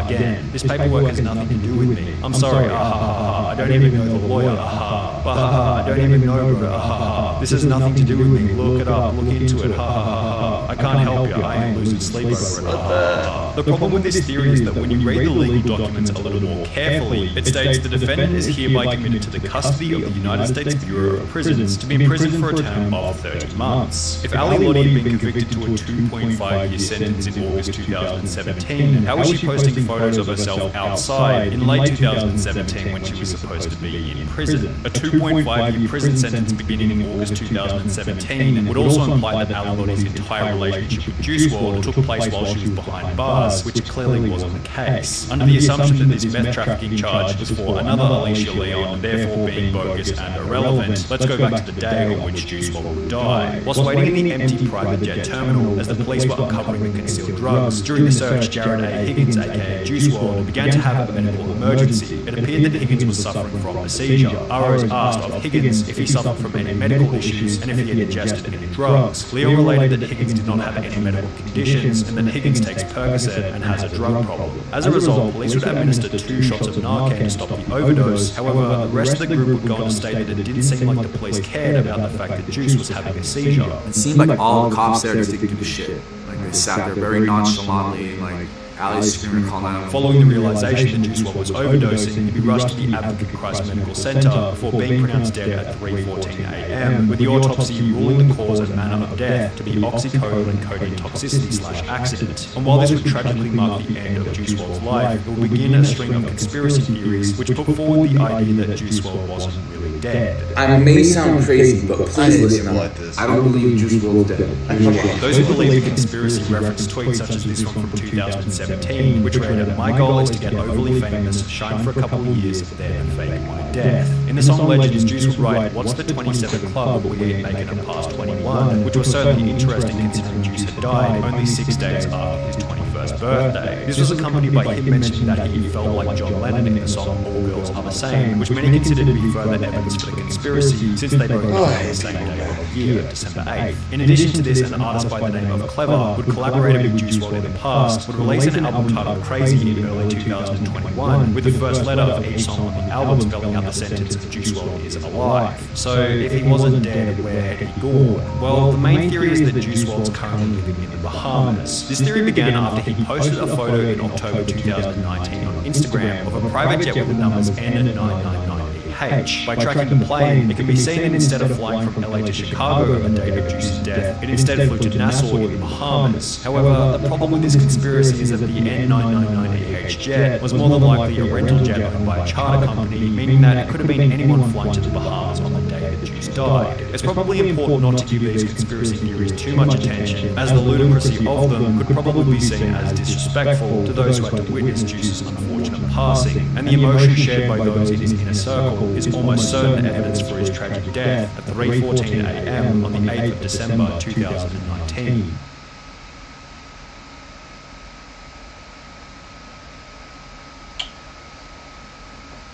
Again, this paperwork has nothing to do with me. I'm sorry, I don't even know the lawyer, I don't even know, bro, this has nothing to do with me. Look it up, look into it, I can't help you, I ain't losing sleep over it, The problem with this theory is that when you read the legal documents a little more carefully, it states the defendant is hereby committed to the custody of the United States Bureau of Prisons to be imprisoned for a term of 30 months. If Ali Lottie had been convicted to a 2.5-year sentence in August 2017, how was she posting photos of herself outside in late 2017 when she was supposed to be in prison? A 2.5-year prison sentence beginning in August 2017 would also imply that Ali Lottie's entire relationship with Juice WRLD took place while she was behind bars, which clearly wasn't the case. Under the assumption that this meth trafficking charge was for another Alicia Leon, therefore being bogus and irrelevant, let's go back to the day on which Juice WRLD would die. Whilst waiting in the empty private jet terminal as the police were uncovering the concealed drugs, during the search, Jared A. Higgins, aka Juice WRLD, began to have a medical emergency. It appeared that Higgins was suffering from a seizure. ROs asked of Higgins if he suffered from any medical issues and if he had ingested any drugs. Leo related that Higgins did not have any medical conditions and that Higgins takes Percocet and has a drug problem. As a result, police would administer 2 shots of Narcan to stop the overdose. However, the rest of the group would go on to state that it didn't seem like the police cared about the fact that Juice was having a seizure.
It seemed like all the cops there just didn't give a shit. Like they sat there very nonchalantly, like Ali's screaming, calling out.
Following the realization that Juice WRLD was overdosing, he'd be rushed to the Advocate Christ Medical Center before being pronounced dead at 3:14 a.m., with the autopsy ruling the cause and manner of death to be oxycodone and codeine toxicity/accident. And while this would tragically mark the end of Juice WRLD's life, it would begin a string of conspiracy theories which put forward the idea that Juice WRLD wasn't really dead.
I may sound crazy, but please listen up. I don't believe Juice WRLD's dead.
Those who believe the conspiracy reference tweets such as this one from 2017, which read, "My goal is to get overly famous, shine for a couple of years, then fake my death." In the song Legends, Juice would write, "What's the 27th club? We ain't making it past 21," which was certainly interesting considering Juice had died only 6 days after his 21st 21st birthday. This was accompanied by him mentioning that he felt like John Lennon in the song All Girls Are the Same, which many considered to be further evidence for the conspiracy since they both died on the same day of the year, December 8th. In addition to this, an artist by the name of Clever, who'd collaborated with Juice WRLD in the past, would release an album titled Crazy in early 2021, with the first letter of each song on the album spelling out the sentence Juice WRLD is alive. So if he wasn't dead, where had he gone? Well, the main theory is that Juice WRLD's currently living in the Bahamas. This theory began after he posted a photo in October 2019 on Instagram of a private jet with the numbers N999EH. By tracking the plane, it can be seen that instead of flying from LA to Chicago on the date of Juice's death, it instead flew to Nassau in the Bahamas. However, the problem with this conspiracy is that the N999EH jet was more than likely a rental jet owned by a charter company, meaning that it could have been anyone flying to the Bahamas on the day that Juice died. It's probably important not to give these conspiracy theories too much attention, as the ludicrousy of them could probably be seen as disrespectful to those who had to witness Juice's unfortunate passing, and the emotion shared by those in his inner circle is almost certain evidence for his tragic death at 3:14 a.m. on the 8th of December 2019.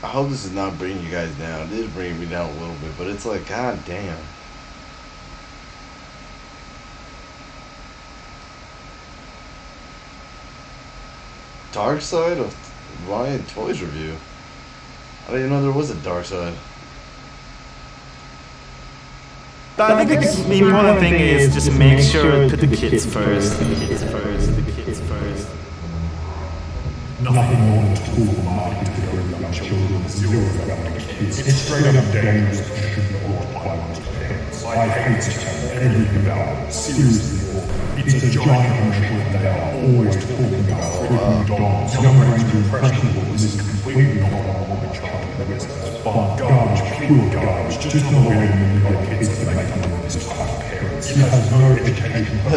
I hope this is not bringing you guys down. It is bringing me down a little bit, but it's like, god damn. Dark side of Ryan Toys review. I didn't know there was a dark side.
I think the important thing is just make sure to put the kids first. The kids first. The kids first.
Nothing more than tool marketing to go young children, zero about the kids. It's straight up dangerous to shoot or violence to parents. I hate to tell everything about it. Seriously, it's a giant commercial and they are always talking about freaking McDonald's. Young brains are impressionable. This is completely not what the child is. But garbage, pure garbage, just not the way to manipulate kids to make them with this type of parents. It has no education. Why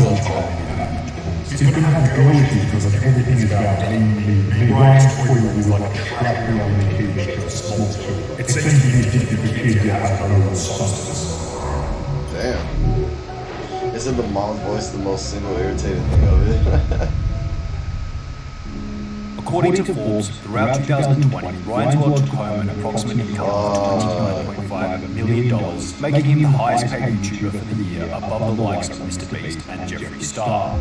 would child be happy? He's going to have girl issues because everything is about me. Ryan's toy is like a trap reality TV show small too. It seems to be addicted to kids that have no real substance.
Damn. Isn't the mom's voice the most single irritating thing of it?
According to Forbes, throughout 2020, Ryan's World took home an approximate income of $29.5 million, making him the highest paid YouTuber for the year, above the likes of Mr. Beast and Jeffree Star.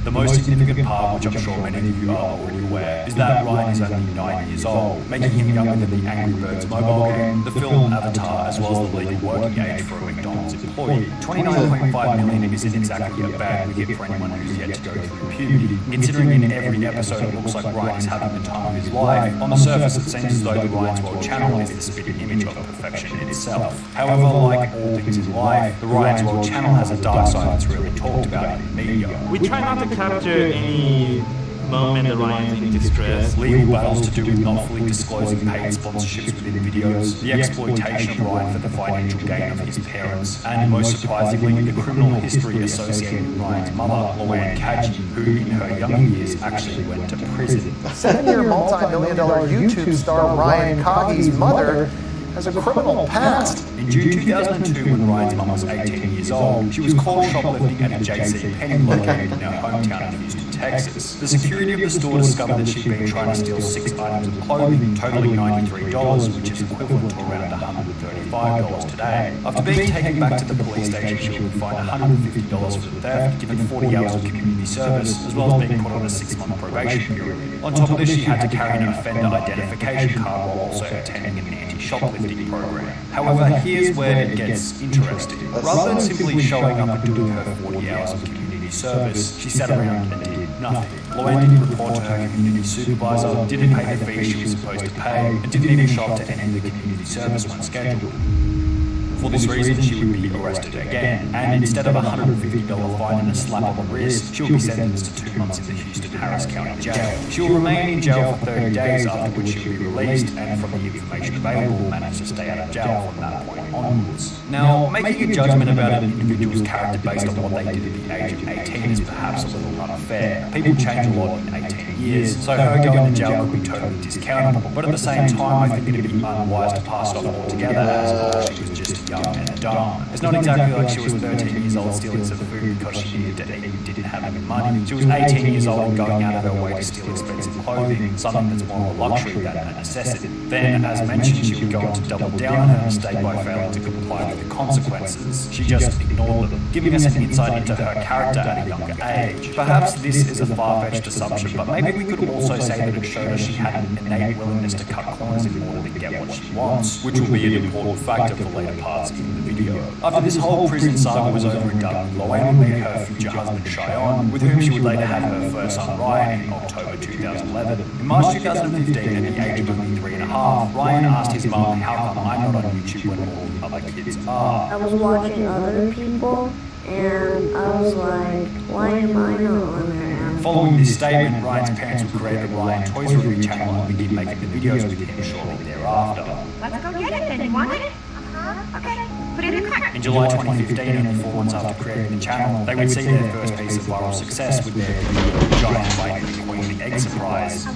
The most significant part, which I'm sure many of you are already aware, is that Ryan is only 9 years old, making him younger than the Angry Birds mobile game, the film Avatar, as well as the legal working age for a McDonald's employee. $29.5 million isn't exactly a bad wicket for anyone who's yet to go through puberty. Considering in every episode it looks like Ryan is having the time of his life, on the surface it seems as though the Ryan's World channel is the spitting image of perfection in itself. However, like all things in life, the Ryan's World channel has a dark side that's really talked about in the media.
We try not to capture any moment that Ryan's in distress.
Legal battles to do with not fully disclosing paid sponsorships within videos, the exploitation of Ryan for the financial gain of his parents, and most surprisingly, the criminal history associated with Ryan's mother, Luann Kaji, who in her younger years actually went to prison.
7-year multi-million-dollar YouTube star Ryan Kagi's mother has a criminal past.
In June 2002, when Ryan's mum was 18 years old, she was caught shoplifting at a J.C. Penney located in her hometown of Houston, Texas. The security of the store discovered that she'd been trying to steal 6 items of clothing, totaling $93, which is equivalent to around $135 today. After being taken back to the police station, she would be fined $150 for the theft, given 40 hours of community service, as well as being put on a 6-month probation period. On top of this, she had to carry an offender identification card while also attending an anti-shoplifting program. However, here's where it gets interesting. Rather than simply showing up and doing her 40 hours of community service, she sat around and did nothing. Luann didn't report to her community supervisor, didn't pay the fee she was supposed to pay, and didn't even show up to any of the community service when scheduled. For this reason, she would be arrested again, and instead of a $150 fine and a slap on the wrist, she will be sentenced to 2 months in the Houston Harris County Jail. She will remain in jail for 30 days, after which she will be released, and from the information available, manage to stay out of jail from that point onwards. Now, making a judgment about an individual's character based on what they did at the age of 18 is perhaps a little unfair. People change a lot in 18 years, so her going to jail could be totally discountable, but at the same time, I think it would be unwise to pass it off altogether as she was just young and went dumb. It's not exactly like she was 13 years old stealing some food because she needed to eat and didn't have any money. She was 18 years old and going out of her way to steal expensive clothing, something that's more of a luxury than a necessity. Then, as mentioned, she would go on to double down on her mistake by failing to comply with the consequences. She just ignored them, giving us an insight into her character at a younger age. Perhaps this is a far-fetched assumption, but maybe we could also say that it showed us she had an innate willingness to cut corners in order to get what she wants, which will be an important factor for later parts in the video. After this whole prison saga was over and done, Loanne would meet her future husband Scheinder, with whom she would later have her first son Ryan in October 2011. In March 2015, at the age of only 3.5, Ryan asked his mum, how come I'm not on YouTube when all the other kids are?
I was watching other people, and I was like, why am I not on there now?
Following this statement, Ryan's parents would create the Ryan Toys Review channel and begin making the videos with him shortly thereafter.
Let's go get it then. You want it? Okay. Put it in the cart.
In July 2015, only 4 months after creating the channel, they would see their first piece of viral success with their video Giant Wayne and the Queen Egg Surprise,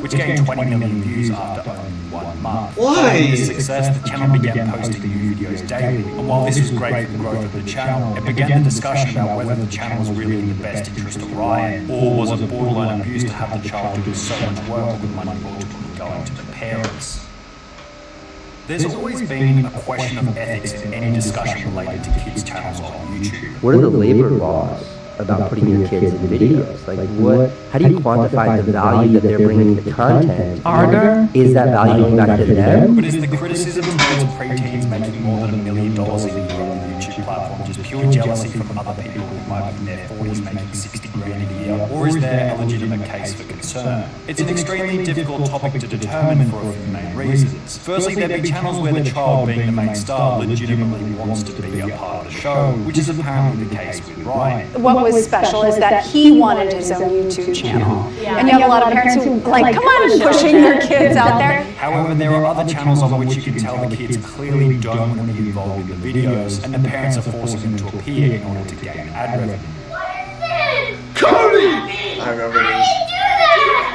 which gained 20 million views after only 1 month. Following this success, the channel began posting new videos daily, and while this was great for the growth of the channel, it began the discussion about whether the channel was really in the best interest of Ryan, or was it borderline abuse to have the child do so much work with money ultimately going to the parents. There's always been a question of ethics in any discussion related to kids' channels on YouTube.
What are the labor laws about putting your kids in videos? Like, what? How do you quantify the value that they're bringing to the content? Is that value going back to them?
But is the criticism towards preteens making more than $1 million a year on the YouTube platform just pure jealousy from other people who might be in their 40s making 60 grand a year, or is there a legitimate case for concern? It's an extremely difficult topic to determine for a few main reasons. Firstly, there'd be channels where the child, being the main star, legitimately wants to be a part of the show, which is apparently the case with Ryan.
What was special is that he wanted his own YouTube channel. And you have a lot of parents who like, come on, pushing their kids out there.
However, there are other channels on which you can tell the kids clearly don't want to be involved in the videos, and the parents are forcing them to appear in order to gain ad revenue.
Cody! I remember this.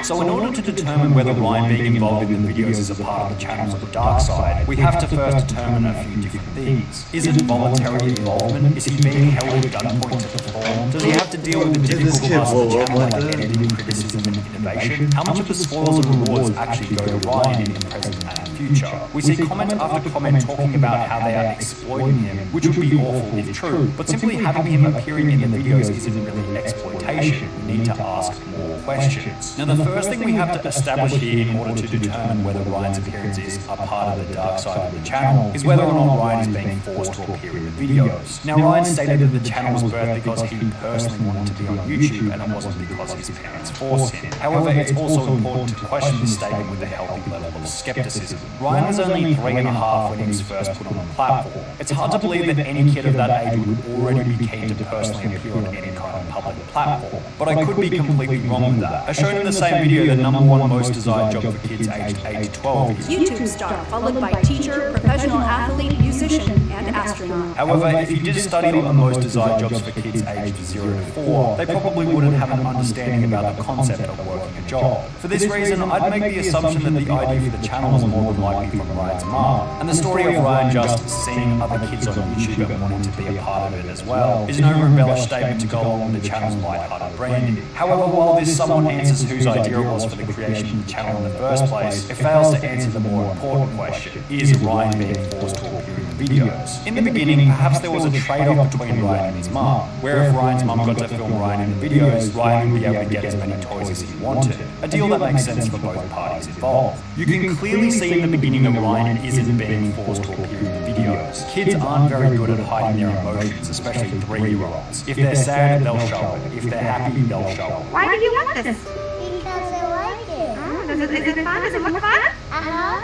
So in order to determine whether Ryan being involved in the videos is a part of the channels of the dark side, we have to first determine a few different things. Is it voluntary involvement? Is he being held at gunpoint to perform? Does he have to deal with the difficult parts of the channel like editing, criticism and innovation? How much of the spoils and rewards actually go to Ryan in the present and future? We see comment after comment talking about how they are exploiting him, which would be awful if true, but simply having him appearing in the videos isn't really exploitation. We need to ask more questions. Now the first thing we have to establish here in order to determine whether Ryan's appearance is a part of the dark side of the channel is whether or not Ryan is being forced to appear in the videos. Now Ryan stated that the channel was birthed because he personally wanted to be on YouTube and it wasn't because his parents forced him. However, it's also important to question this statement with a healthy level of skepticism. Ryan was only 3.5 when he was first put on the platform. It's hard to believe that any kid of that age would already be keen to personally appear on any kind of public platform, but I could be completely wrong with that. As shown in the same video, the #1 most desired job for kids aged 8 to 12 is
YouTube star, followed by teacher, professional athlete, musician, and astronaut.
However, if you did a study on the most desired jobs for kids aged 0 to 4, they probably wouldn't have an understanding about the concept of working a job. For this reason, I'd make the assumption that the idea for the channel was more than likely from Ryan's mom. And the story of Ryan just seeing other kids on YouTube and wanting to be a part of it as well is an over-embellished statement to go along with the channel's light-hearted branding. However, while this somewhat answers whose idea it was for the creation of the channel in the first place, it fails to answer the more important question: is Ryan being forced to appear in the videos? In the beginning, perhaps there was a trade-off between Ryan and his mum, where if Ryan's mum got to film Ryan in the videos, Ryan would be able to get as many toys as he wanted. A deal that makes sense for both parties involved. You can clearly see in the beginning that Ryan isn't being forced to appear in the videos. Kids aren't very good at hiding their emotions, especially 3-year-olds. If they're sad, they'll show it. If they're happy, they'll show it.
Why do you want this?
Because I like it.
Is it fun? Does it look fun?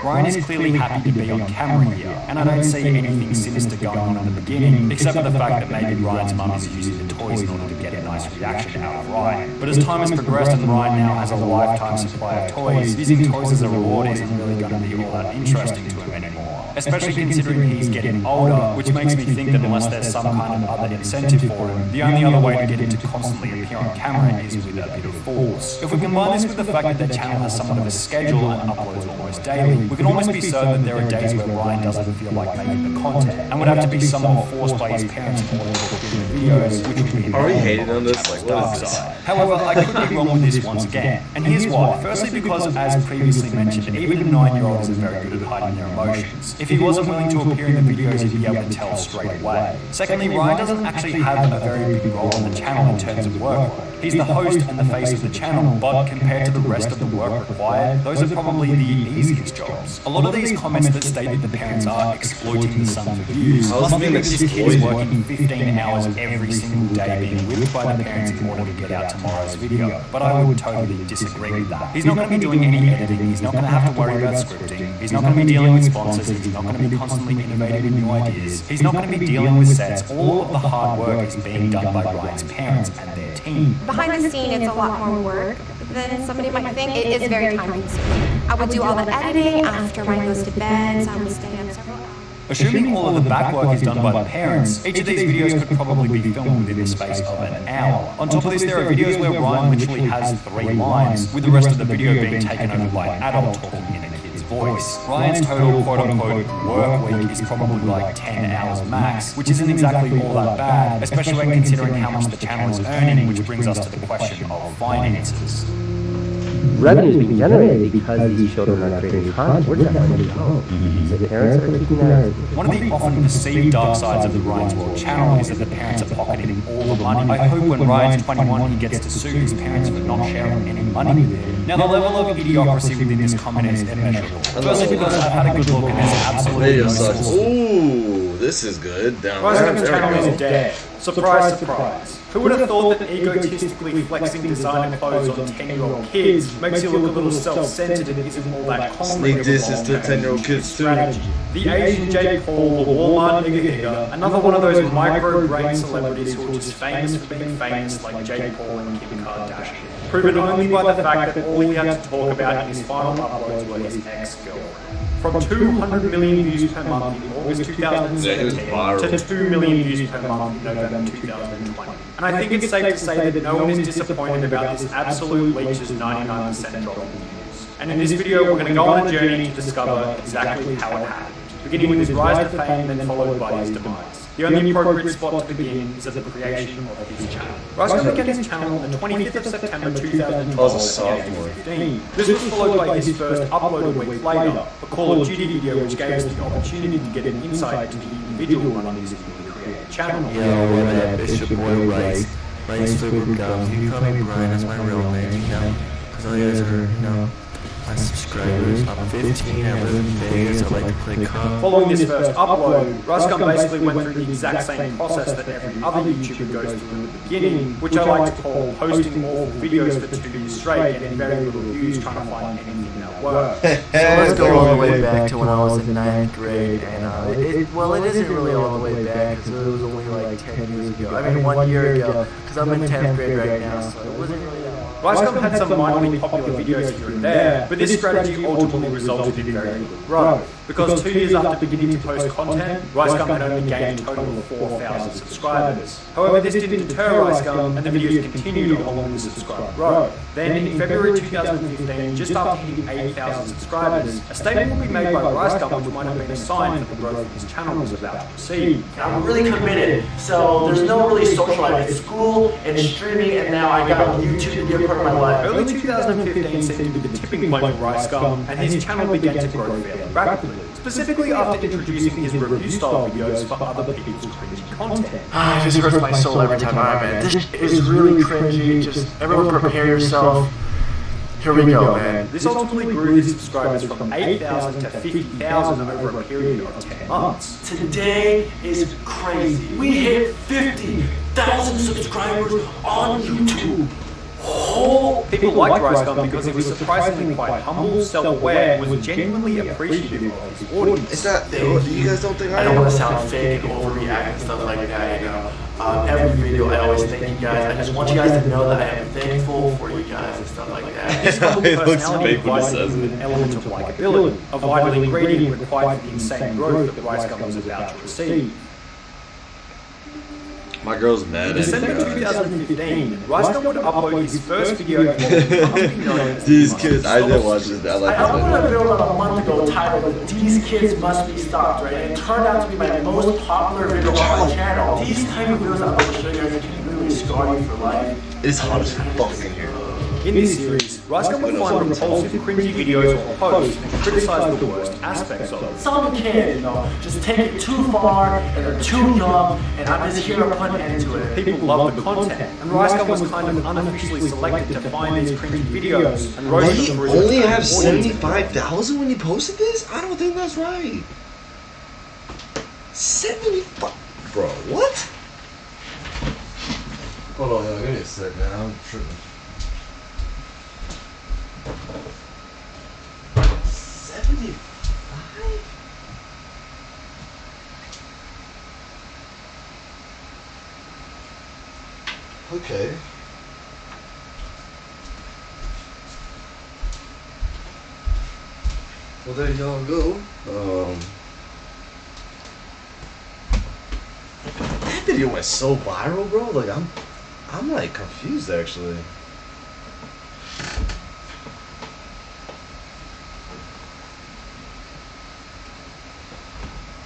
Ryan is clearly happy to be on camera here, and I don't see anything sinister going on in the beginning, except for the fact that maybe Ryan's mum is using the toys in order to get a nice reaction out of Ryan. But as time has progressed and Ryan now has a lifetime supply of toys, using toys as a reward isn't really going to be all that interesting to him anymore. especially considering he's getting older, which makes me think that unless there's some kind of other incentive for him, the only other way to get him to constantly appear on camera is with a bit of force. If we combine this with the fact that their channel has somewhat of a schedule and uploads almost daily, we can almost be certain that there are days where Ryan doesn't feel like making the content, and would have to be somewhat forced by his parents in order to appear in the videos, which would be
Are we hating on this? Like, what is this?
However, I could be wrong with this once again, and here's why. Firstly, because as previously mentioned, even a 9-year-old isn't very good at hiding their emotions. If he wasn't willing to appear in the videos, he'd be able to tell straight away. Secondly, Ryan doesn't actually have a very big role on the channel in terms of workload. He's the host and the face of the channel, but compared to the rest of the work required, those are probably the easiest jobs. A lot of these comments that state that the parents are exploiting the son for views must mean that this kid is working 15 hours every single day being whipped by the parents in order to get out tomorrow's video. But I would totally disagree with that. He's not going to be doing any editing, he's not going to have to worry about scripting, he's not going to be dealing with sponsors, he's not going to be constantly innovating with new ideas, he's not going to be dealing with sets. All of the hard work is being done by Ryan's parents and their team.
Behind the scene, it's a lot more work than somebody might think. It is very time consuming. I would do all the editing after Ryan goes to bed, so I would stay up several hours.
Assuming all of the back work is done by the parents, each of these videos could probably be filmed within the space of an hour. On top of this, there are videos where Ryan literally has 3 lines, with the rest of the video being taken over by an adult talking in a kid's voice. Ryan's total quote-unquote work week is probably like 10 hours max, which isn't exactly all that bad, especially when considering how much the channel is earning, which brings us to the question of finances.
Revenue is being generated because these children are creating content. Where does that money go? The parents are keeping that.
One of the often perceived dark sides of the Ryan's World channel is that the parents are pocketing all the money. I hope when Ryan's 21 he gets to sue his parents for not sharing any money with him. Now the level of idiocracy within this comment is immeasurable. Firstly because I've had a good look and there's absolutely no source.
Ooh, this is good. Down
Ryan's channel is dead. Surprise, surprise. Who would have thought that egotistically flexing designer clothes on 10-year-old kids makes you look a little self-centered and isn't all that complicated?
This is to 10-year-old kids too.
The Asian Jake Paul, the Walmart nigga, another one of those micro-brain celebrities who are just famous for being famous like Jake Paul and Kim Kardashian. Proven only by the fact that all he had to talk about in his final uploads were his ex-girlfriend. From 200 million views per month in August 2017 to 2 million views per month in November 2020. And I think it's safe to say that no one is disappointed about this absolute leech's 99% drop in views. And in this video, we're going to go on a journey to discover exactly how it happened, beginning with his rise to fame and then followed by his demise. The only appropriate spot to begin is at the creation of his channel. Roscoe began his channel on the 25th of September 2012 at the age of 15. This was followed by his first upload a week later, a Call of Duty video which gave us the opportunity to get an insight into the individual running this newly created channel.
Yo, what up, it's your boy Rice. Rice Super Gum. You can call me Brian, that's my real name, you know? Because all you guys are, you know, my subscribers. I'm 15, I live in Vegas, I like to play COD.
Following this first upload, Ruscum basically went through the exact same process that every other YouTuber goes through in the beginning, which I like to call posting awful videos for 2 years straight, getting very little views, trying to find anything that works.
So let's go all the way back to when I was in 9th grade, and it isn't really all the way back, because it was only like 10 years ago. I mean 1 year ago, because I'm in 10th grade right now, so it wasn't really that long.
Ricegum had some mildly popular videos here and there, but this strategy ultimately resulted in very little growth. Because 2 years after beginning to post content, Ricegum had only gained a total of 4,000 subscribers. However, this didn't deter Ricegum, and the videos continued along with the subscriber growth. Then, in February 2015, just after hitting 8,000 subscribers, a statement will be made by Ricegum which might have been a sign for the growth his channel was about to proceed.
I'm really committed, so there's no really social life. It's school and streaming, and now I got YouTube to be a part of my life.
Early 2015 seemed to be the tipping point for Ricegum, and his channel began to grow fairly rapidly. Specifically after introducing his review-style videos for other people's cringy content.
It just hurts my soul every time I'm in. This is really cringy. Just everyone prepare yourself. Here we go, man.
This ultimately grew his subscribers from 8,000 to 50,000 over a period of 10 months.
Today is crazy. We hit 50,000 subscribers on YouTube.
whole people liked Rice Gum because he was surprisingly quite humble, self-aware, and was genuinely appreciative of his audience.
Is that you guys don't think
I don't want to sound fake and overreact and stuff like that, you know. Every video I always thank you guys. I just want you guys to know that I am thankful for you guys and stuff like that.
His humble personality provided him with an element of likability, a vital ingredient required for the insane growth that Rice Gum was about to receive.
My girl's mad
In
at
December
me.
2015, Rice Gum would upload his first video.
These kids, I didn't watch this. I like
I uploaded a video about a month ago titled "These Kids Must Be Stopped," right? And it turned out to be my most popular video on my channel. These type of videos I'm going to show you guys can really scar you for life.
It's hot as fuck in here.
In this series, Rice Gum would find repulsive, cringy videos or posts and criticize the worst aspects of it.
Some kids, you know, just take it too far and they're too young, and I'm just here to put an end to it.
People love the content, and Rice Gum was kind of unofficially selected to find these cringy videos and roast them for his
Only have
audience.
75,000 when you posted this? I don't think that's right. 75, bro? What? Hold on, yo, give me a sec, man. I'm tripping. 75? Okay. Well, there y'all go. That video went so viral, bro. Like I'm like confused actually.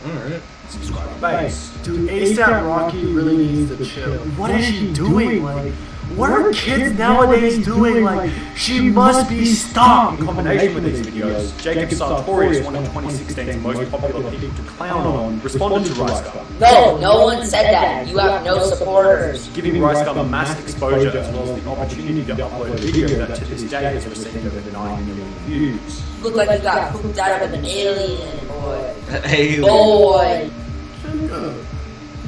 Alright.
Subscriber base. Dude, ASAP Rocky really needs to chill. What is she doing? Like, what are kids nowadays doing? Like, she must be stopped.
In combination with these videos, Jacob Sartorius, one of 2016's most popular people to clown on, responded to Rice Gum.
No one said that. You have no supporters.
Giving Rice Gum mass exposure as well as the opportunity to upload a video that to this day has received over 9 million views.
You look like you got pooped out of an alien, boy.
Alien.
Boy.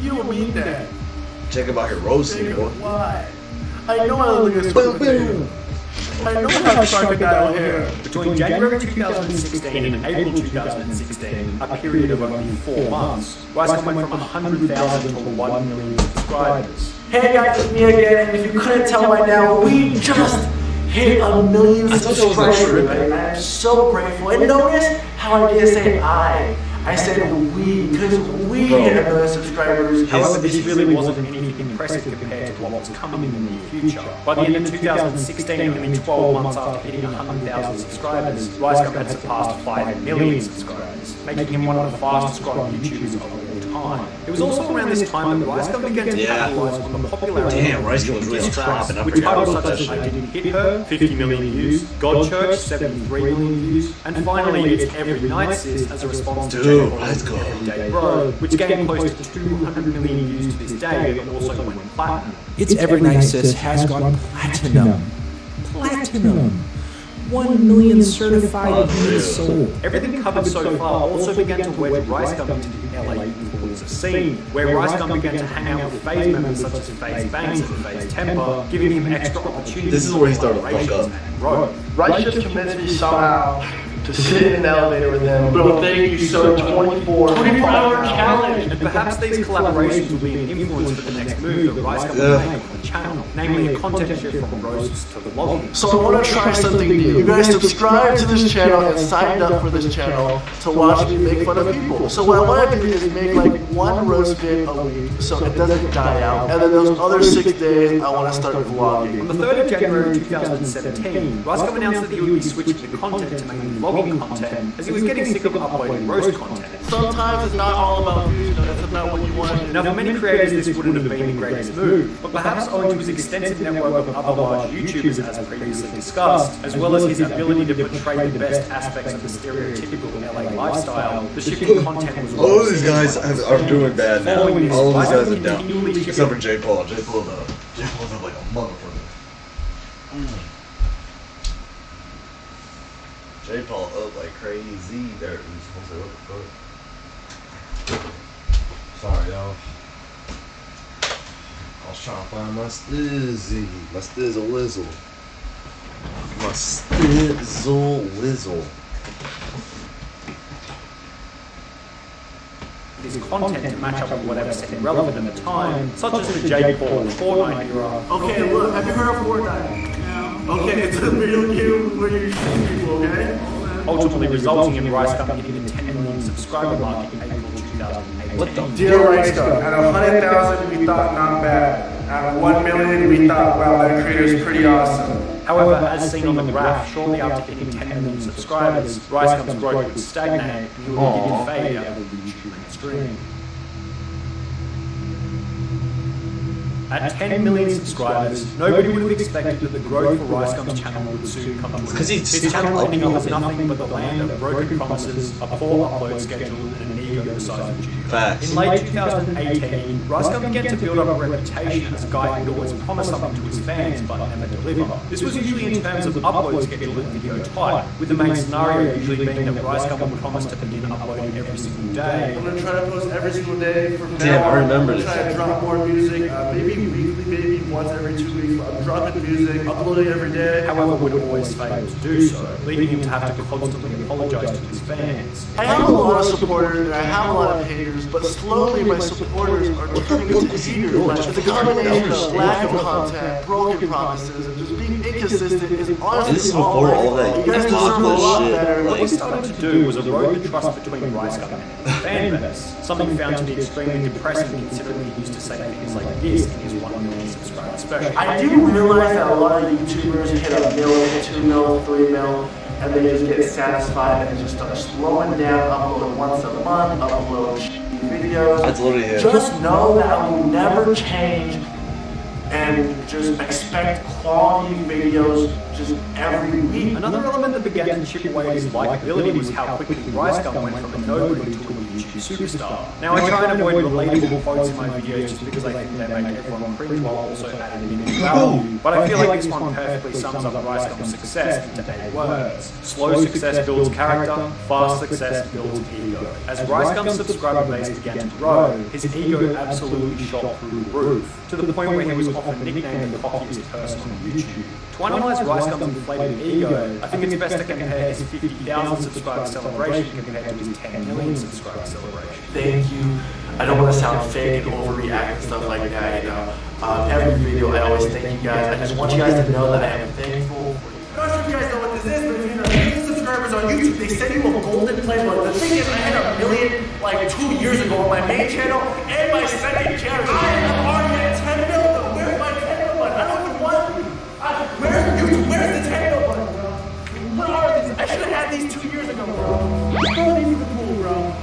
You don't mean that.
Check about here roasting, boy.
Why? I know I look at this. I know I have crocodile hair.
Between January 2016 and April 2016, a period of only 4 months, Rice Gum went from 100,000 to 1 million subscribers.
Hey guys, it's me again, and if you couldn't tell by now, we just hit 1 million subscribers, right? I'm so grateful. And notice how I didn't say I said we, because we hit 1 million subscribers.
However, this really wasn't anything impressive compared to what was coming in the near future. By the end of 2016, only 12 months after hitting 100,000 subscribers, Rice Gum had surpassed 5 million subscribers, making him one of the fastest growing YouTubers of all time. It was also around this time that Rice Gum began to capitalize on the popularity of
Rice Gum was really
tracks,
popping up.
with titles such as I Didn't Hit Her, 50 million views, God Church, 73 million views, and finally it's Every Night Sis as a response to Everyday Bro, which gained close to 200 million views to this day and also went platinum.
It's Every Night Sis has gone platinum. Platinum. 1 million certified units sold.
Everything covered so far also began to wedge Rice Gum into the LA influencer scene, where Rice Gum began to hang out with FaZe members such as FaZe Banks and FaZe Temper, giving him extra opportunities.
This is where he started to fuck up.
Rice just convinced me somehow to sit in an elevator with them. Bro, thank you so 24-hour challenge.
And perhaps these collaborations will be an influence for the next move that Rice Gum will make on the channel, namely a content shift from roasts to vlogging.
So I want to try something new. You guys subscribe to this channel and signed up for this channel to watch me make fun of people. So what I want to do is make like 1 roast vid a week so it doesn't die out. And then those other 6 days I want to start vlogging.
On the 3rd of January 2017, Rice Gum announced that he would be switching the content to mainly vlogging content, as he was getting sick of uploading roast content.
Sometimes it's not all about views, it's about what you want.
Now for many creators this wouldn't have been the greatest move, but perhaps owing to his extensive network of other large YouTubers as previously discussed, as well as his ability to portray the best aspects of the stereotypical LA lifestyle, the shift in content was
all of these guys are doing bad now. All of these guys are down.
continually
Except for J. Paul. J. Paul's up like a motherfucker. J. Paul up like crazy there. What the fuck? Sorry, y'all. I was trying to find my stizzy. My stizzle lizzle. My stizzle whizzle.
His content to match up with whatever seemed relevant at the time, such as the J. Paul and Fortnite era.
Okay, look, have you heard of Fortnite? Yeah. Okay, it's a video game where you shoot people, okay?
Ultimately resulting in Rice Gum hitting the 10 million subscriber mark in April 2018.
What the?
Dear Rice Gum, at 100,000 we thought not bad. At 1 million we thought, wow, that creator's pretty awesome.
However, as seen on the graph, shortly after hitting 10 million subscribers, Rice Gum's growth would stagnate and he would begin to fade out of the YouTube mainstream. At 10 million subscribers, nobody would have expected that the growth for Rice Gum's channel would soon come to an end. His channel ending up as nothing but the land of broken promises, a poor upload schedule, and an ego the size of a Jew.
Facts.
In late 2018, Rice Gum began to build up a reputation as a guy who would always promise something to his fans but never deliver. This was usually in terms of upload schedule and video type, with the main scenario usually being that Rice Gum would promise to begin uploading every single day.
I'm gonna try to post every single day from now
Damn, I remember
on.
this.
Try to drop more music, maybe weekly, maybe once every 2 weeks. I'm dropping music, uploading every day.
However, would always fail to do so, leading him to have to constantly apologise to his fans.
I have a lot of supporters and I have a lot of haters, but slowly my supporters are turning into haters. It's a combination of lack of content, broken promises, and just being inconsistent is honestly
This is before all that
You guys deserve a lot better.
What he started to do was erode the trust between Rice Gum and his fan base, something found to be extremely depressing considering he used to say things like this in his 1 million subscriber special.
I do realize that a lot of YouTubers hit a million, 2 mil, 3 mil, and they just get satisfied and just start slowing down, upload once a month, upload videos.
That's literally it.
Just know that I will never change and just expect quality videos just every week.
Another element that began to chip away at his likability was how quickly Rice Gum went from a nobody to a YouTube superstar. Now I try and avoid relatable quotes in my videos just because I think they make everyone cringe while also adding in value, but I feel like this one perfectly sums up Rice Gum's success into 8 words. Slow success builds character, fast success builds ego. As Rice Gum's subscriber base began to grow, his ego absolutely shot through the roof, to the point where he was often nicknamed the cockiest person on YouTube. To analyse Rice Gum's inflated ego, I think it's best to compare his 50,000 subscriber celebration compared to his 10 million subscriber celebration.
Thank you. I don't want to sound fake and overreact and stuff like that, you know. Every video I always thank you guys. I just want you guys to know that I am thankful for you. I'm not sure if you guys know what this is, but if you're not subscribers on YouTube, they send you a golden play button. The thing is, I had 1 million like 2 years ago on my main channel and my second channel. I am already at 10 million. Where's my 10 million button? I don't even want you. Where's YouTube? Where's the 10 million button, bro? What are these? I should have had these 2 years ago, bro. Throw these in the pool, bro.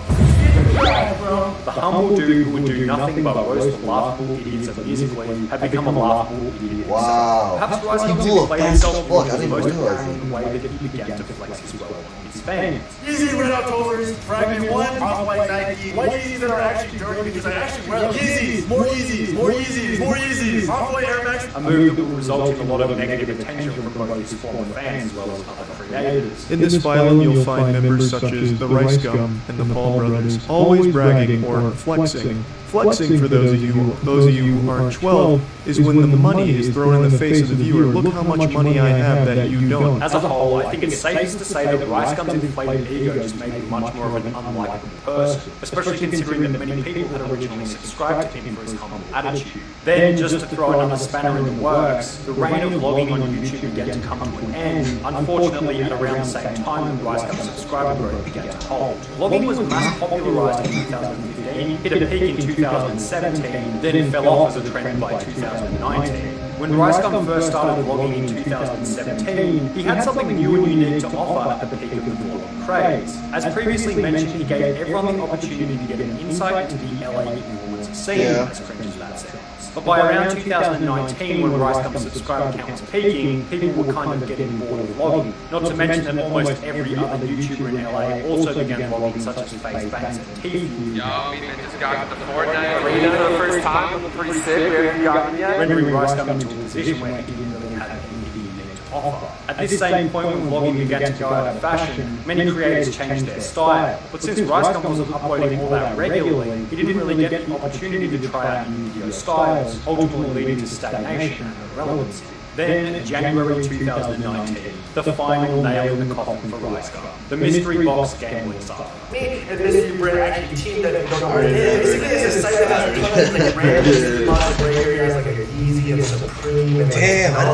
The humble dude who would do nothing but roast the laughable idiots of musically had become a laughable idiot.
Wow.
Perhaps Rice Gum displayed himself in the most apparent way that he began to flex his wealth on his fans.
Yeezy Red Octobers, Fragment 1, Off-White Nike, white Yeezys that are actually dirty because I actually wear them. Yeezys, more Yeezys, more Yeezys, more Yeezys, Off-White Air Max.
A move that will result in a lot of negative attention from both his former fans as well as other creators.
In this file, you'll find members such as the Rice Gum and the Paul brothers, always bragging or flexing. Flexing, for those of you who aren't 12, is when the money is thrown in the face of the viewer. Look how much money I have that you don't.
As a whole, I think it's safest to say that Rice Gum's inflated ego just made him much more of an unlikable person, especially considering that many people had originally subscribed to him for his humble attitude. Then, just to throw another spanner in the works, the reign of vlogging on YouTube began to come to an end, unfortunately at around the same time that Rice Gum's subscriber growth began to halt. Vlogging was mass popularised in 2015, hit a peak in 2017, then fell off as a trend by 2019. When Rice Gum first started vlogging in 2017, he had something new and unique to offer at the peak of the vlogging craze. As previously mentioned, he gave everyone the opportunity to get an insight into the LA influencer scene, as cringe as that sounds. But by around 2019, when Rice Gum's subscriber count was peaking, people were kind of getting bored of vlogging. Not to mention that almost every other YouTuber in LA also began vlogging, such as FaZe Banks and TV.
Yo, we just got the Fortnite arena for the first time. I'm pretty sick. We haven't gotten yet.
Rendering Rice Gum into a position where he didn't really have anything unique to offer. At this same point, when vlogging began to go out of fashion, many creators changed their style. But since Rice Gum wasn't uploading all that regularly, he didn't really get the opportunity to try out new video styles, ultimately leading to stagnation and irrelevancy. Then, January 2019, the final nail in the coffin for Rice Gum, the mystery box gambling saga.
Me and Mystery Brand actually teamed up. If you don't know what it is, basically it's a site that has tons of like random lots of areas like a Yeezy and Supreme and
damn, I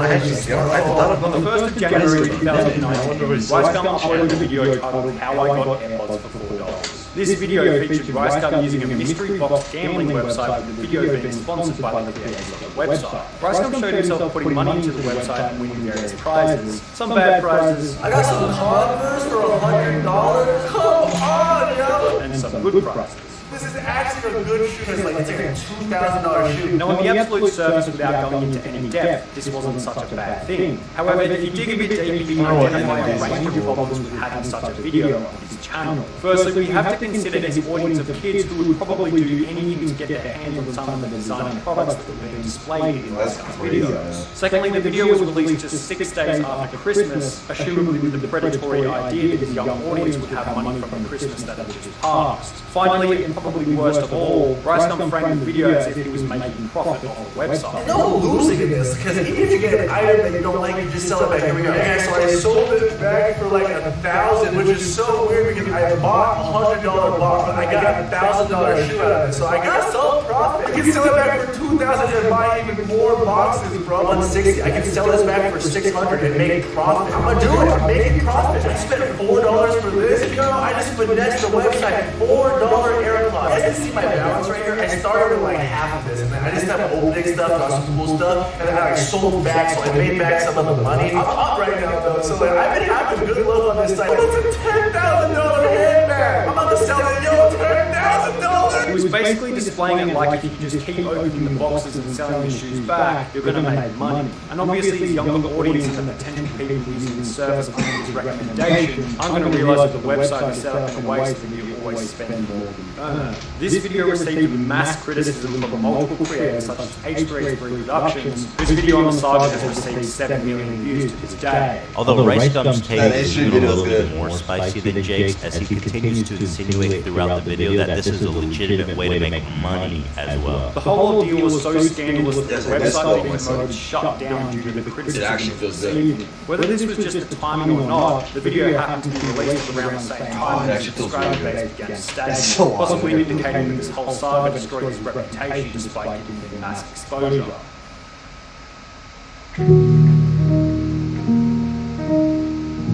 thought
On the 1st of January 2019, Rice Gum uploaded a video titled How I Got AirPods for $4. This video featured Rice Gum using a mystery box gambling website with the video being sponsored by the creators of the website. Rice Gum showed himself putting money into the website and winning various prizes. Some bad prizes.
I got some Converse for $100. Come on, yo!
And some good prizes.
This is actually a good shoe. It's like a $2,000 shoe.
Now, on the absolute surface, without going into any depth, this wasn't such a bad thing. However, if you dig a bit deeper, you can identify a range of problems with having such a video on his channel. Firstly, we have to consider his audience of kids who would probably do anything to get their hands on some of the designer products that were being displayed in Rice Gum's videos. Secondly, the video was released just 6 days after Christmas, assumably with the predatory idea that his young audience would have money from the Christmas that had just passed. Finally, and probably worst of all, Rice Gum framed the video as if he was making profit off the website.
There's no losing in this, because even if you get an item that you don't like, you just sell it back. Here we go. Okay, so I sold it back for like $1,000, which is so weird because I bought a $100 box, but I got a $1,000 shoe out of it. So I got some profit. I can sell it back for $2,000 and buy even more boxes, bro. $160. I can sell this back for $600 and make profit. I'm gonna do it. I'm making profit. I spent $4 for this. Yo, I just finessed the website. $4 AirPods. You guys can see my balance right here. I started with like half of this, and then I just started opening stuff, got some cool stuff, and then I like sold back, so I made back some of the money. I'm up right now though, so like I've been having good luck on this site. It's a $10,000 handbag. I'm about to sell it, yo, $10,000.
He was basically displaying it like if you just keep opening the boxes and selling the shoes back, you're going to make money. And obviously his younger audience and the potential people using the service under his recommendation aren't going to realise that the website is set up in a way so that you always spend more than you earn. This video received mass criticism from multiple creators such as H3H3 Productions, whose video on the saga has received 7 million views to this day.
Although Rice Gum's take is a little bit more spicy than Jake's, as he continues to insinuate throughout the video that this is a legitimate way to make money as well.
The whole ordeal was so scandalous that the website being promoted shut down due to the criticism.
It actually feels good.
Whether this was just the timing or not, the video happened to be released around the same time as the subscriber base began to stagnate, possibly indicating that this whole saga destroyed his reputation despite giving him mass exposure.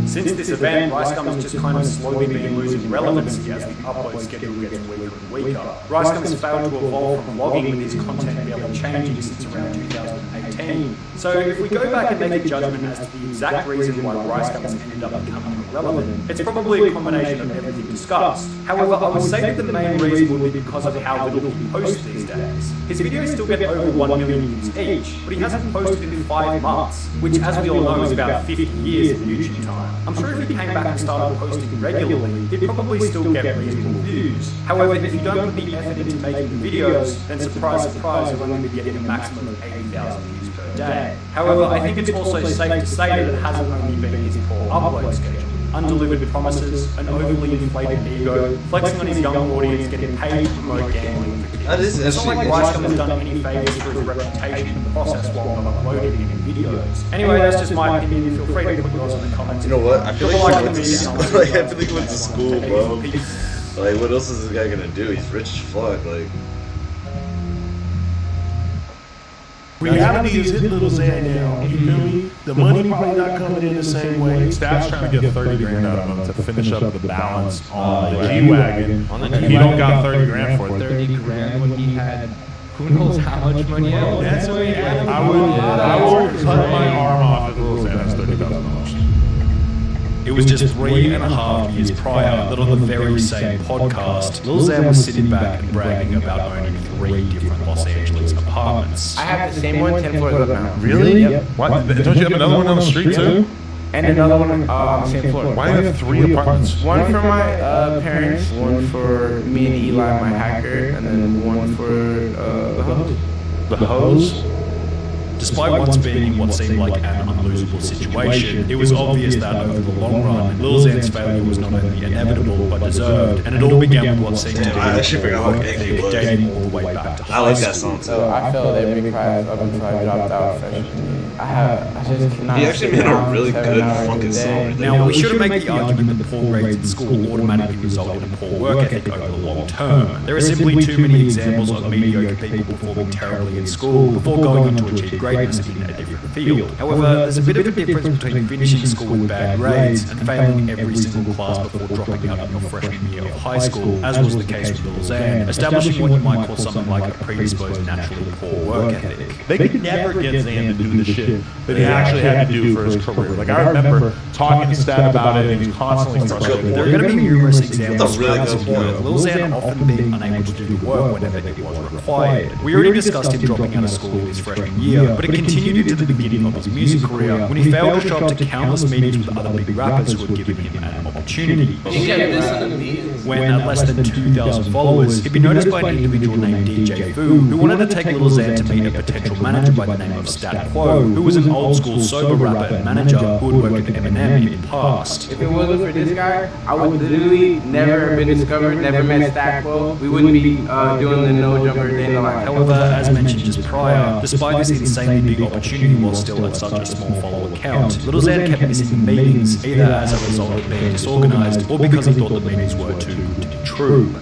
Since this event, Rice Gum has just kind of slowly been losing relevancy as the upload schedule gets weaker and weaker. Rice Gum has failed to evolve from vlogging with his content barely changing since around 2018. So if we go back and make a judgment as to the exact reason why Rice Gum has ended up becoming irrelevant, it's probably a combination of everything discussed. However, I would say that the main reason would be because of how little he posts these days. His videos still get over 1 million views each, but he hasn't posted in 5 months, which as we all know is about 50 years of YouTube time. I'm sure if he came back and started posting regularly, he'd probably still get reasonable views. However, if you don't put the effort into making the videos, then surprise, surprise, you'll only be getting a maximum of 80,000 views per day. However, I think it's also safe to say that it hasn't only been his poor upload schedule. Undelivered promises, an overly inflated ego, flexing on his young audience, getting paid to promote gambling for kids. It's not like Rice Gum has done any favours for his reputation in the process while not uploading any videos. Anyway, that's just my opinion. Feel free to put yours in the comments.
You know what? I feel like he went to school, bro. Like, what else is this guy gonna do? He's rich as fuck, like.
Reality is hitting Little Zan now. You feel me? The money probably not coming in the same way.
Staff's trying to get 30 grand out of him to finish up the balance on the G-Wagon. He don't got 30 grand for it.
30 grand when he had who knows how much money else.
That's what he had. I would cut my arm off if Little Zan has $30,000.
It was just 3.5 years prior that on the very same podcast, Lil Zan was sitting back and bragging about owning 3 different Los Angeles apartments.
I have the same one 10 floors up now.
Really?
Yep.
What? Don't you have another one on the street too?
And another one on the same floor.
Why do you have 3 apartments?
One for my parents, one for me and Eli, my hacker, and then one for the hose.
The hose?
Despite once being in what seemed like an unlosable situation, it was obvious that over the long run, Lil Xan's failure was not only inevitable but deserved, and it all began with what seemed to be
that shit bring a whole ethic,
dating all the way back to
I like that song too.
So I failed every class up until I dropped out freshman year. I just cannot.
He actually made a really good fucking song.
Now, we shouldn't make the argument that poor grades in school automatically result in a poor work ethic over the long term. There are simply too many examples of mediocre people performing terribly in school before going on to achieve greatness in a different field. However, there's a bit of a difference between finishing school with bad grades and failing every single class before dropping out in your freshman year of high school, as was the case with Lil Xan, establishing what you might call something like a predisposed naturally poor work ethic.
They could never get Xan to do the shit that he actually had to do for his career. Like, I remember talking to Stat about it, and he's constantly frustrated.
There are going to be numerous examples throughout this work. Lil Xan often being unable to do the work whenever it was required. We already discussed him dropping out of school in his freshman year, but it continued into the beginning of his music career when he failed to show up to countless meetings with other big rappers who had given him an opportunity. When at less than 2,000 followers, he'd been noticed by an individual named DJ Fu, who wanted to take Lil Xan to meet a potential manager by the name of Stat Quo, who was an old school sober rapper and manager who had worked with Eminem in the past.
If it wasn't for this guy, I would literally never have been discovered, never met Stat Quo. We wouldn't be doing the No Jumper day in the life.
However, as mentioned just prior, despite this insanely big opportunity while still at such a small follower count, Lil Xan kept missing meetings, either as a result of being disorganized or because he thought the meetings were too good to be true.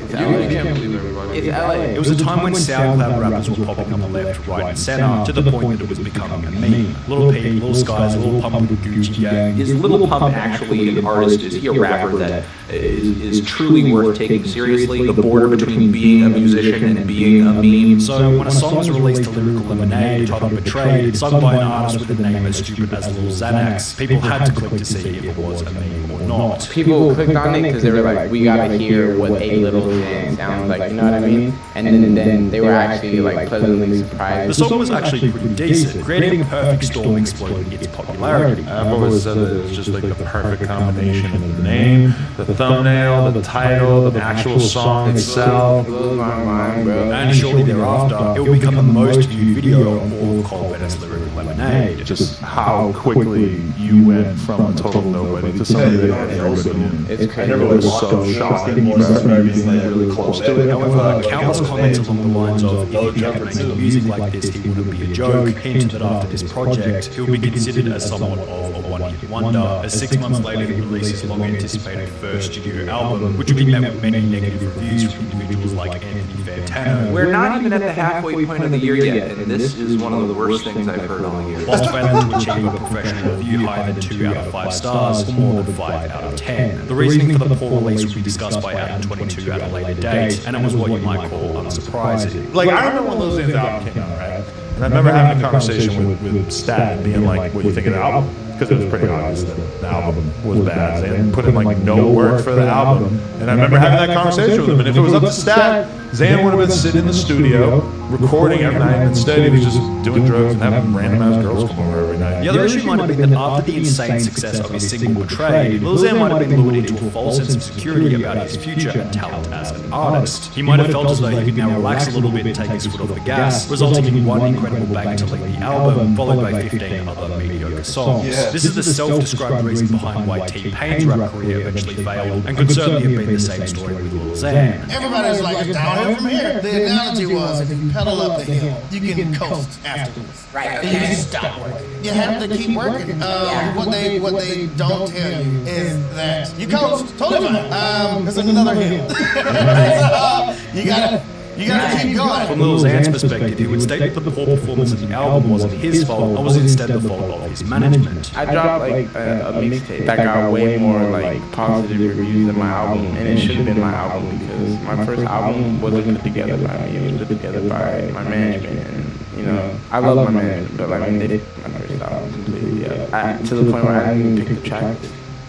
It was a time when SoundCloud rappers were popping up left, right, and center to the point that it was becoming a meme. Lil Peep, Lil Skies, Lil Pump with the Gucci Gang.
Is Lil Pump actually an artist? Is he a rapper that is truly worth taking seriously? The border between being a musician and being a meme?
So when a song was released to Lyrical Lemonade titled Betrayed, sung by an artist with a name as stupid as Lil Xanax, people had to click to see if it was a meme or not.
People clicked on it because they were like, we gotta hear what A Little Xan sounds like, you know what I mean? And then they were actually like pleasantly surprised.
The song was actually pretty decent, creating a perfect storm exploiting its popularity.
I've always said that it's just like the perfect combination of the name, the thumbnail, the title, the actual song itself.
And shortly thereafter, it would become the most viewed video of all of Cole Bennett's Lyrical Lemonade.
Just how quickly you went from a total nobody to somebody that everybody knew.
It's crazy.
It was so shocking. You being really close to it.
However, countless comments along the lines of, if he kept making music like this, he wouldn't be a joke, hint that after this project, he would be considered as somewhat of a one-hit wonder, as 6 months later he released his long-anticipated first studio album, which would be met with many negative reviews from individuals like Anthony Fantano.
We're not even at the halfway point of the year yet, and this is one of the worst things I've heard all year.
Whilst failing to achieve a professional review higher than 2 out of 5 stars, or more than 5 out of 10. The reasoning for the poor release would be discussed by Adam 22 at a later date, and it was what you might call unsurprising.
Like, I remember when Lil Xan's album came out, right? And I remember having a conversation with Stat, being like, what do you think of the album? Because it was pretty obvious that the album was bad. Xan put in like no work for the album. And I remember having that conversation with him. And if it was up to Stat, Xan would have been sitting in the studio, recording every night. And instead, he was just doing drugs and having random ass girls come over every night.
The other issue might have been that after the insane success of his single Betrayed, Lil Xan might have been lured into a false sense of security about his future and talent as an artist. He might have felt as though he could now relax a little bit and take his foot off the gas, resulting in one incredible bang to lead the album, followed by 15 other mediocre songs. This is the self-described reason behind why T-Pain's rap career eventually failed, and could certainly have been the same story with Lil Xan.
Everybody's like, it's downhill from here. The analogy was, if you pedal up the hill, you can coast afterwards.
Right.
And you can stop working. You have to keep working. What they don't tell you is that you coast, totally fine. There's another hill. You gotta keep going.
From Lil Xan's perspective, he would state that the poor performance of the album wasn't his fault, or was instead the fault of his management.
I dropped like a mixtape that got way more like positive reviews than my album, and it should have been my album because my first album wasn't put together by me. It was put together by my management, and you know I love my management, but like they did my first album completely. To the point where I didn't even pick the track.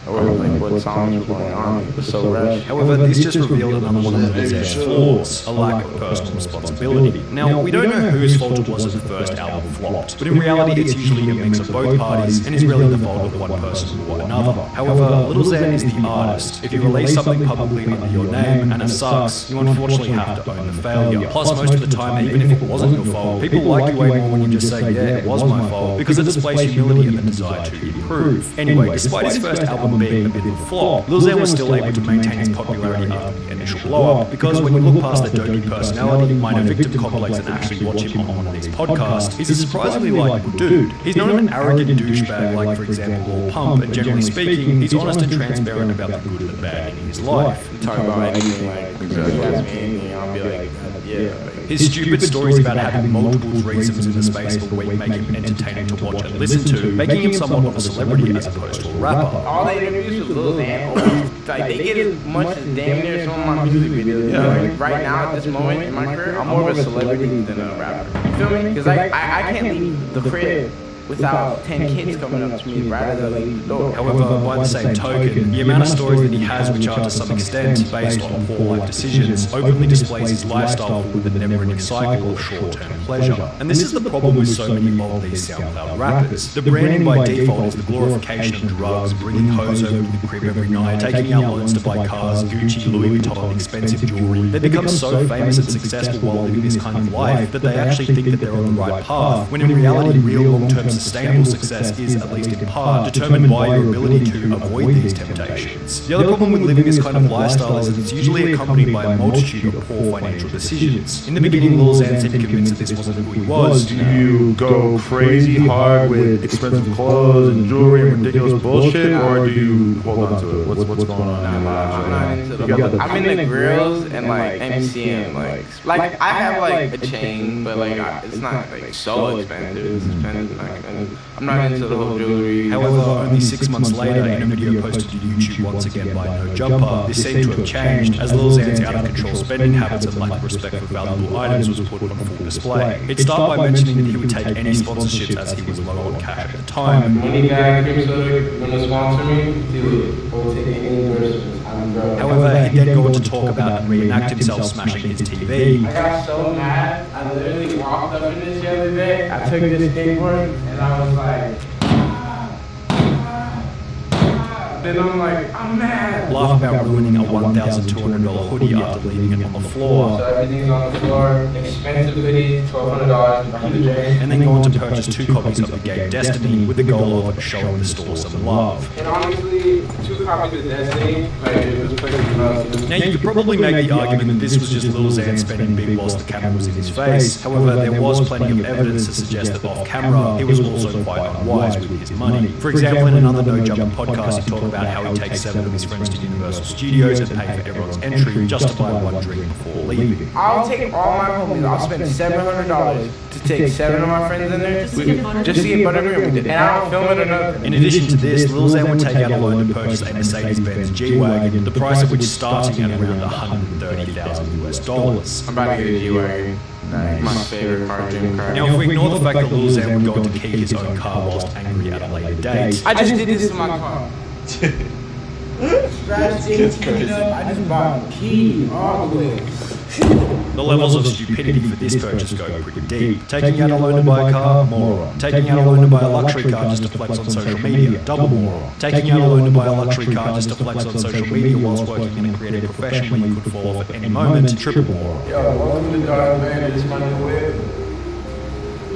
or like what songs were going on. It was so rushed.
However, this just revealed another one of Liz's flaws, a lack of personal responsibility. Now, we don't know whose fault it was that the first album flopped, but in reality it's usually a mix of both parties and is rarely the fault of one person or another. However, Lil Xan is the artist. If you release something publicly under your name and it sucks, you unfortunately have to own the failure. Plus, most of the time, even if it wasn't your fault, people like you way more when you just say, yeah, it was my fault, because it displays humility and the desire to improve. Anyway, despite his first album being a bit of a flop, Lil Xan was still able to maintain his popularity after the initial blow-up, because when you look past the dopey personality, minor victim complex, and actually watch him on one of these podcasts, he's a surprisingly likable dude. He's not an arrogant douchebag like, for example, Lil Pump, and generally speaking, he's honest and transparent about the good and the bad in his life.
Talk about anything, like, if you ask me anything, I'll be like, yeah.
His stupid stories about having multiple threesomes in the space of a week make him entertaining to watch and listen to, making him somewhat of a celebrity as opposed to a rapper.
All the interviews with Lil Xan, like, they get as much as damn near some of my music videos. Yeah. Like, right now, at this moment in my career, I'm more of a celebrity than a rapper. You feel me? Because like, I can't leave the crib without 10 kids coming up to me rather than leave the door.
However, by the same token, the amount of stories that he has, which are to some extent based on poor life decisions, openly displays his lifestyle with a never-ending cycle of short-term pleasure. And this is the problem with so many of these SoundCloud rappers. The branding by default is the glorification of drugs, bringing hoes over to the crib every night, taking out loans to buy cars, Gucci, Louis Vuitton, expensive jewelry. They become so famous and successful while living this kind of life that they actually think that they're on the right path, when in reality, real long-term sustainable success is, at least in part, determined by your ability to avoid these temptations. The other problem with living this kind of lifestyle is that it's usually accompanied by a multitude of poor financial decisions. In the beginning, Lil Xan seemed convinced that this wasn't who he was.
Do you go crazy hard with expensive clothes and jewelry and ridiculous bullshit, or do you hold on to it? What's going on in your life?
I'm not into the I'm in the grills and like MCM, like I have like a chain, but like it's not like so expensive. It's expensive, like, I'm not into the whole jewelry.
However, only 6 months later, in a video posted to YouTube once again by No Jumper, this seemed to have changed, as Lil Xan's out-of-control spending habits and lack of respect for valuable items was put on full display. It started by mentioning that he would take any sponsorships as he was low on cash at the time.
Any guy who's gonna sponsor me, do it. Or take any endorsements.
However, he then go on to talk about and reenact himself smashing his TV.
I got so mad, I literally walked up in this the other day. I took this skateboard and I was like, then I'm like, I'm mad.
Laugh about ruining a $1,200 hoodie after leaving it on the floor.
So everything's on the floor, expensive hoodie, $1,200,
and then go on to purchase 2 copies of the game Destiny with the goal of showing the store some love.
And honestly, 2 copies of Destiny, like, it was pretty enough.
Now you could probably make the argument that this was just Lil Xan spending big whilst the camera was in his face. However, there was plenty of evidence to suggest that off camera, he was also quite unwise with his money. For example, in another No Jumper podcast, he talked about how he takes 7 of his friends to Universal Studios and pay for everyone's entry just to buy 1 drink before leaving.
I'll take all my homies, I'll spend $700 to take 7 of my friends in there just to get Butterbeer with it. And I don't film it or nothing.
In addition to this, Lil Xan would take out a loan to purchase a Mercedes-Benz G-Wagon, the price of which starting at around $130,000 US.
I'm about to get a G-Wagon. Nice. My favorite car, dream car.
Now, if we ignore the fact that Lil Xan would go on to key his own car whilst angry at a later date.
I just did this to my car. Scratched it, cleaned up, I just bought a key all the way.
The levels of stupidity for this purchase go pretty deep. Taking out a loan to buy a car, moron. Taking out a loan to buy a luxury car just to flex on social media, double moron. Taking out a loan to buy a luxury car just to flex on social media whilst working in a creative profession where you could fall off at any moment, triple moron.
Yo, welcome to Dark Man, this money whip.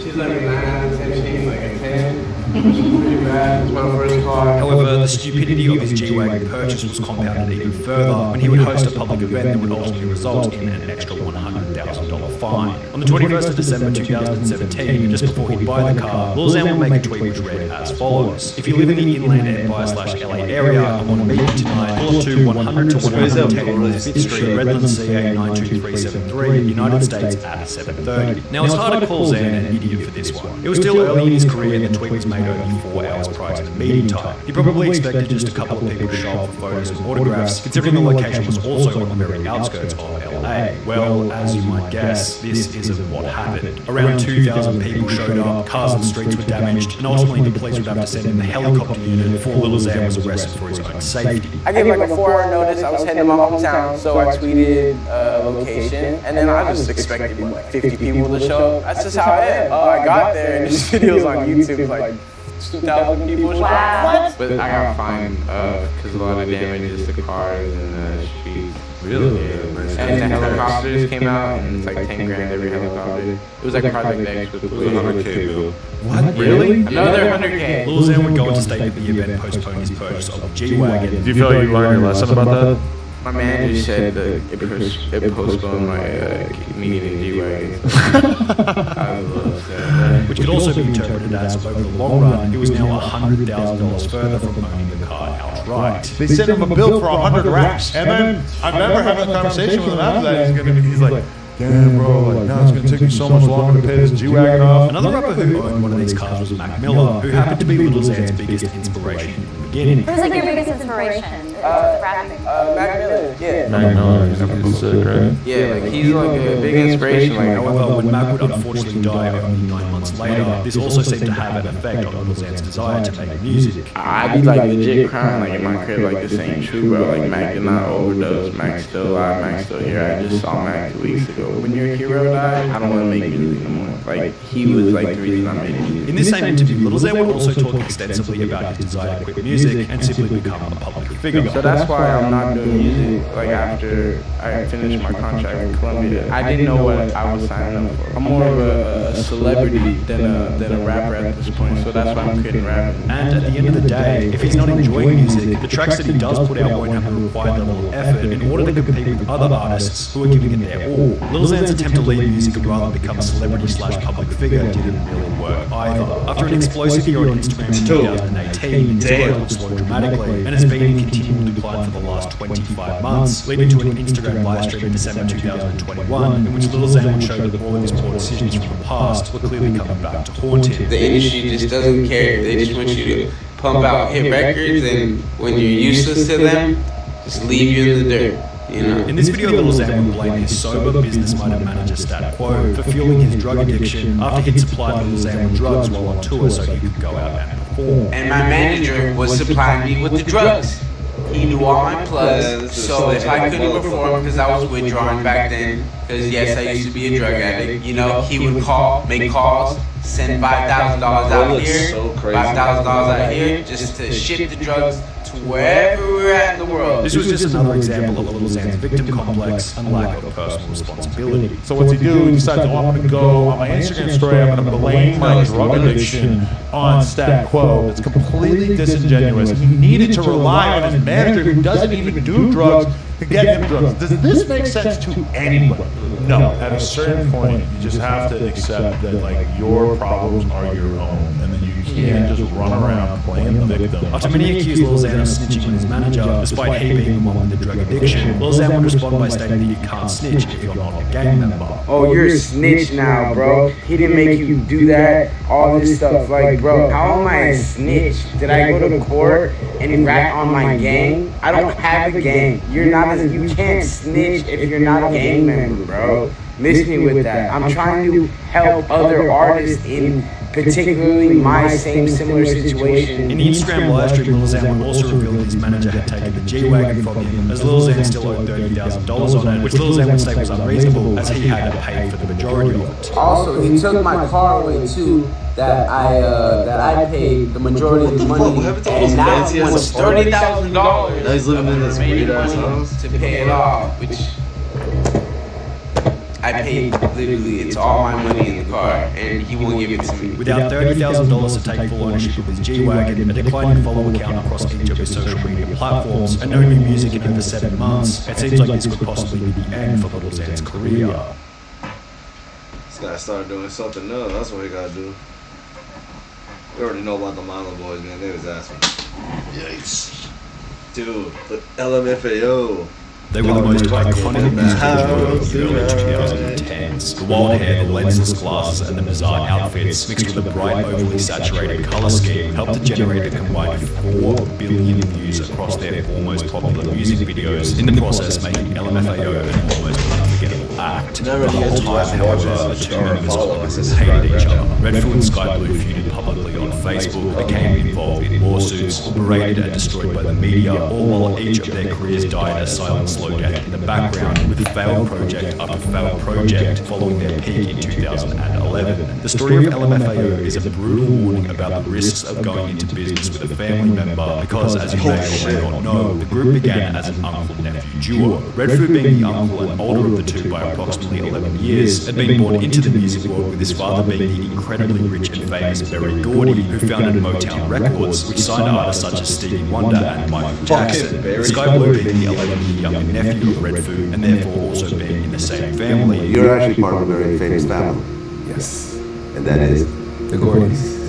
She's like a 9 out of 10, she's like a 10. Pretty bad. It's my first car.
However, the stupidity of his G-Wagon purchase was compounded even further when he would host a public event that would ultimately result in an extra $100,000 fine. On the 21st of December 2017, just before he'd buy the car, Lil Xan would make a tweet which read as follows: "If you live in the Inland Empire/LA area and want to meet me tonight, pull up to 100 to 110 North 5th Street, Redlands, CA 92373, United States at 7:30. Now, it's hard to call Xan an idiot for this one. It was still early in his career and the tweet was made only 4 hours prior to the meeting time. He probably expected just a couple of people to show up for photos and autographs, considering the location was also on the very outskirts of LA. LA? Well, as you might guess, this isn't what happened. Around 2,000 people showed up, cars and streets were damaged, and ultimately the police would have to send in the helicopter unit before Lil Xan was arrested for his own safety.
I gave like a 4-hour notice. I was heading to my hometown, so I tweeted a location, and then I just expected like 50 people to show up. That's just how I am. I got there, and this video's on YouTube, like 2,000 people showed up. But I got fined because a lot of damage is the cars and the streets.
Really?
Yeah, and the helicopters came out, and it's like 10 grand every helicopter. It was like Project X with 100K bill.
What? Really?
Another 100K.
Lil Xan would go on to state that the event postponed his purchase of a G-Wagon.
Do you feel like you learned your lesson about that?
My manager said that it postponed my meeting in G-Wagon.
Which could also be interpreted as, over the long run, it was now $100,000 further from owning the car outright.
They sent him a bill for 100 racks, and then I remember having a conversation with him after that. He's like, damn, bro, like, now it's going to take me so much longer to pay this G-Wagon off.
Another rapper who owned one of these cars was Mac Miller, who happened to be Lil Xan's biggest inspiration in the beginning.
Who's like your biggest inspiration? Rapping?
Mac Miller, yeah.
Mac Miller, he's sick, right?
Yeah, like he's like a big inspiration. Like,
however, when Mac would unfortunately die only 9 months later, this also seemed to have an effect on Lil Xan's desire to make music.
I'd be like legit crying like in my crib, like this ain't true, bro. Like Mac did not overdose, Mac's still alive, Mac's still here. I just saw Mac 2 weeks ago. When your hero died, I don't want to make music no more. Like he was like the reason I made music.
In this same interview, Lil Xan would also talk extensively about his desire to quit music and simply become a public figure.
So that's why I'm not doing music. Like after I finished my contract with Columbia, I didn't know what I was signing up for. I'm more of a celebrity than a rapper at this point. So that's why I'm quitting rapping.
And at the end of the day, if he's not enjoying music, the tracks that he does put out won't have the required level of effort in order to compete with other artists who are giving it their all. Lil Xan's attempt to leave music and rather become a celebrity/public figure didn't really work either. After an explosive year on Instagram in 2018, his growth would slow dramatically and has been in continual decline for the last 25 months, leading to an Instagram livestream in December 2021, in which Lil Xan would show that all of his poor decisions from the past were clearly coming back to haunt him.
The industry just doesn't care. They just want you to pump out hit records, and when you're useless to them, just leave you in the dirt. You know?
In this video, Lil Xan would blame his sober, business-minded manager Stat Quo for fueling his drug addiction after he'd supplied Lil Xan with drugs while on tour so he could go out and perform.
And my manager was supplying me with the drugs. He knew all my plugs, so if I couldn't perform because I was withdrawing back then, because yes, I used to be a drug addict, you know, he would call, make calls, send $5,000 out here, $5,000 out here, just to ship the drugs to wherever we're at in the world.
This was just another example of Lil Xan's victim complex and lack of personal responsibility.
So what's he do? He decides, oh, I'm going to go on my Instagram story, I'm going to blame my drug addiction on Stat Quo. It's completely disingenuous. He needed to rely on his manager who doesn't even do drugs to get him drugs. Does this make sense to anybody? No. At a certain point, you just have to accept that like your problems are your own, and then you can't just run around playing the victim.
After many accused Lil Xan of snitching on his manager, despite he being the one with the drug addiction, Lil Xan would respond by stating that you can't snitch if you're not a gang member.
Oh, you're a snitch now, bro. He didn't make you do that, all this stuff. Like, bro, how am I a snitch? Did I go to court and rat on my gang? I don't have a gang. You can't snitch if you're not a gang member, bro. Miss me with that. I'm trying to help other artists in particularly my similar situation.
In the Instagram livestream, Lil Xan would also reveal that his manager had taken the G-Wagon from him, as Lil Xan still owed $30,000 on it, which Lil Xan would say was unreasonable, as he had paid for the majority of it.
Also, he took my car away too, that I paid the majority of the money, and now he wants $30,000.
Now he's living in this weird ass house
to pay it off, which I paid literally, it's all my money in the car, and he won't give it to me.
Without $30,000 to take full ownership of his G-Wagon, a declining follower count across each of his social media platforms, and no new music in over 7 months, it seems like this could possibly be the end for Lil Xan's career.
This guy started doing something new, that's what he gotta do. We already know about the Milo boys, man, they was asking. Yikes. Dude, the LMFAO.
They were the most iconic music videos of the early 2010s. The wild hair, the lensless glasses, and the bizarre outfits, mixed with a bright, overly saturated color scheme, helped to generate a combined 4 billion views across their four most popular music videos, in the process making LMFAO an almost act.
Never
The whole
gets
time,
watching
however,
watches,
the
just
two
don't
members
follow.
of
I
the
said
group hated each
subscribe,
other. Red Food and Sky Blue feuded publicly on Facebook, became involved in lawsuits, were berated and destroyed by the media, all while each of their careers died a silent slow death in the background, with failed project after failed project following their peak in 2011. The story of LMFAO is a brutal warning about the risks of going into business with a family member because, as you may or may not know, the group began as an uncle-nephew duo. Red Food, being the uncle and older of the two by approximately 11 years, had been born into the music world, with his father being the incredibly rich and famous Berry Gordy, who founded Motown Records, which signed artists such as Stevie Wonder and Michael Jackson. Sky Blue being the 11-year younger nephew of Red Food, and therefore also being in the same family.
You're actually part of a very famous family. Yes. And that is the Gordys.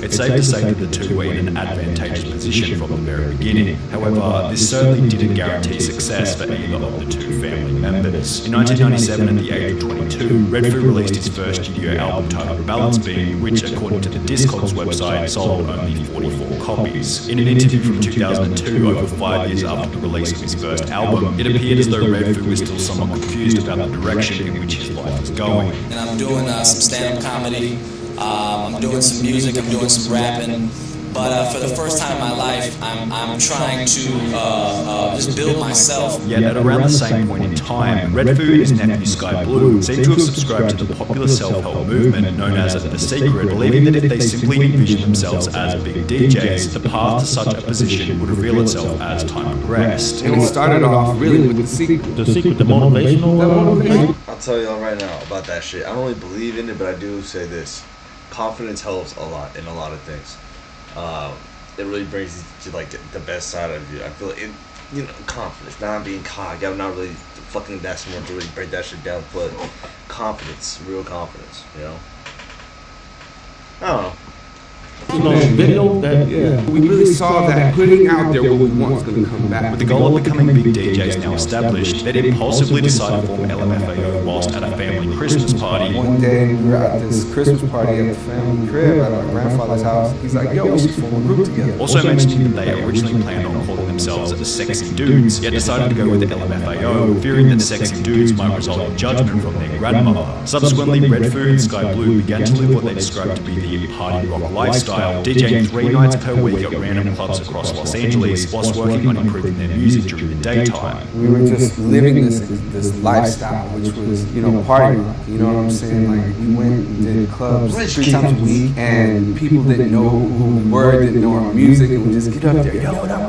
It's safe to say that the two were in an advantageous position from the very beginning. However, this certainly didn't guarantee success for either of the two family members. In 1997, at the age of 22, Red Food released his first studio album titled Balance Beam, which, according to the Discogs website, sold only 44 copies. In an interview from 2002, over 5 years after the release of his first album, it appeared as though Red Food was still somewhat confused about the direction in which his life was going.
And I'm doing some stand-up comedy. I'm doing some music, I'm doing some rapping, but for the first time in my life, I'm trying to just build myself.
Yet at around the same point in time, Red Food and his nephew Sky Blue seem to have subscribed to the popular self-help movement known as The Secret, believing that if they simply envisioned themselves as big DJs, the path to such a position would reveal itself as time progressed.
And it started off really with The Secret.
The Secret, the motivational.
I'll tell y'all right now about that shit. I don't really believe in it, but I do say this. Confidence helps a lot in a lot of things. It really brings you to like the best side of you. I feel it, confidence, not being cocky. I'm not really fucking that smart to really break that shit down, but confidence, real confidence, I don't know.
Video that we really saw that putting out there what we want is going to come back.
With the goal of becoming big DJs now established, they'd impulsively decided to form LMFAO whilst at a family Christmas party.
One day we were at this Christmas party at the family crib at our grandfather's house. He's like, yo, we should form a group together.
Also mentioning that they originally planned on calling themselves the Sexy Dudes, yet decided to go with the LMFAO, fearing that Sexy Dudes might result in judgment from their grandmother. Subsequently, Red Food and Sky Blue began to live what they described to be the party rock lifestyle, DJing 3 nights per week at random clubs across Los Angeles, whilst working on improving their music during the daytime.
We were just living this lifestyle, which was, party rock. You know what I'm saying? Like, we went and did clubs 3 times a week, and people didn't know who we were, didn't know our music, and we just get up there, yo, what up,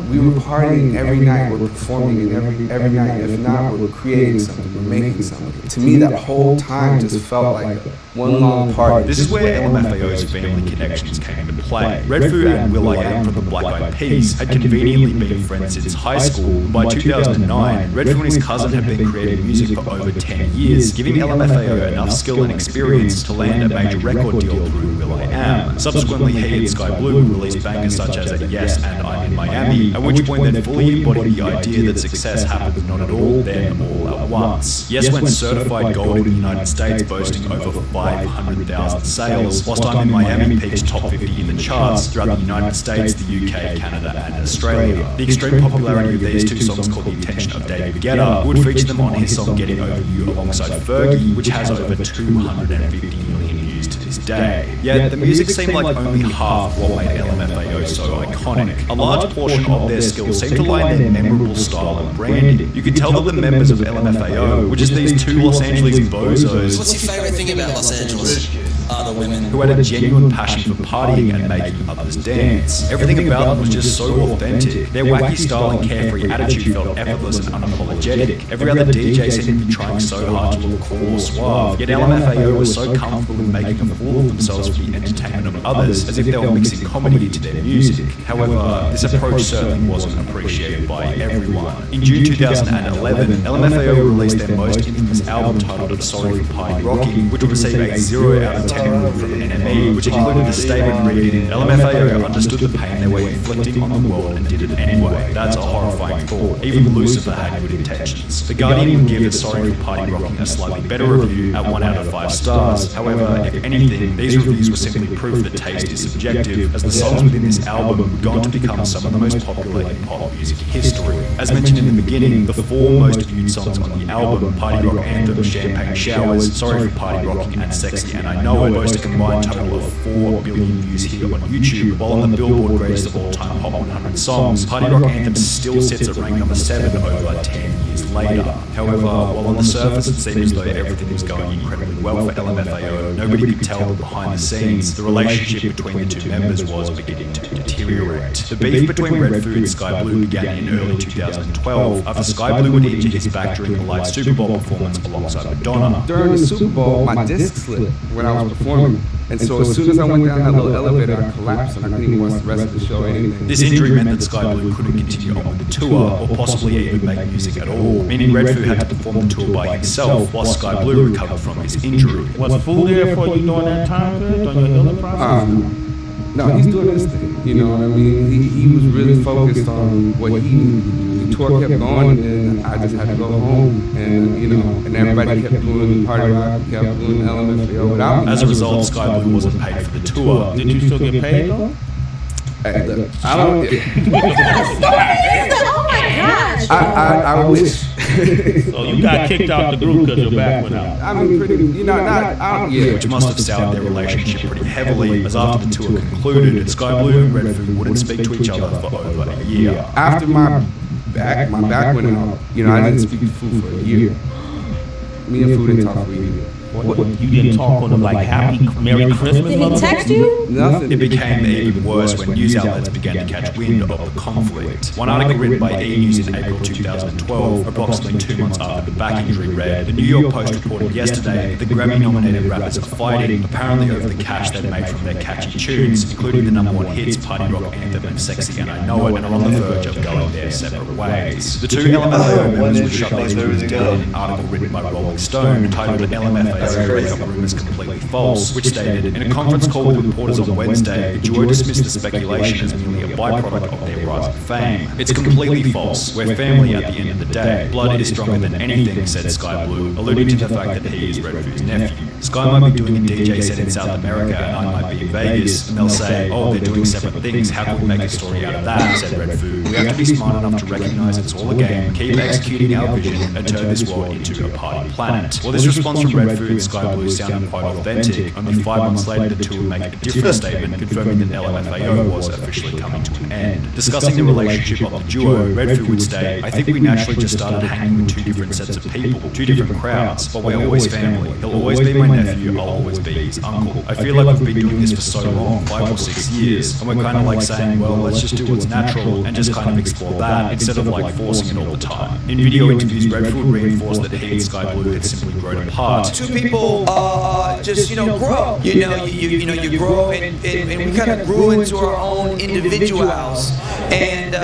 we were partying every night, we're performing, and every night, if not, we're creating something, we're making something. To me, that whole time just felt like one long party.
This is where LMFAO's family connections came into play. Red Food and will.i.am from the Black Eyed Peas had conveniently been friends since high school. By 2009, Red Food and his cousin had been creating music for over 10 years, giving LMFAO enough skill and experience to land a major record deal through will.i.am. Subsequently, he and Sky Blue released bangers such as Yes and I'm in Miami, at which point they fully embodied the idea that success happens not at all, then all at once. Yes went certified gold in the United States, boasting over 500,000 sales, whilst I'm in Miami peaked top 50 in the charts throughout the United States, the UK, Canada and Australia. The extreme popularity of these two songs caught the attention of David Guetta, who would feature them on his song Getting Over You alongside Fergie, which has over 250 million views to this day. Yet the music seemed like only half of what made LMFAO so iconic. A large portion of their skills seemed to lie in their memorable style and branding. You could tell that the members of LMFAO were just these two Los Angeles bozos.
What's your favorite thing about Los Angeles? The women.
Who had a genuine passion for partying and making others dance. Everything about them was just so authentic. Their wacky style and carefree attitude felt effortless and unapologetic. Every other DJ seemed to be trying so hard to look cool or suave, yet LMFAO was so comfortable in making a fool of themselves for the entertainment of others, as if they were mixing comedy into their music. However, this approach certainly wasn't appreciated by everyone. In June 2011, LMFAO released their most infamous album titled Sorry for Party Rocking, which would receive a 0 out of 10 removed from NME, which included the statement reading, LMFAO understood the pain they were inflicting on the world and did it anyway. That's a horrifying thought. Even Lucifer had good intentions. The Guardian would give the Sorry for Party Rocking a slightly better review at 1 out of 5 stars. However, if anything, these reviews were simply proof that taste is subjective, as the songs within this album would go on to become some of the most popular in pop music history. As mentioned in the beginning, the 4 most viewed songs on the album, Party Rock Anthem, Champagne Showers, Sorry for Party Rocking, and Sexy and I Know It, boast a combined total of 4 billion views here on YouTube, while on the Billboard Greatest of All Time Hot 100 Songs, Party Rock Anthem still sits at rank number 7 over 10 years later. However, while on the surface it seemed as though everything was going incredibly well for LMFAO, nobody could tell that behind the scenes the relationship between the two members was beginning to deteriorate. The beef between Red Food and Sky Blue began in early 2012 after Sky Blue would injure his back during a live Super Bowl performance alongside Madonna.
During the Super Bowl, my disc slipped when I was performing. And so as soon as I went down that little elevator, I collapsed and I couldn't even watch the rest of the show or anything.
This injury meant that Sky Blue couldn't continue on with the tour, or possibly even make music at all, meaning Red Food had to perform the tour by himself while Sky Blue recovered from his injury.
Was Fool there for you during that time period, during your healing process?
No, he's doing his thing. You know what I mean? He was really focused on what he needed to do. The tour kept going, and I just had to go home. And, you know, and everybody kept doing Party Rock, kept doing LMFAO without me.
As a result, Sky Blue wasn't paid for the tour.
Did you still get paid though?
Hey, look, I don't.
Oh my gosh!
I wish.
So you got kicked out the group because your back went out.
I mean, pretty, you know, yeah.
Which must have soured their relationship pretty heavily, as after the tour concluded, Sky Blue and Red Food wouldn't speak to each other for over a year.
After my back went out, you know, I didn't speak to Food for a year. Me and Food didn't talk for a year.
What, you didn't talk on them like Happy Merry Christmas?
Did he text you?
Nothing.
It became even worse when news outlets began to catch wind of the conflict. One article written by E! News in April 2012, approximately 2 months after the back injury, read, "The New York Post reported yesterday that the Grammy-nominated rappers are fighting, apparently over the cash they made from their catchy tunes, including the #1 hits Party Rock Anthem and Sexy and I Know It, and are on the verge of going their separate ways." The two LMFAO members would shut these rumors down in an article written by Rolling Stone entitled LMFAO breakup rumors completely false, which stated, in a conference call with reporters on Wednesday, the duo dismissed the speculation as merely a byproduct of their rising fame. "It's completely false. We're family at the end of the day. Blood is stronger than anything," said Sky Blue, alluding to the fact that he is Red Food's nephew. "Sky might be doing a DJ set in South America and I might be in Vegas, and they'll say, oh, they're doing separate things, how can we make a story out of that?" said Red Food. "We have to be smart enough to recognize it's all a game, keep executing our vision, and turn this world into a party planet." Well, this response from Red Food and Sky Blue sounded quite authentic. Only 5 months later, the two would make a different statement, confirming that LMFAO was officially coming to an end. Discussing the relationship of the duo, Red Food would state, "I think we naturally just started hanging with 2 different sets of people, 2 different crowds, but we're always family. He'll always be my nephew, I'll always be his uncle. I feel like we've been doing this for so long, 5 or 6 years, and we're kind of like saying, well, let's just do what's natural and just kind of explore that, instead of like forcing it all the time." In video interviews, Red Food reinforced that he and Sky Blue had simply grown apart.
Two people just grow. You grow, and we kind of grew into our own individuals, and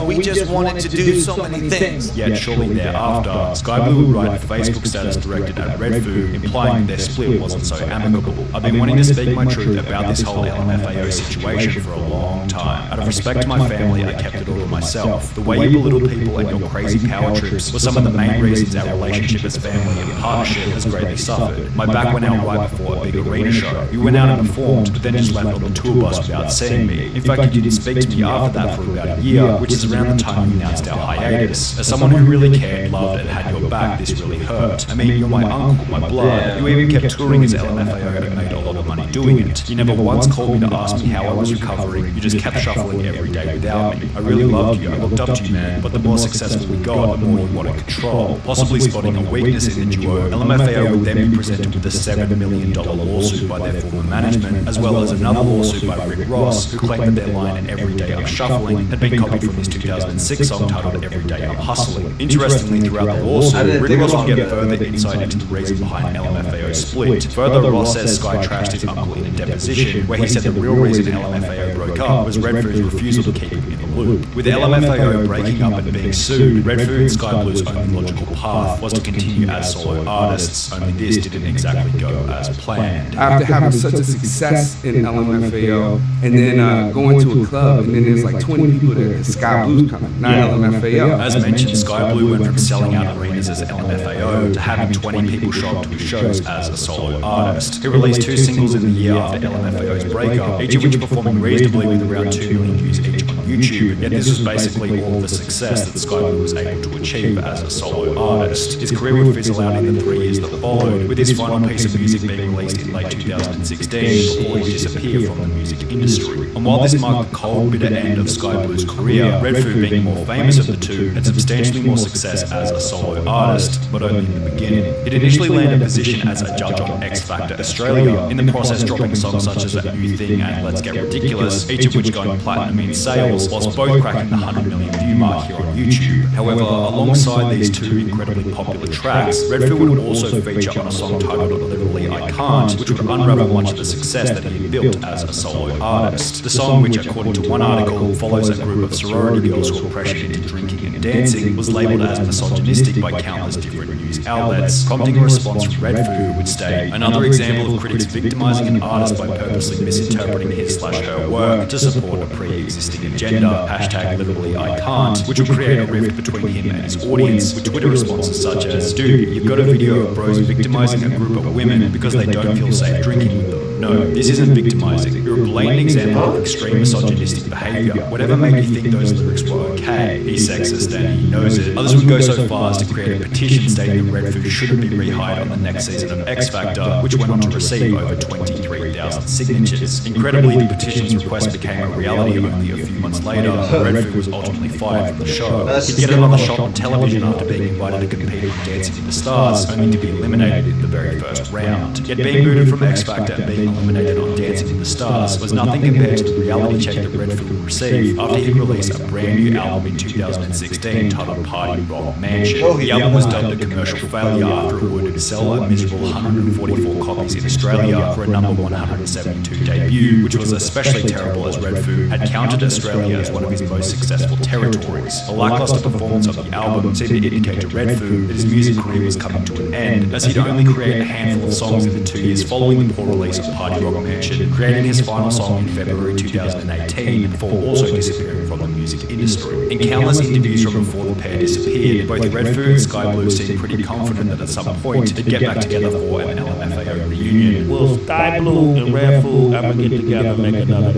we just wanted to do so many things.
Yet shortly thereafter, Sky Blue would write a Facebook status directed at Red Food, implying their split wasn't so amicable. "I've been wanting to speak my truth about this whole LMFAO situation for a long time. Out of respect to my family, I kept it all to myself. The way you belittle people and your crazy power trips were some of the main reasons our relationship as family and partnership has greatly suffered. My back went out right before a big arena show. You went out and performed, but then just left on the tour bus without seeing me. In fact, you didn't speak to me after that for about a year, which is around the time you announced our hiatus. As someone who really cared, loved, and had your back, this really hurt. I mean, you're my uncle, my blood. You even kept touring as LMFAO and made a lot of money doing it. You never once called me to ask me how I was recovering. You just kept shuffling every day without me. I really loved you. I looked up to you, man. But the more successful we got, the more you wanted control. Possibly spotting a weakness in the duo, LMFAO would then be presented with a $7 million lawsuit by their former management, as well as another lawsuit by Rick Ross, who claimed that their line "Every Day I'm Shuffling" had been copied from his 2006 song titled "Every Day I'm Hustling." Interestingly, throughout the lawsuit, Rick Ross would get further insight into the reason behind LMFAO's split. Further, Ross says Sky trashed his uncle in a deposition, where he said the real reason LMFAO broke up was Red Food's refusal to keep him in the loop. With LMFAO breaking up and being sued, Redfoo and Sky Blue's only logical path was to continue as solo artists, only this didn't exactly go as planned.
After having such a success in LMFAO, and then going to a club, and then there's like 20 people there, because Sky Blue's coming, not LMFAO.
As mentioned, Sky Blue went from selling out arenas as LMFAO to having 20 people show up to his shows as a solo artist. He released 2 singles in the year after LMFAO's breakup, each of which performing reasonably with around 2 million views each on YouTube, yet this was basically all of the success that Sky Blue was able to achieve as a solo artist. His career would fizzle out in the 3 years that followed, with his final piece of music being released in late 2016 before he disappeared from the music industry. And while this marked the cold, bitter end of Sky Blue's career, Redfoo, being more famous of the two, had substantially more success as a solo artist, but only in the beginning. He'd initially landed a position as a judge on X Factor Australia, in the process dropping songs such as That New Thing and Let's Get Ridiculous, each of which going platinum in sales, whilst both cracking the 100 million view mark here on YouTube. However, alongside these 2 incredibly popular tracks, Redfoo would also feature on a song titled Literally I Can't, which would unravel much of the success that he had built as a solo artist. The song, which according to one article follows a group of sorority girls who were pressured into drinking and dancing, was labelled as misogynistic by countless different news outlets, prompting a response from Redfoo who would state, "Another example of critics victimising an artist by purposely misinterpreting his/her work to support a pre-existing agenda, hashtag literally I can't," which would create a rift between him and his audience, with Twitter responses such as, "Dude, you've got a video of bros victimising a group of women because they don't feel safe drinking with them. No, this isn't victimising. You're a blatant example of extreme misogynistic behaviour. Whatever made you think those lyrics were okay? He's sexist and he knows it." Others would go so far as to create a petition stating that Redfoo shouldn't be rehired on the next season of X Factor, which went on to receive over 23,000 signatures. Incredibly, the petition's request became a reality only a few months later. Redfoo was ultimately fired from the show. He'd get another shot on television after being invited to compete on Dancing with the Stars, only to be eliminated in the very first round. Yet being booted from X Factor and being eliminated on Dancing with the Stars was nothing compared to the reality check that Redfoo would receive after he released a brand new album in 2016 titled Party Rock Mansion. The album was dubbed a commercial failure after it would sell a miserable 144 copies in Australia for a number 172 debut, which was especially terrible as Redfoo had counted Australia as one of his most successful territories. A lackluster performance of the album seemed to indicate to Redfoo that his music career was coming to an end, as he'd only create a handful of songs in the 2 years following the poor release of Party Rock Mansion, creating his final song in February 2018 before also disappearing from the music industry. In countless interviews from before the pair disappeared, both Redfoo and Sky Blue seemed pretty confident that at some point they'd get back together for an LMFAO reunion.
Will Sky Blue and Redfoo ever get together and make another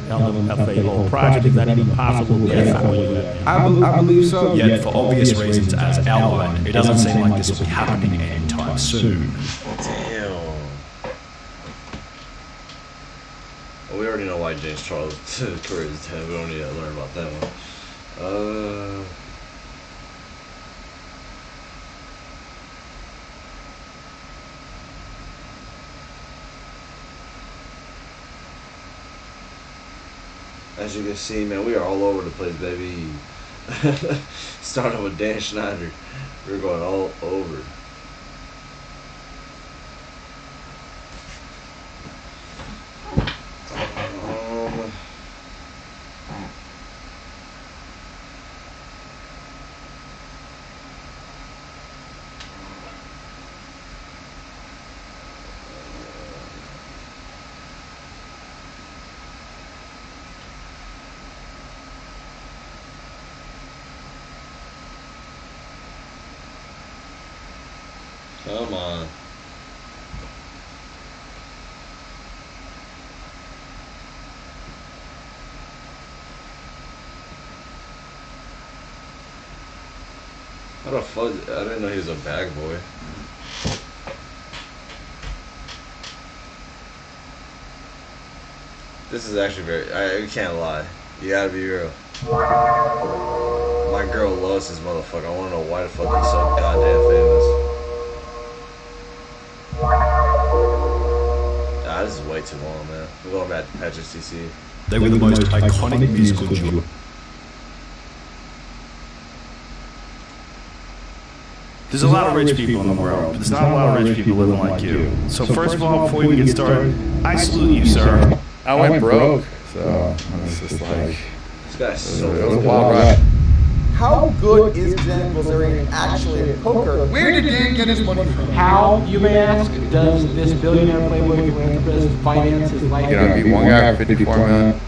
LMFAO project? Is that even possible? Yes,
I believe so.
Yet, for obvious reasons as outlined, it doesn't seem like this will be happening anytime soon.
Damn. Well, we already know why James Charles' career is dead. We don't need to learn about that one. As you can see, man, we are all over the place, baby. Starting with Dan Schneider. We're going all over. Come on. How the fuck? I didn't know he was a bag boy. This is actually very. I can't lie. You gotta be real. My girl loves this motherfucker. I wanna know why the fuck he's so goddamn famous. Ah, this is way too long, man. We're going back to Patrick CC.
They were the most iconic musical duo.
There's a lot of rich people in the world, but there's not a lot of rich people living like you. So first of all, before we get started, I salute you, sir.
I went broke, so it's just like,
This guy's so
It was a wild ride.
How good is Dan Bilzerian actually at poker? Where did Dan get his money from?
How, you may ask, does this billionaire playboy philanthropist finance his life?
You know, beat one guy for 54 million.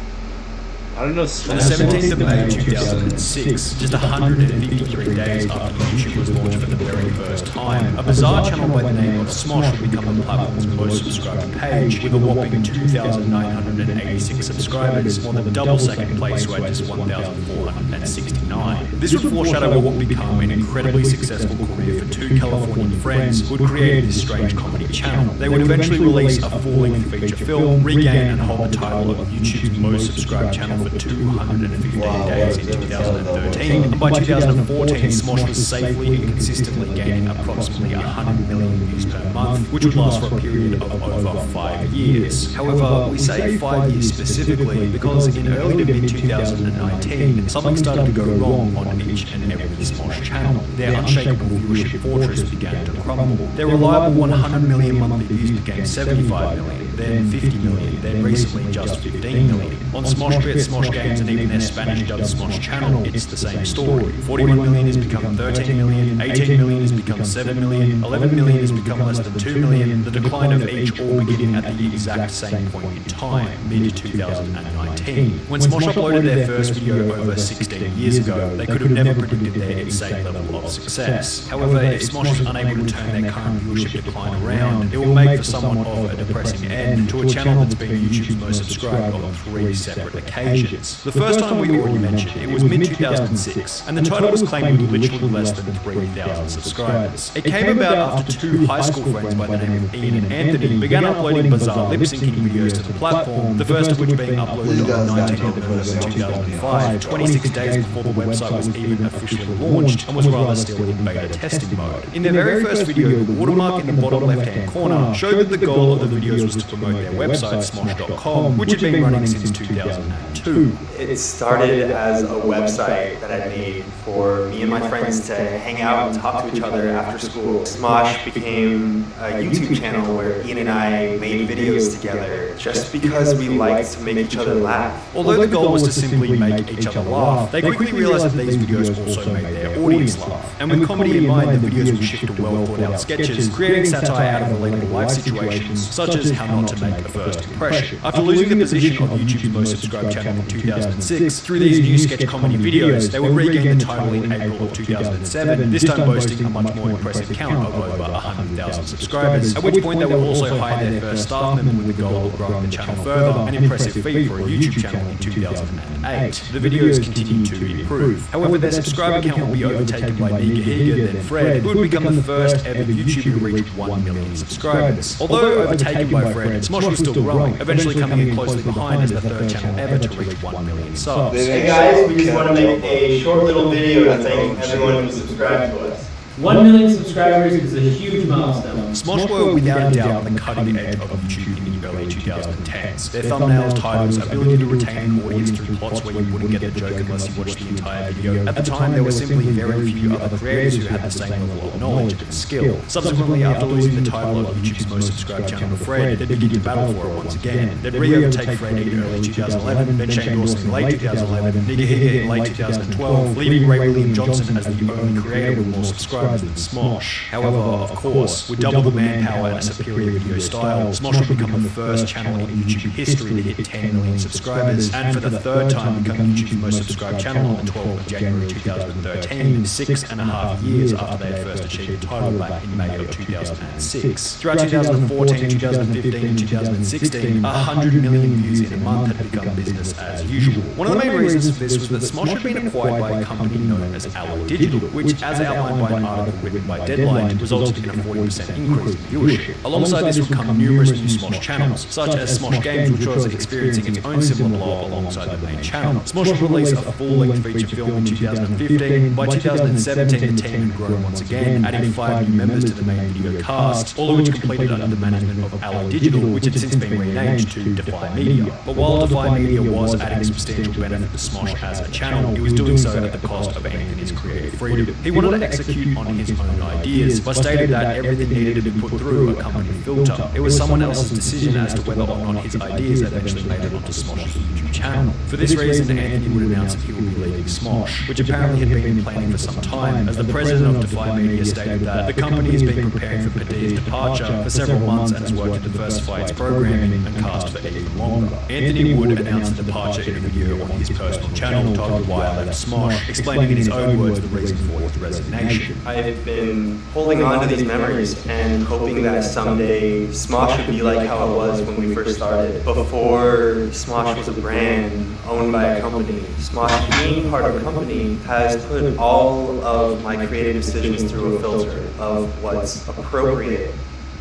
I don't know.
On the 17th of May 2006, just 153 days after YouTube was launched for the very first time, a bizarre channel by the name of Smosh would become the platform's most subscribed page, with a whopping 2,986 subscribers, more than double second place, who had just 1,469. This would foreshadow what would become an incredibly successful career for two Californian friends who had created this strange comedy channel. They would eventually release a full-length feature film, regain and hold the title of YouTube's most subscribed channel for 215 days in 2013, and by 2014 Smosh was safely and consistently gaining approximately 100 million views per month, which would last for a period of over 5 years. However, we say 5 years specifically because in early to mid 2019, something started to go wrong on each and every Smosh channel. Their unshakable viewership fortress began to crumble. Their reliable 100 million monthly views became 75 million, then 50 million, then recently just 15 million. On Smoshbit, Smosh Games, and even their Spanish dubbed Smosh channel, it's the same story. 41 million has become 13 million, 18 million has become 7 million, 11 million has become less than 2 million, the decline of each all beginning at the exact same point in time, mid-2019. When Smosh uploaded their first video over 16 years ago, they could have never predicted their insane level of success. However, if Smosh is unable to turn their current viewership decline around, it will make for somewhat of a depressing end to a channel that's been YouTube's most subscribed on 3 separate occasions. The first time we already mentioned, it was mid-2006, and the title was claimed with literally less than 3,000 subscribers. It came about after two high school friends by the name of Ian and Anthony began uploading bizarre lip-syncing videos to the platform, the first of which being uploaded on the 19th of November 2005, 26 days before the website was even officially launched and was rather still in beta testing mode. In their very first video, the watermark in the bottom left-hand corner showed that the goal of the videos was to promote their website, smosh.com, which had been running since 2002.
It started as a website that I made for me and my friends to hang out and talk to each other after school. Smosh became a YouTube channel where Ian and I made videos together just because we liked to make each other laugh.
Although the goal was to simply make each other laugh, they quickly realized that these videos also made their audience laugh. And with comedy in mind, the videos would shift to well-thought-out sketches, creating satire out of relatable life situations, such as how not to make a first impression. After losing the position of YouTube's most subscribed channel in 2006, through these new sketch comedy videos, they would regain the title in April of 2007, this time boasting a much more impressive count of over 100,000 subscribers, at which point they would also hire their first staff member with the goal of growing the channel further, an impressive feat for a YouTube channel in 2008. The videos continued to improve. However, their subscriber count would be overtaken by Niga Higa, then Fred, who would become the first ever YouTuber to reach 1 million subscribers. Although overtaken by Fred, Smosh was still growing, eventually coming in closely behind as the third channel ever to reach 1 million subs.
Hey guys, we just want to make a short little video to thank everyone who subscribed to us.
1 million subscribers is a huge milestone.
Smosh were without a doubt on the cutting edge of YouTube in the early 2010s. Their thumbnails, titles, ability to retain an audience through plots where you wouldn't get the joke unless you watched the entire video. At the time, there were simply very few other creators who had the same level of knowledge and skill. Subsequently, after losing the title of YouTube's most subscribed channel to Fred, they'd begin to battle for it once again. They'd re-overtake Fred in early 2011, then Shane Dawson in late 2011, Niga Higa in late 2012, leaving Ray William Johnson as the only creator with more subscribers than Smosh. However, of course, with double the manpower and a superior video style, Smosh would become the first channel in YouTube history to hit 10 million subscribers, and for the third time become YouTube's most subscribed channel on the 12th of January 2013, 6.5 years after they had first achieved the title back in May of 2006. Throughout 2014, 2015, and 2016, 100 million views in a month had become business as usual. One of the main reasons for this was that Smosh had been acquired by a company known as Alloy Digital, which, as outlined by an article written by Deadline, resulted in a 40% increase in viewership. Alongside this would come numerous new Smosh channels, such as Smosh Games, which was experiencing its own similar blow up alongside the main channel. Smosh would release a full-length feature film in 2015. By 2017, the team had grown once again, adding 5 new members to the main video cast, all of which completed under the management of Alloy Digital, which had since been renamed to Defy Media. But while Defy Media was adding substantial benefit to Smosh as a channel, it was doing so at the cost of Anthony's creative freedom. He wanted to execute on on his own ideas, but stated that everything needed to be put through a company filter. It was someone else's decision as to whether or not his ideas eventually made it onto Smosh's YouTube channel. For this reason, Anthony would announce that he would be leaving Smosh, which apparently had been in planning for some time, as the president of Defy Media stated that the company has been preparing for Padilla's departure for several months and has worked to diversify its programming and cast for even longer. Anthony Wood announced the departure in a video on his personal channel titled Why I Left Smosh, explaining in his own words the reason for his resignation.
I've been holding on to these memories and hoping that someday Smosh would be like how it was when we first started. Before Smosh was a brand owned by a company, Smosh being part of a company has put all of my creative decisions through a filter of what's appropriate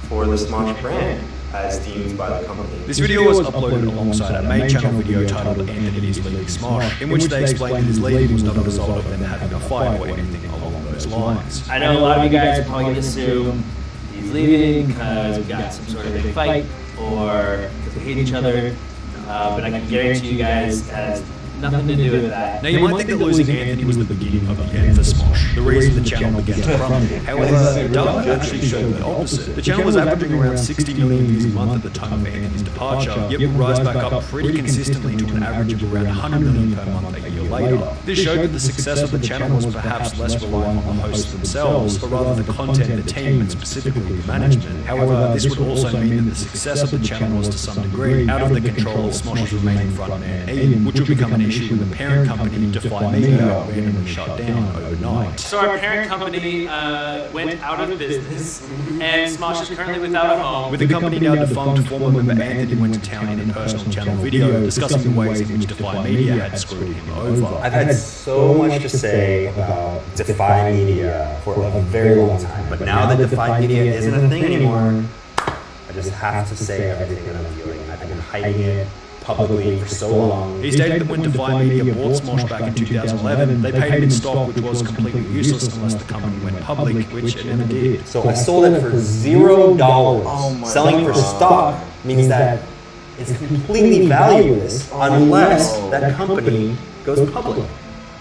for the Smosh brand as deemed by the company.
This video was uploaded alongside a main channel video titled Anthony is Leaving Smosh, in which they explained that his leaving was not a result of them having a fight or anything along those lines.
I know a lot of you guys are probably going to assume he's leaving because we got some sort of big fight or because we hate each other, but I can guarantee you guys it has nothing to do with that.
Now you might think that losing Anthony was the beginning of the end for Smosh, the reason the channel began to crumble. However, data actually showed the opposite. The channel was averaging around 60 million views a month at the time of Anthony's departure, yet would rise back up pretty consistently to an average of around 100 million per month a year later. This showed that the success of the channel was perhaps less reliant on the hosts themselves, but rather the content, the team, and specifically the management. However, this would also mean that the success of the channel was to some degree out of the control of Smosh's remaining frontman Ian, which would become an issue when the parent company, Defy Media, randomly shut down overnight.
So our parent company went out of business, and Smosh is currently without a home.
With the company now defunct, former member Anthony went to town in a personal channel video discussing the ways in which Defy Media had screwed him over.
I've had so much to say about Defy Media for a very long time, but now that Defy Media isn't a thing anymore, I just have to say everything that I'm feeling. I've been hiding it publicly for so long.
He stated that when Defy Media bought Smosh back in 2011, they paid him in stock, which was completely useless unless the company went public, which it never did.
So I sold it for $0. Selling for stock means that it's completely valueless unless that company goes public,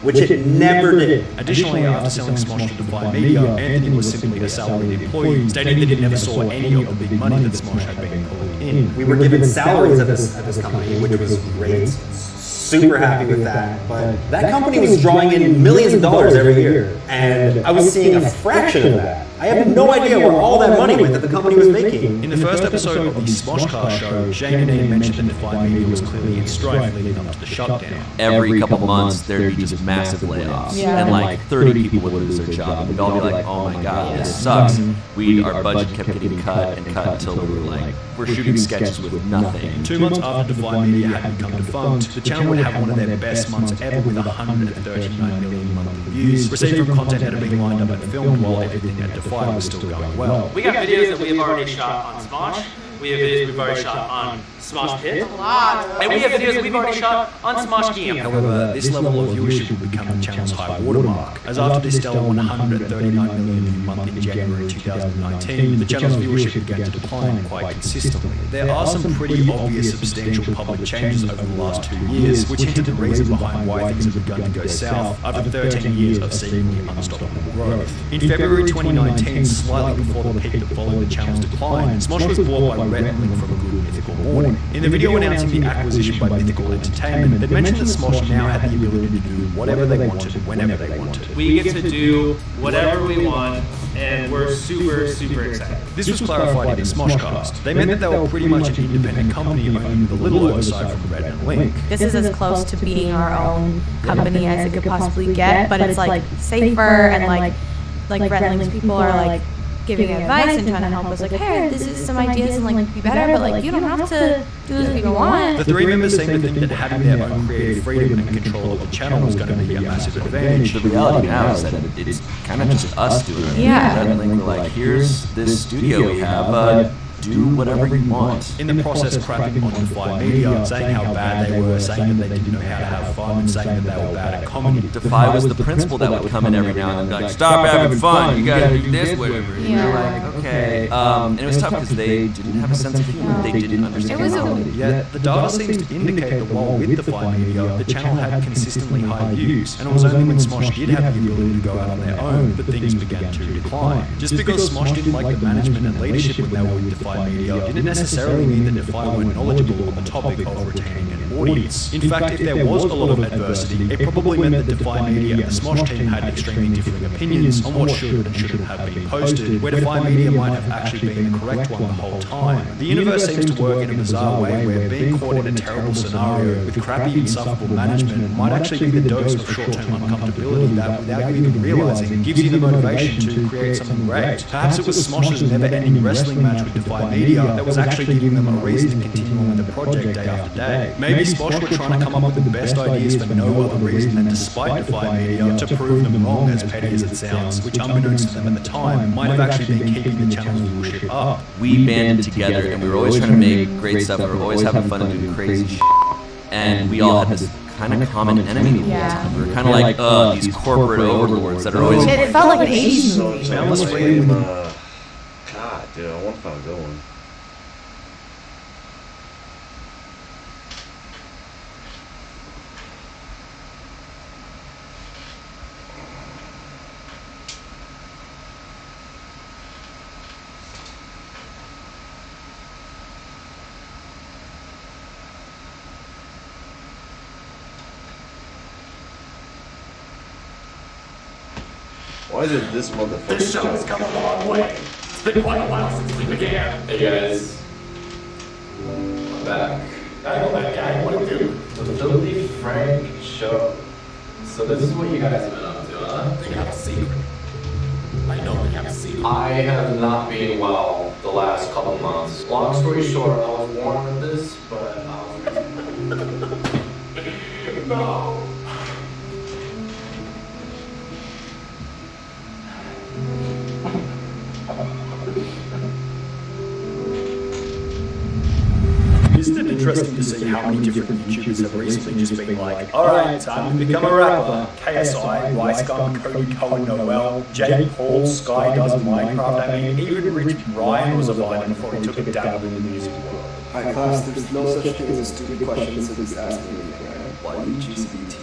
which it never did.
Additionally, after selling Smosh to Defy Media, Anthony was simply a salaried employee, stating that he never saw any of the big money that Smosh had been pulling in.
We were given salaries at this company, which was great. Super happy with that. But that company was drawing in millions of dollars every year, and I was seeing a fraction of that. I have no idea where all that money went that the company was making.
In the first episode of the Smoshcast show, Shane and Ian mentioned that Defy Media was clearly in strife leading up to the shutdown.
Every couple months, there'd be just massive layoffs, and like 30 people would lose their job. We'd all be like, "Oh my god, this sucks." Our budget kept getting cut and cut until we were like, we're shooting sketches with nothing.
2 months after Defy Media had become defunct, the channel would have one of their best months ever with 139 million monthly views received from content that had been lined up and filmed while everything at Defy was still going well.
We got videos that we have already shot on Smosh. We have videos we've already shot on Smosh Pit. And we have videos that we've already shot on Smosh Game.
However, this level of viewership would become the channel's high watermark, as after this stellar 139 million view month in January 2019, the channel's viewership began to decline quite consistently. There are some pretty obvious substantial public changes over the last 2 years, which hinted the reason behind why things have begun to go south after 13 years of seemingly unstoppable growth. In February 2019, slightly before the peak that followed the channel's decline, Smosh was bought by Red Link from a good Mythical Morning. In the video announcing the acquisition by Mythical Entertainment, they mentioned that Smosh now had the ability to do whatever they wanted, whenever they wanted.
We get to do whatever we want, and we're super, super excited.
This was clarified in the Smoshcast. They meant that they were pretty much an independent company owning with a little oversight from Red and Link.
This is as close to being our own company as it could possibly get, but it's like safer and like Red Link's people are like giving advice and trying to help us, like, hey, this is some ideas and like be better, but like you don't have to do this if you want.
The three members seem to think that having their own creative freedom and control of the channel was going to be a massive advantage.
The reality now is that it's kind of just us doing it.
Yeah.
Red Link were like, here's this studio we have, do whatever you want.
In the process, crapping on Defy Media, saying how bad they were, saying that they didn't know how to have fun, and saying that they were bad at comedy.
Defy was the principal that would come in every now and then, like, stop having fun, you gotta do this, whatever. And you're like, okay. And it was tough because they didn't have a sense of humor. They didn't understand comedy.
Yet the data seems to indicate that while with Defy Media, the channel had consistently high views, and it was only when Smosh did have the ability to go out on their own that things began to decline. Just because Smosh didn't like the management and leadership when they were with Defy Media didn't necessarily mean that Defy weren't knowledgeable on the topic of retaining an audience. In fact, if there was a lot of adversity, it probably meant that Defy Media and the Smosh team had extremely differing opinions on what should and shouldn't have been posted, where Defy Media might have actually been the correct one the whole time. The universe seems to work in a bizarre way where being caught in a terrible scenario with crappy, insufferable management might actually be the dose of short-term uncomfortability that, without you even realizing, gives you the motivation to create something great. Perhaps it was Smosh's never-ending wrestling match with Defy Media that was actually giving them a reason to continue on with the project day after day. Maybe Smosh were trying to come up with the best ideas for no other reason than to spite Defy Media, to prove them wrong, as petty as it sounds, which unbeknownst to them at the time might have actually been keeping the channel's viewership up.
We banded together and we were always trying to make great stuff. We were always having fun and doing crazy shit. And we all had this kind of common enemy.
Yeah.
We were kind of like, these corporate overlords that are always...
It felt like an 80s movie.
God, dude, I want to find a good one. Why is it this motherfucker?
This show has come a long way. It's been quite a while since we began. Hey guys. I'm back. I know that guy. What to do? The Filthy Frank Show. So this is what you guys have been up to, huh? They have a secret. I know they have a secret. I have not been well the last couple months. Long story short, I was warned of this, but I was... No.
Isn't it interesting to see how many different YouTubers have recently just been like, alright, time to become a rapper. KSI, Rice Gum, Cody Cohen Noel, Jake Paul, Sky does Minecraft. I mean, even Rich Ryan was a vine before he took a dabble in the music world.
Hi class, there's no such thing as a stupid question, so please ask me again. Why do you choose to be a teacher?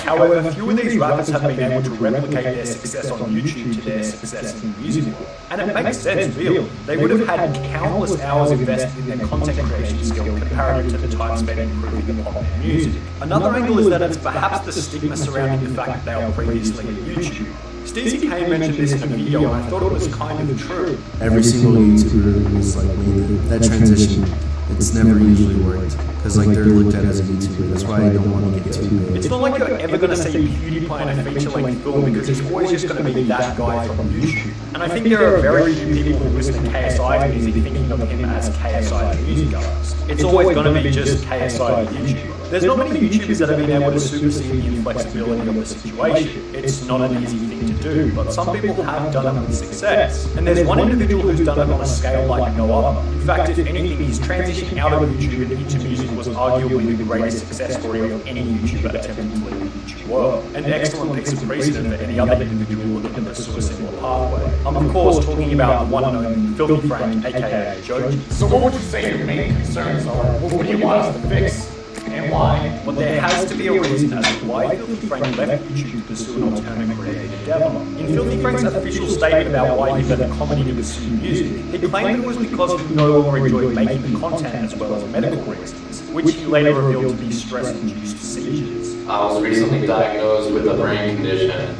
However, few of these rappers have been able to replicate their success on YouTube to their success in the music world. And it makes sense, really. They would have had countless hours invested in their content creation skill comparative to the time spent improving upon their music. Another angle is that it's perhaps the stigma surrounding the fact that they were previously on YouTube. Stevie K mentioned this in a video and I thought it was kind of true.
Every single YouTuber who's like me, that transition, it's never usually worked. Because like they're looked at as a YouTuber, that's why I don't want to get too big.
It's not like you're ever going to see PewDiePie in a feature-length film because he's always just going to be that guy from YouTube. And I think there are very few people who listen to KSI's music thinking of him as KSI the music artist. It's always going to be just KSI the YouTuber. There's not many YouTubers that have been able to supersede the inflexibility of the situation. It's not an easy thing to do, but some people have done it with success. And there's one individual who's done it on a scale like no other. In fact, if anything, his transition out of YouTube and into music was arguably the greatest success story of any YouTuber attempting to leave the YouTube world. An excellent piece of precedent for any other individual looking to pursue a similar pathway. I'm of course talking about the one and only Filthy Frank, aka Joji.
So what would you say your main concerns are? What do you want us to fix? And why?
But there has to be a reason as to why Filthy Frank left YouTube to pursue an alternative creative endeavor. In Filthy Frank's official statement about why he left comedy to pursue music, he claimed it was because he no longer enjoyed making the content as well as medical reasons, which he later revealed to be stress-induced seizures.
I was recently diagnosed with a brain condition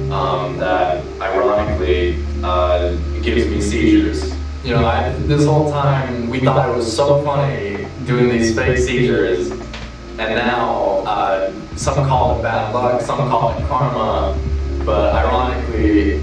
that ironically gives me seizures. You know, this whole time we thought it was so funny doing these fake seizures, and now some call it bad luck, some call it karma, but ironically,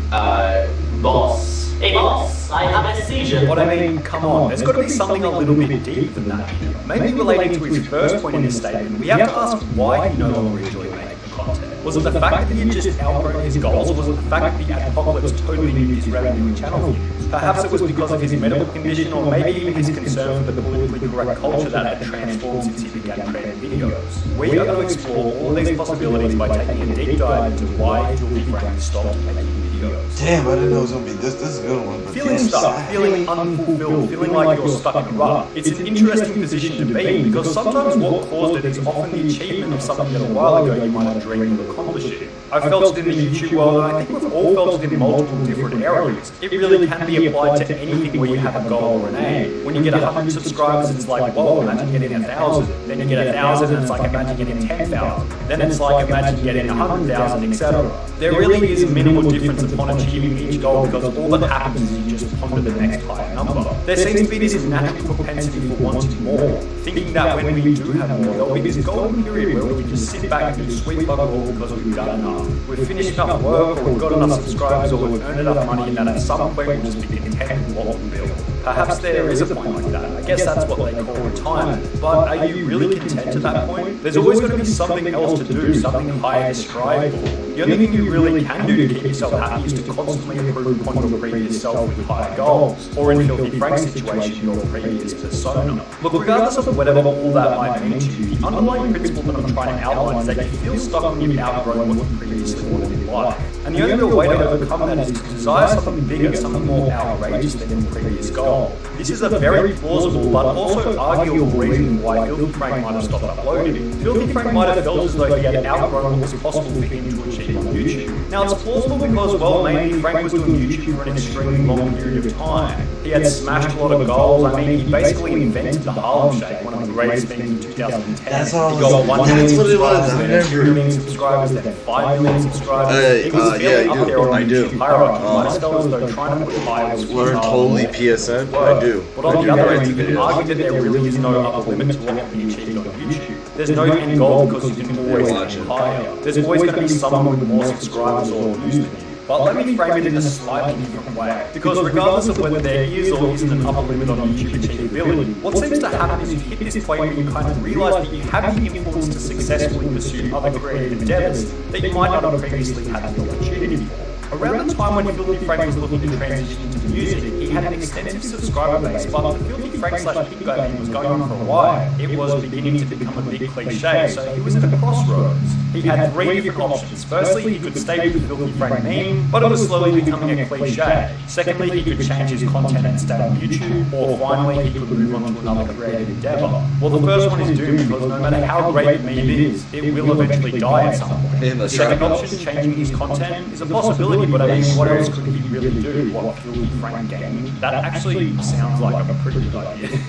boss.
Hey boss, I have a seizure.
But I mean, come on, there's got to be something a little bit deeper than that. Maybe relating to his first point in his statement, we have to ask why he no longer enjoyed making the content. Was it the fact that he had just outgrown his goals, or was it the fact that the apocalypse totally knew his revenue and channel views? Perhaps it was because of his medical condition, or maybe even his concern for the politically correct culture that had transformed since he began creating videos. We are going to explore all these possibilities by taking a deep dive into why Filthy Frank stopped making videos.
Damn, I didn't know it was gonna be this. This is a good one. But
Feeling stuck, feeling unfulfilled, feeling like you're stuck in a rut. It's an interesting position to be in because sometimes what caused it is often the achievement of something that a while ago you might have dreamed of accomplishing. I've felt it in the YouTube world, and I think we've all felt it in multiple different areas. It really can be applied to anything where you have a goal or an aim. When you get 100 subscribers, it's like, whoa, imagine getting 1,000. Then you get 1,000, and it's like, imagine getting 10,000. Then it's like, imagine getting 100,000, etc. There really is a minimal difference upon achieving each goal because all that happens is you just ponder the next higher number. There seems to be this natural propensity for wanting more, thinking that when we do have more, there'll be this golden period where we can just sit back and do sweet bugger all because we've done enough. We've finished enough work, or we've got enough subscribers, or we've earned enough money, and that at some point we'll just be content with what we build. Perhaps there is a point like that. I guess that's what they call retirement. But are you really content at that point? There's always going to be something else to do, something higher to strive for. The only thing you really can do to keep yourself happy is to constantly improve upon your previous self with higher goals, or in Filthy Frank's situation, your previous persona. Look, regardless of whatever all that might mean to you, the underlying principle that I'm trying to outline is that you feel stuck when you've outgrown what you previously wanted in life. And the only real way to overcome that is to desire something bigger, something more outrageous than your previous goal. This is a very plausible but also arguable reason why Filthy Frank might have stopped uploading. Filthy Frank might have felt as though he had outgrown what was possible for him to achieve on YouTube. Now it's plausible because, well, maybe Frank was doing YouTube for an extremely long period of time. He had smashed a lot of goals. I mean, he basically invented the Harlem Shake, one of the greatest things in 2010.
That's all.
He got 1
That's
million
what it was. I
subscribers, then 2 million
remember.
subscribers, then 5 million subscribers. He was fairly up there on the YouTube hierarchy. Might have felt as though trying to put higher was
Learn totally PSN. I do.
But on the other end, you can argue that there really is no upper limit to what can be achieved on YouTube. There's no end goal because you can always get higher. There's always going to be someone with more subscribers or views than you. But let me frame it in a slightly different way. Because regardless of whether there is or isn't an upper limit on YouTube achievability, what seems to happen is you hit this point where you kind of realise that you have the influence to successfully pursue other creative endeavours that you might not have previously had the opportunity for. Around the time when Filthy Frank was looking to transition into music, he had an extensive subscriber base, but the Filthy Frank / Pink Guy meme was going on for a while. It was beginning to become a big cliche, so he was at a crossroads. He had 3 different options. Firstly, he could stay with the Filthy Frank meme, but it was slowly becoming a cliche. Secondly, he could change his content and stay on YouTube, or finally, he could move on to another creative endeavour. Well, the first one is doomed because no matter how great the meme is, it will eventually die at some point. The second option, changing his content, is a possibility. But I mean, what else could he really do? What, Filthy Frank gaming? That actually sounds like a pretty good idea.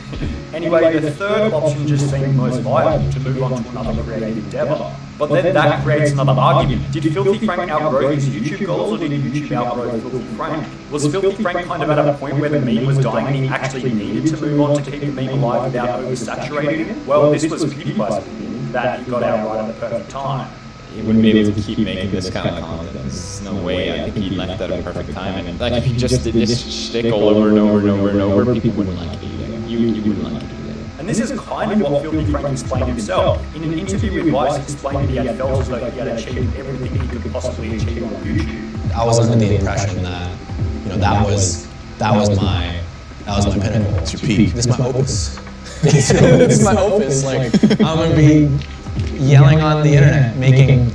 Anyway, the third option just seemed most viable, to move on to another creative endeavour. But then that creates another argument. Did Filthy Frank outgrow his YouTube goals, or did YouTube outgrow Filthy Frank? Was Filthy Frank kind of at a point where the meme was dying and he actually needed to move on to keep the meme alive without oversaturating it? Well, this was PewDiePie's opinion, that he got out right at the perfect time.
He wouldn't be able to keep making this kind of content. There's no way. I think he left at a perfect time. And like, if he just did this shtick all over and over and over and over, people wouldn't like it either. You wouldn't like it either.
And this is kind of what Filthy Frank explained himself. In an interview with Vice, he explained that he had felt as though he had achieved everything he could possibly achieve on YouTube.
I was under the impression that, you know, that was my pinnacle. It's your peak. This is my opus. This is my opus. Like, I'm gonna be yelling on the internet, making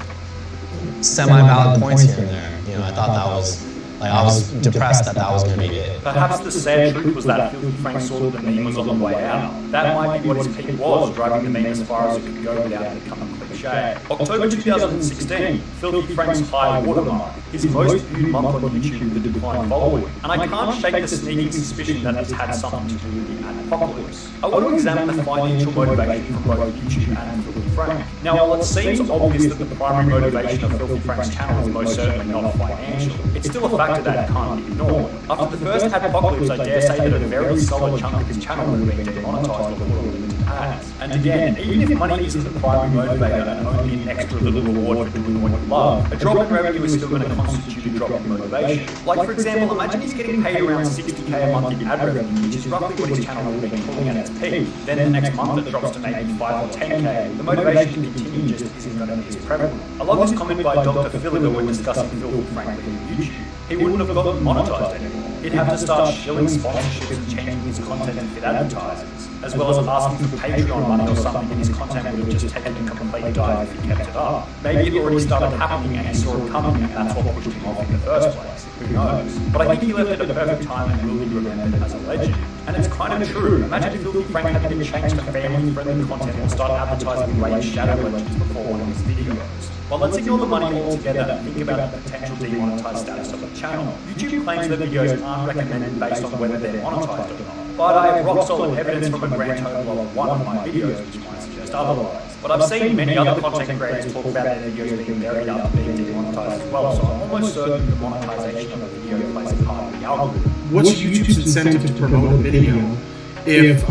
semi-valid points here and there. You know, I thought that was, like, I was depressed that was going to be it.
Perhaps the sad truth was that Filthy Frank saw that the meme was on the way out. That might be what his peak was, driving the meme as far as it could go without becoming cliche. October 2016, Filthy Frank's high watermark, his most viewed month on YouTube with the decline following. And I can't shake the sneaking suspicion that it's had something to do with the apocalypse. I want to examine the financial motivation from both YouTube and Filthy Frank. Now, while it seems obvious that the primary motivation of Filthy Frank's channel is most certainly not financial, it's still a factor that can't be ignored. After the first apocalypse, I dare say that a very solid chunk of his channel would have been demonetized or put on limited ads. And again, even if money isn't the primary motivator, and only an extra little reward for doing what you love, a drop in revenue is still going to constitute a drop in motivation. Like, for example, imagine he's getting paid around 60k a month in ad revenue, which is roughly what his channel would have been pulling at its peak. Then the next month it drops to maybe 5 or 10k. The motivation to continue just isn't going to be as prevalent. I love this comment by Dr. Philliger when discussing Filthy Frank on YouTube. He wouldn't have gotten monetized anymore. He'd have to start shilling sponsorships and changing his content to fit advertisers, as well as asking for Patreon money or something, and his content would have just taken a complete dive if he kept it up. Maybe it already started happening and he saw it coming, and that's what pushed him off in the first place. Who knows? But I think he left it at a perfect time and will be remembered as a legend. And it's kind of true. Imagine Filthy Frank having to change to family-friendly content or start advertising Raid Shadow Legends before one of his videos. Well, let's ignore the money altogether and think about the potential demonetized status of the channel. YouTube claims that videos aren't recommended based on whether they're monetized or not. But I have rock-solid evidence from a grand total of one of my videos which might suggest otherwise. But I've seen many other content creators talk about their videos being buried up and being demonetized as well, so I'm almost certain the monetization of a video plays a part in the algorithm.
What's YouTube's incentive to promote a video if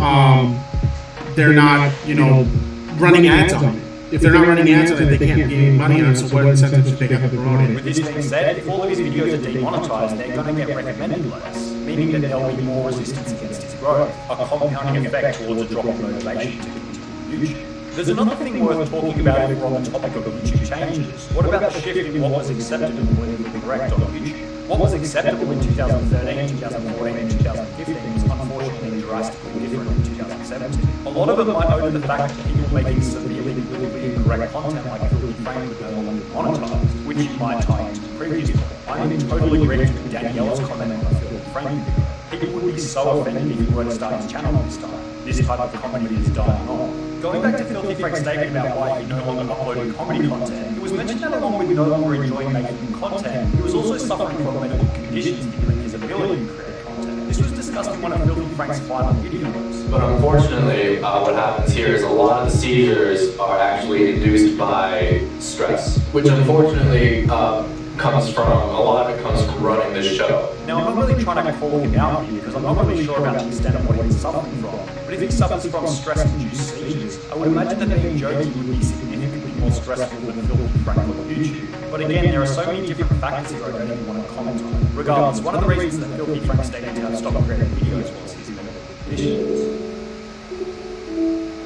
they're not, running ads on it? If they're not running ads on it, they can't gain money on it, so what incentives do they have to promote it?
With this being said, if all of his videos are demonetized, they're going to get recommended less, meaning that there'll be more resistance against his growth, a compounding effect towards a drop in motivation to continue YouTube. There's another thing worth talking about if we're on the topic of YouTube changes. What about the shift in what was accepted and politically correct on YouTube? What was acceptable in 2013, 2014, and 2015 is unfortunately drastically different in 2017. A lot of it might owe to the fact that people making severely politically incorrect content like Filthy Frank would no longer be monetized, which might tie into the previous point. I'm in total agreement with Danielle's comment on the Filthy Frank video. People would be so offended if he were to start his channel this time. This type of comedy is dying off. Going back to Filthy Frank's statement about why he no longer uploaded comedy content, it was mentioned that along with no longer enjoying making content, he was also suffering from medical conditions hindering his ability to create content. This was discussed in one of Filthy Frank's final videos.
But unfortunately, what happens here is a lot of the seizures are actually induced by stress, which unfortunately comes from, a lot of it comes from running this show.
Now, I'm not really trying to call him out here because I'm not really sure about the extent of what he's suffering from. But if he suffers from stress-induced seizures, I would imagine that being jokey would be significantly more stressful than Filthy Frank on YouTube. But again, there are so many different factors here I don't even want to comment on. Regardless, one of the reasons that Filthy Frank stated to stop creating videos was his medical conditions.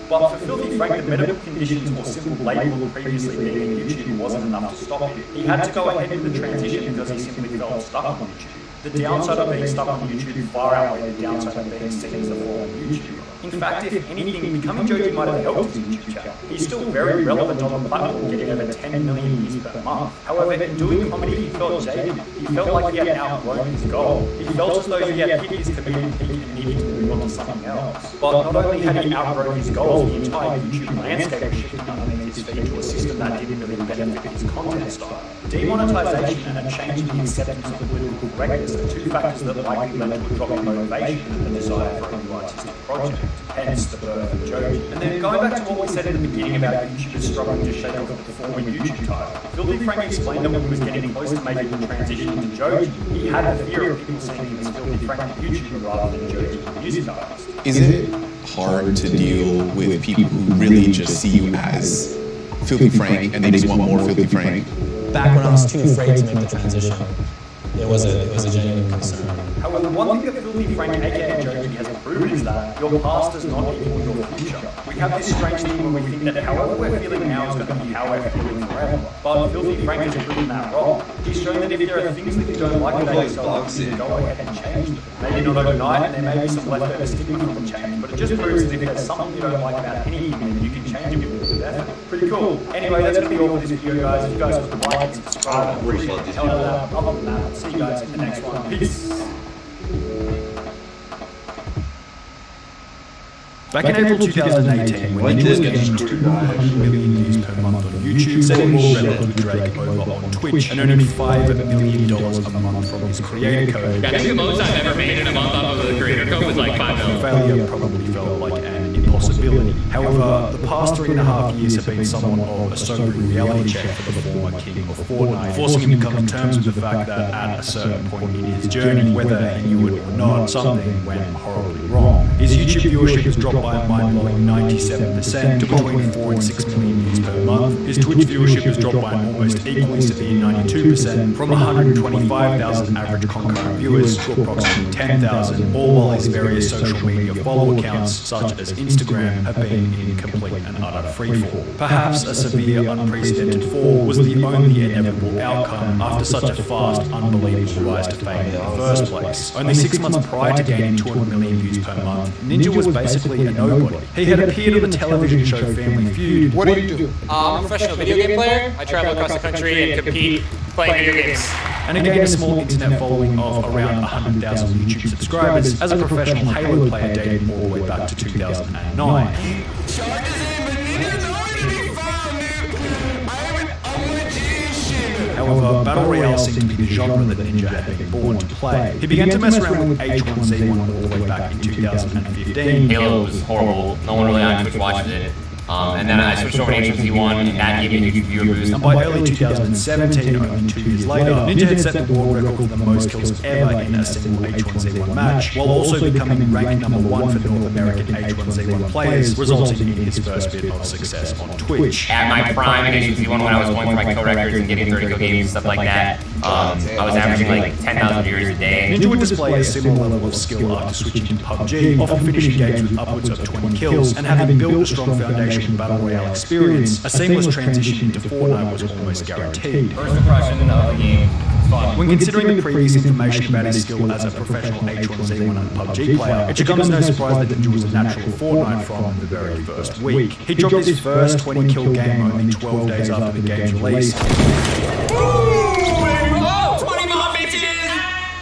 But for Filthy Frank, the medical conditions or simple label of previously being on YouTube wasn't enough to stop him. He had to go ahead with the transition because he simply felt stuck on YouTube. The downside of being stuck on YouTube far outweighed the downside of being seen as a fallen YouTuber. In fact, if anything, becoming Joji might have helped his YouTube channel. He's still very relevant on the platform, getting over 10 million views per month. However, in doing comedy, he felt jaded. He felt like he had outgrown his goal. He felt as though he had hit his comedic peak and needed to move on to something else. But not only had he outgrown his goals, the entire YouTube landscape was shifting underneath his feet to a system that didn't really benefit his content style. Demonetization and a change in the acceptance of political correctness are two factors that likely led to a drop in motivation and the desire for a new artistic project. Hence the birth of Joji. And then going back to what we said in the beginning about YouTubers struggling to shake off the former YouTube title, Filthy Frank explained that when he was getting close to making the transition into Joji, he had the fear of people seeing him as Filthy Frank the YouTuber rather than Joji the music artist.
Is it hard to deal with people who really just see you as Filthy Frank and they just want more Filthy Frank?
Back when I was too afraid to make the transition, it was a genuine concern.
However, one thing that Filthy Frank aka Joji has proven is that your past does not equal your future. We have this strange thing when we think that however we're feeling now is going to be how we're feeling forever. But Filthy Frank has proven that wrong. He's shown that if there are things that you don't like about yourself, you can go ahead and change them. Maybe not overnight, and there may be some leftover stigma from the change, but it just proves that if there's something you don't like about anything, then you can change it with a bit of effort. Pretty cool. Anyway, that's going to be all for this video, guys. If you guys would like and subscribe, I'd appreciate the hell out of that. Other than that, I'll see you guys in the next one. Peace. Back in April 2018, when Nick was getting 200 million views per month on YouTube, setting more record with Drake over on Twitch, and earning $5 million a month from his creator code.
I think the most I've ever made in a month off of the creator code was like $5 million.
Failure probably felt like an impossible responsibility. However, the past 3.5 years have been somewhat of a sobering reality check for the former king of Fortnite, forcing him to come to terms with the fact that at a certain point in his journey, whether he knew it or not, something went horribly wrong. His YouTube viewership has dropped by a mind-blowing 97% to between 4 and 6 million views per month. His Twitch viewership has dropped by an almost equally severe 92%, from 125,000 average concurrent viewers to approximately 10,000, all while his various social media follow accounts, such as Instagram, have been in complete and utter freefall. Perhaps a severe, unprecedented fall was the only inevitable outcome after such a fast, unbelievable rise to fame in the first place. Only 6 months prior to gaining 200 million views per month, Ninja was basically a nobody. He had appeared on the television show Family Feud.
What do you do? I'm a professional video game player. I travel across the country and compete playing video games.
And gained a small internet following of around 100,000 YouTube subscribers as a professional Halo player dating all the way back to 2009. However, Battle Royale seemed to be the genre that Ninja had been born to play. He began to mess around with H1Z1 all the way back in 2015.
Halo was horrible. No one really on Twitch watches it. And then I switched over to H1Z1 and that gave me a huge viewer boost.
And by early 2017, only 2 years later, Ninja had set the world record for the most kills ever in a single H1Z1 match, while also becoming ranked #1 for North American H1Z1 players, resulting in his first bit of success on Twitch.
At my prime in H1Z1, when I was going for my kill records and getting 30 kill games and stuff like that, I was averaging like 10,000 viewers a day.
Ninja would display a similar level of skill after switching to PUBG, often finishing games with upwards of 20 kills, and having built a strong foundation in Battle Royale experience, a seamless transition into Fortnite was almost guaranteed.
First impression of the game.
When considering the previous information about his skill as a professional H1Z1 and PUBG player, it should come as no surprise that Ninja was a natural Fortnite from the very first week. He dropped his first 20-kill game only 12 days after the game's release,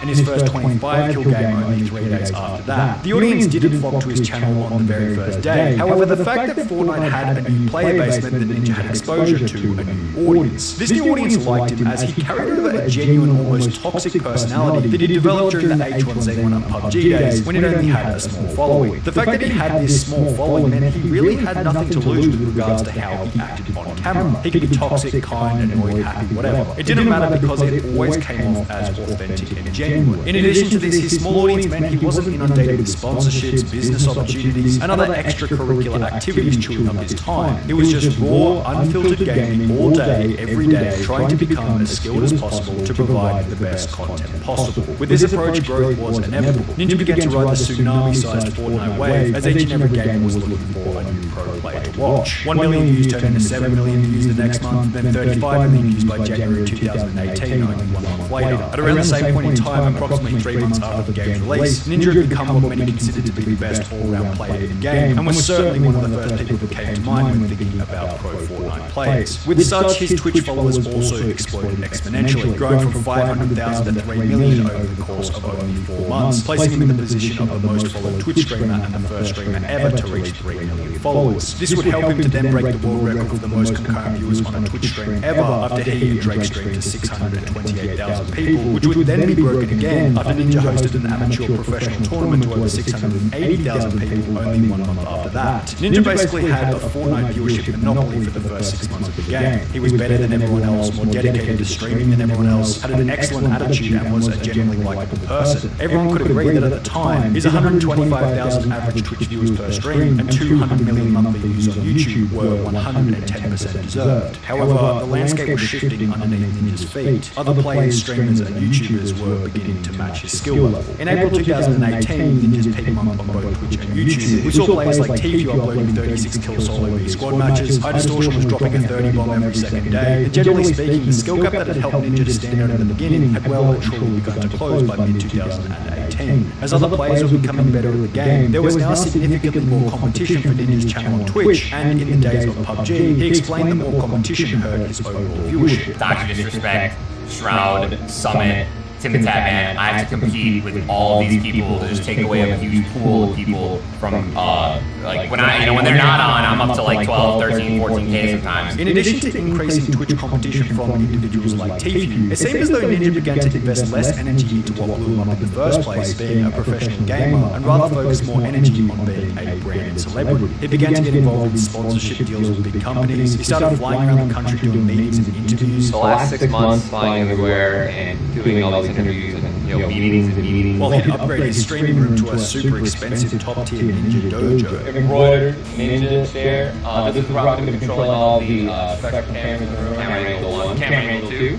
and his first 25-kill game only 3 days after that. The audience didn't flock to his channel on the very first day. However, the fact that Fortnite had a new player base meant that Ninja had exposure to a new audience. This new audience liked him as he carried over a genuine, almost toxic personality that he developed during the H1Z1 and PUBG days when it only had a small following. The fact that he had this small following meant he really had nothing to lose with regards to how he acted on camera. He could be toxic, kind, annoyed, happy, whatever. It didn't matter because it always came off as authentic and genuine. In addition to this, his small audience meant he wasn't inundated with sponsorships, business opportunities, and other extracurricular activities chewing up his time. It was just raw, unfiltered gaming all day, every day, trying to become as skilled as possible to provide the best content possible. With this approach, growth was inevitable. Ninja began to ride the tsunami-sized Fortnite wave as each and every game was looking for a new pro player to watch. 1 million views turned into 7 million views the next month, then 35 million views by January 2018, only 1 month later. At around the same point in time, approximately 3 months after the game's release, Ninja had become what many considered to be the best all-round player in the game, and was certainly one of the first people that came to mind when thinking about pro Fortnite players. With such, his Twitch followers also exploded exponentially, growing from 500,000 to 3 million over the course of only 4 months, placing him in the position of the most followed Twitch streamer and the first streamer ever to reach 3 million followers. This would help him to then break the world record for the most concurrent viewers on a Twitch stream ever after he and Drake streamed to 628,000 people, which would then be broken again after Ninja hosted an amateur professional tournament to over 680,000 people only 1 month after that. Ninja basically had a Fortnite viewership monopoly for the first 6 months of the game. He was better than everyone else, more dedicated to streaming than everyone else, had an excellent attitude and was a genuinely likable person. Everyone could agree that at the time, his 125,000 average Twitch viewers per stream and 200 million monthly views on YouTube were 110% deserved. However, the landscape was shifting underneath Ninja's feet. Other players, streamers and YouTubers were beginning to match his skill level. In April 2018, Ninja's peak month on both Twitch and YouTube, we saw players like Tfue uploading 36 kill solo v squad matches, High Distortion was dropping a 30 bomb every second day, and generally speaking, the skill gap that had helped Ninja to stand out in the beginning had well and truly begun to close by mid-2018. As other players were becoming better at the game, there was now significantly more competition for Ninja's channel on Twitch, and in the days of PUBG, he explained that more competition hurt his overall viewership.
Dr. Disrespect, Shroud, Summit, Timothy man, I have to compete with all of these people to just take away a huge pool of people from like when when they're not on, I'm up to like 12, 13, 14K sometimes.
In addition to increasing Twitch competition from individuals like Tfue, it seemed as though Ninja began to invest less energy into what blew him up in the first place, being a professional gamer, and rather focus more energy on being a branded celebrity. He began to get involved in sponsorship deals with big companies. He started flying around the country doing meetings and interviews.
The last 6 months flying everywhere and doing all these interviews and meetings and meetings.
While he'd upgraded his streaming room to a super expensive top tier Ninja dojo.
Embroidered Ninja chair. This is where I'm going to be controlling all the spectral cameras in the room. Camera angle 1, camera angle 2,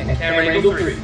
and camera angle 3.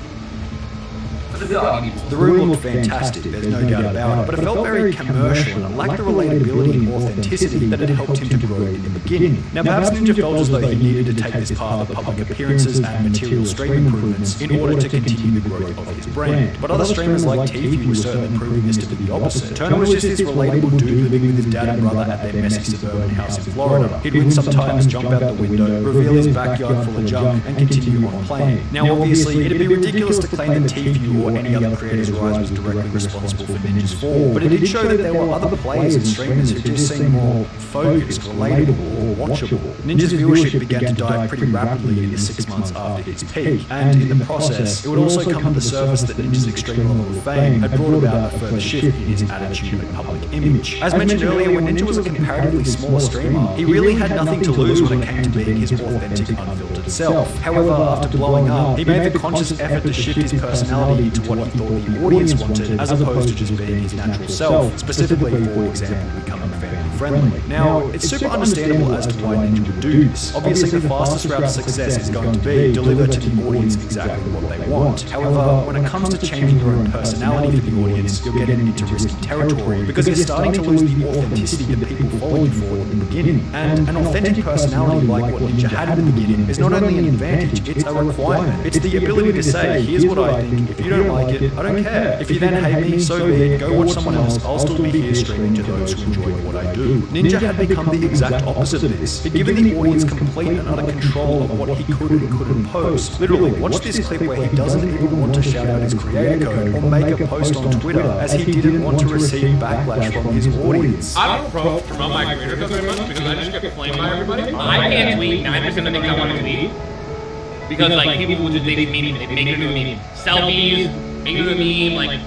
The room looked fantastic, there's no doubt about it, but it felt very commercial and lacked the relatability and authenticity that had helped him to grow in the beginning. Now perhaps Ninja felt as though he needed to take this path of public appearances and material stream improvements in order to continue the growth of his brand. But other streamers like Tfue were certainly proving this to be the opposite. Turner was just this relatable dude living with his dad and brother at their messy suburban house in Florida. He'd win sometimes, jump out the window, reveal his backyard full of junk, and continue on playing. Now obviously, it'd be ridiculous to claim that Tfue or any other creator's rise was directly responsible for Ninja's fall, but it did show that there were other players and streamers who just seemed more focused, relatable, or watchable. Ninja's viewership began to dive pretty rapidly in the 6 months after his peak, and in the process, it would also come to the surface that Ninja's extreme level of fame had brought about a further shift in his attitude and public image. As mentioned earlier, when Ninja was a comparatively smaller streamer, he really had nothing to lose when it came to being his authentic, unfiltered self. However, after blowing up, he made the conscious effort to shift his personality into what he thought the audience wanted, as opposed to just being his natural self, specifically, for example, becoming family friendly. Now, it's super understandable as to why Ninja would do this. Obviously, the fastest route to success is going to be deliver to the audience exactly what they want. However, when it comes to changing your own personality for the audience, you're getting into risky territory, because you're starting to lose the authenticity that people followed you for in the beginning. And an authentic personality like what Ninja had in the beginning is not only an advantage, it's a requirement. It's the ability to say, here's what I think, if you don't like it, I don't care. If you then hate me, so be it, go watch someone else, I'll still be here streaming to those who enjoy what I do. Ninja had become the exact opposite of this. He'd given the audience complete and utter control of what he could and couldn't post. Literally, watch this clip where he doesn't even want to shout out his creator code or make a post on Twitter, as he didn't want to receive backlash from his audience.
I don't promote my creator code very much because I just get flamed by everybody. I can't tweet 9% of the things I want to tweet because like people would just make it into a meme. Selfies, make it into a meme, like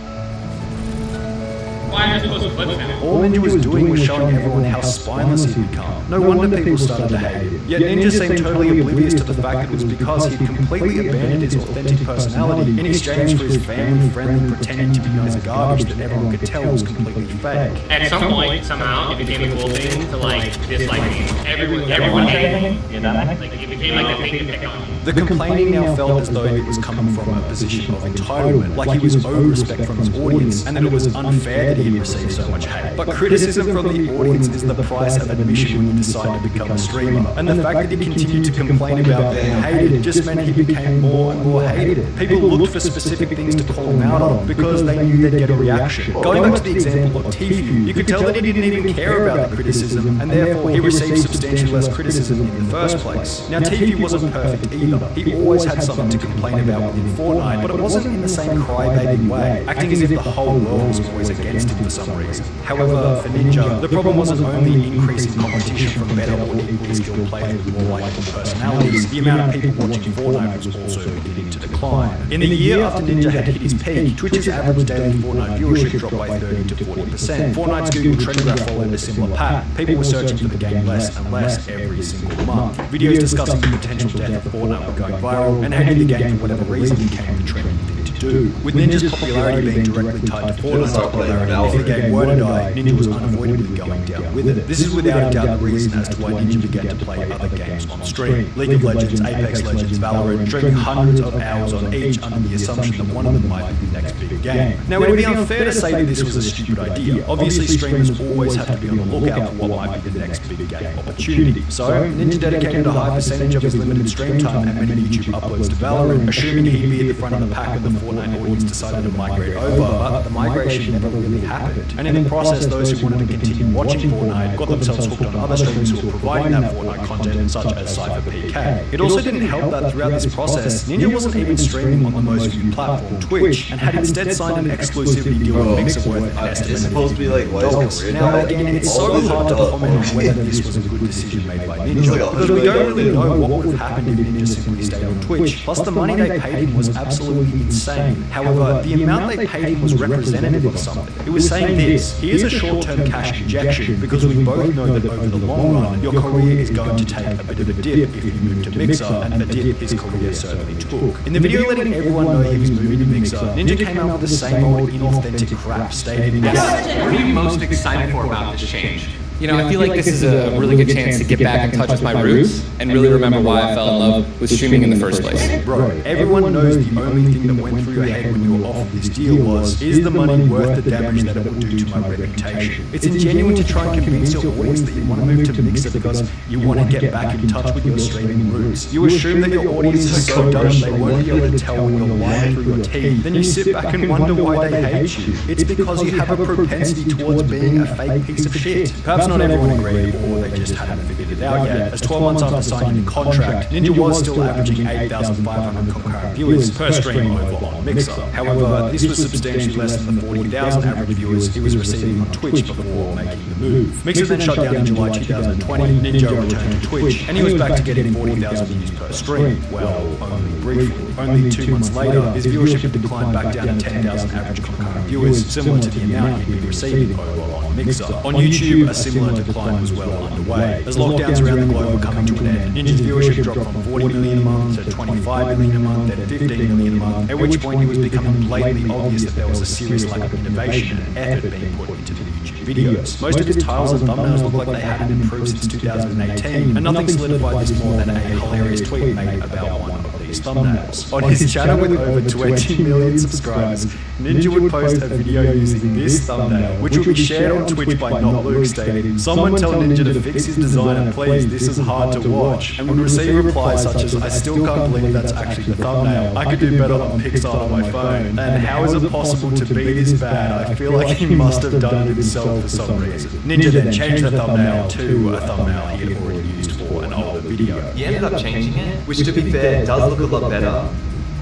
why am I supposed to flip now?
All Ninja was doing was showing everyone how spineless he'd become. No wonder people started to hate him. Yet Ninja seemed totally oblivious to the fact that it was because he'd completely abandoned his authentic personality in exchange for his family-friendly pretending to be nice garbage that everyone could tell was completely fake.
At some point, somehow, it became a cool thing to like dislike me. Everyone hated me. Like it became like the thing to pick on.
The complaining now felt as though it was coming from a position of entitlement, like he was owed respect from his audience, and that it was unfair that he received so much hate. But criticism from the audience is the price of admission when you decide to become a streamer. And the fact that he continued to complain about being hated just meant he became more and more hated. People looked for specific things to call him out on because they knew they'd get a reaction. Going back to the example of Tfue, you could tell that he didn't even care about the criticism, and therefore he received substantially less criticism in the first place. Now Tfue wasn't perfect either. He always had something to complain about within Fortnite, but it wasn't in the same crybaby way, acting as if the whole world was always against him for some reason. However, for Ninja, the problem wasn't only increasing competition from better or equally skilled players with more likable personalities, the amount of people watching Fortnite was also beginning to decline. In the year after Ninja had hit his peak, Twitch's average daily Fortnite viewership dropped by 30 to 40%. Fortnite's Google Trend Graph followed a similar pattern. People were searching for the game less and less every single month. Videos discussing the potential death of Fortnite were going viral, and hating the game for whatever reason became the trendy thing to do. With Ninja's popularity being directly tied to Fortnite's popularity, if the game were to die, Ninja was unavoidably going down with it. This is without a doubt the reason as to why Ninja began to play other games on stream. League of Legends, Apex Legends, Valorant, streaming hundreds of hours on each under the assumption that one of them might be the next big game. Now it would be unfair to say that this was a stupid idea. Obviously streamers always have to be on the lookout for what might be the next big game opportunity. So Ninja dedicated a high percentage of his limited stream time and many YouTube uploads to Valorant, assuming he'd be at the front of the pack of the Fortnite Fortnite audience decided to migrate over, but the migration never really happened. And in the process, those who wanted to continue watching Fortnite got themselves hooked on other streamers who were providing that Fortnite content, such as CypherPK. It also didn't help that throughout this process, Ninja wasn't even streaming on the most viewed platform, Twitch, and had instead signed an exclusivity deal with Mixer worth an estimated
It's supposed to be like
$50. Now again, it's so hard to comment on whether this was a good decision made by Ninja, because we don't really know what would have happened if Ninja simply stayed on Twitch. Plus, the money they paid him was absolutely insane. However, the amount they paid him was representative of something. It was saying this: here's a short-term cash injection, because we both know that over the long run, your career is going to take a bit of a dip if you move to Mixer, and a dip his career certainly took. In the video letting everyone know he was moving to Mixer, Ninja came out with the same old inauthentic crap, stating,
What are you most excited for about this change?
You know, I feel like this is a really good chance to get back in touch with my roots and really remember why I fell in love with streaming in the first place.
Bro, everyone knows the only thing that went through your head when you were offered this deal was, is the money worth the damage that it will do to my reputation? It's ingenuine to try and convince your audience that you want to move to Mixer because you want to get back in touch with your streaming roots. You assume that your audience is so dumb they won't be able to tell when you're lying through your teeth. Then you sit back and wonder why they hate you. It's because you have a propensity towards being a fake piece of shit. Perhaps not everyone agreed, or they just hadn't figured it out yet, as 12 months after signing the contract, Ninja was still averaging 8,500 concurrent viewers per stream over on Mixer. However, this was substantially less than the 40,000 average viewers he was receiving on Twitch before making the move. Mixer then shut down in July 2020, Ninja returned to Twitch, and he was back to getting 40,000 views per stream. Well, only briefly. Only 2 months later, his viewership had declined back down to 10,000 average concurrent viewers, similar to the amount he'd been receiving over on Mixer. On YouTube, a similar decline was well underway. As lockdowns around the globe were coming to an end, Ninja's viewership dropped from 40 million a month to 25 million a month, then 15 million a month, at which point it was becoming blatantly obvious that there was a serious lack of innovation and effort being put into the YouTube videos. Most of his titles and thumbnails look like they hadn't improved since 2018, and nothing solidified this more than a hilarious tweet made about one of these thumbnails. On his channel with over 20 million subscribers, Ninja would post a video using this thumbnail, which would be shared on Twitch by Not Luke, stating, "Someone tell Ninja to fix his design and please, this is hard to watch," and would receive replies such as, "I still can't believe that's actually the thumbnail. I could do better on Pixar on my phone. And how is it possible to be this bad? I feel like he must have done it himself for some reason." Ninja then changed the thumbnail to a thumbnail he had already used for an older video.
You ended up changing it, which to be fair does look a lot better,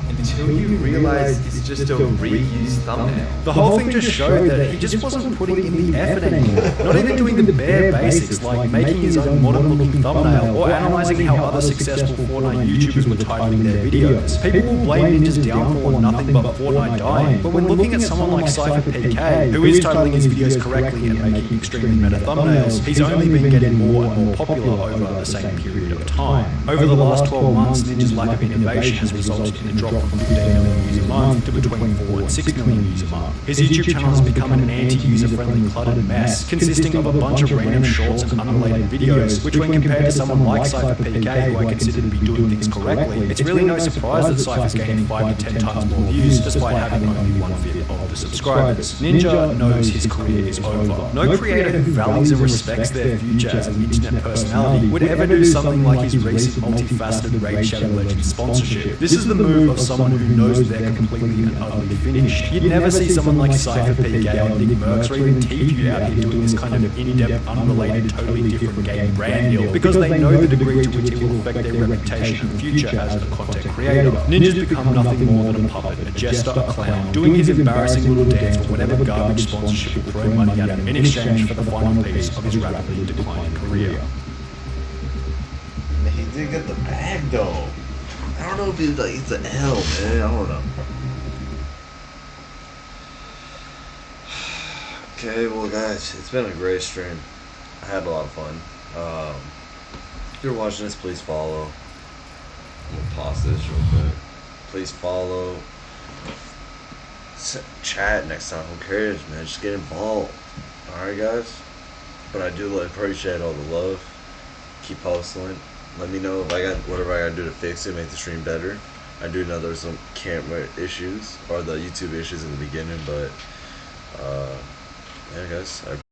until you realize it's just a reused thumbnail.
The whole thing just showed that he just wasn't putting in the effort anymore. Not even doing the bare basics like making his own modern looking thumbnail or analysing how other successful Fortnite YouTubers were titling their videos. People will blame Ninja's downfall on nothing but Fortnite dying, but when looking at someone like CypherPK, who is titling his videos correctly and making extremely meta thumbnails, he's only been getting more and more popular over the same period of time. Over the last 12 months, Ninja's lack of innovation has resulted in a drop from 15 million views a month to between 4 and 6 million views a month. His YouTube channel has become an anti-user-friendly cluttered mess, consisting of a bunch of random shorts and unrelated videos, which when compared to someone like CypherPK, who I consider to be doing things correctly, it's really no surprise that Cypher's gaining 5 to 10 times more views despite having only 1/5 of the subscribers. Ninja knows his career is over. No creator who values and respects their future as an internet personality would ever do something like his recent multifaceted Raid Shadow Legends sponsorship. This is the move of someone who knows they're completely and utterly finished. You'd never see someone like CypherPK or Nick Merckx or even T-View out here doing this kind of in-depth, unrelated, totally different game brand deal, because they know the degree to which it will affect their reputation and future as a content creator. Ninja's become nothing more than a puppet, a jester, a clown, doing his embarrassing little dance for whatever garbage sponsorship will throw money at him in exchange for the final piece of his rapidly declining career.
He did get the bag though. I don't know if he's like, it's an L, man. I don't know. Okay, well, guys, it's been a great stream. I had a lot of fun. If you're watching this, please follow. I'm gonna pause this real quick. Please follow. Chat next time. Who cares, man? Just get involved. Alright, guys? But I do appreciate all the love. Keep hustling. Let me know if I got whatever I gotta do to fix it, make the stream better. I do know there's some camera issues or the YouTube issues in the beginning, but yeah, guys, I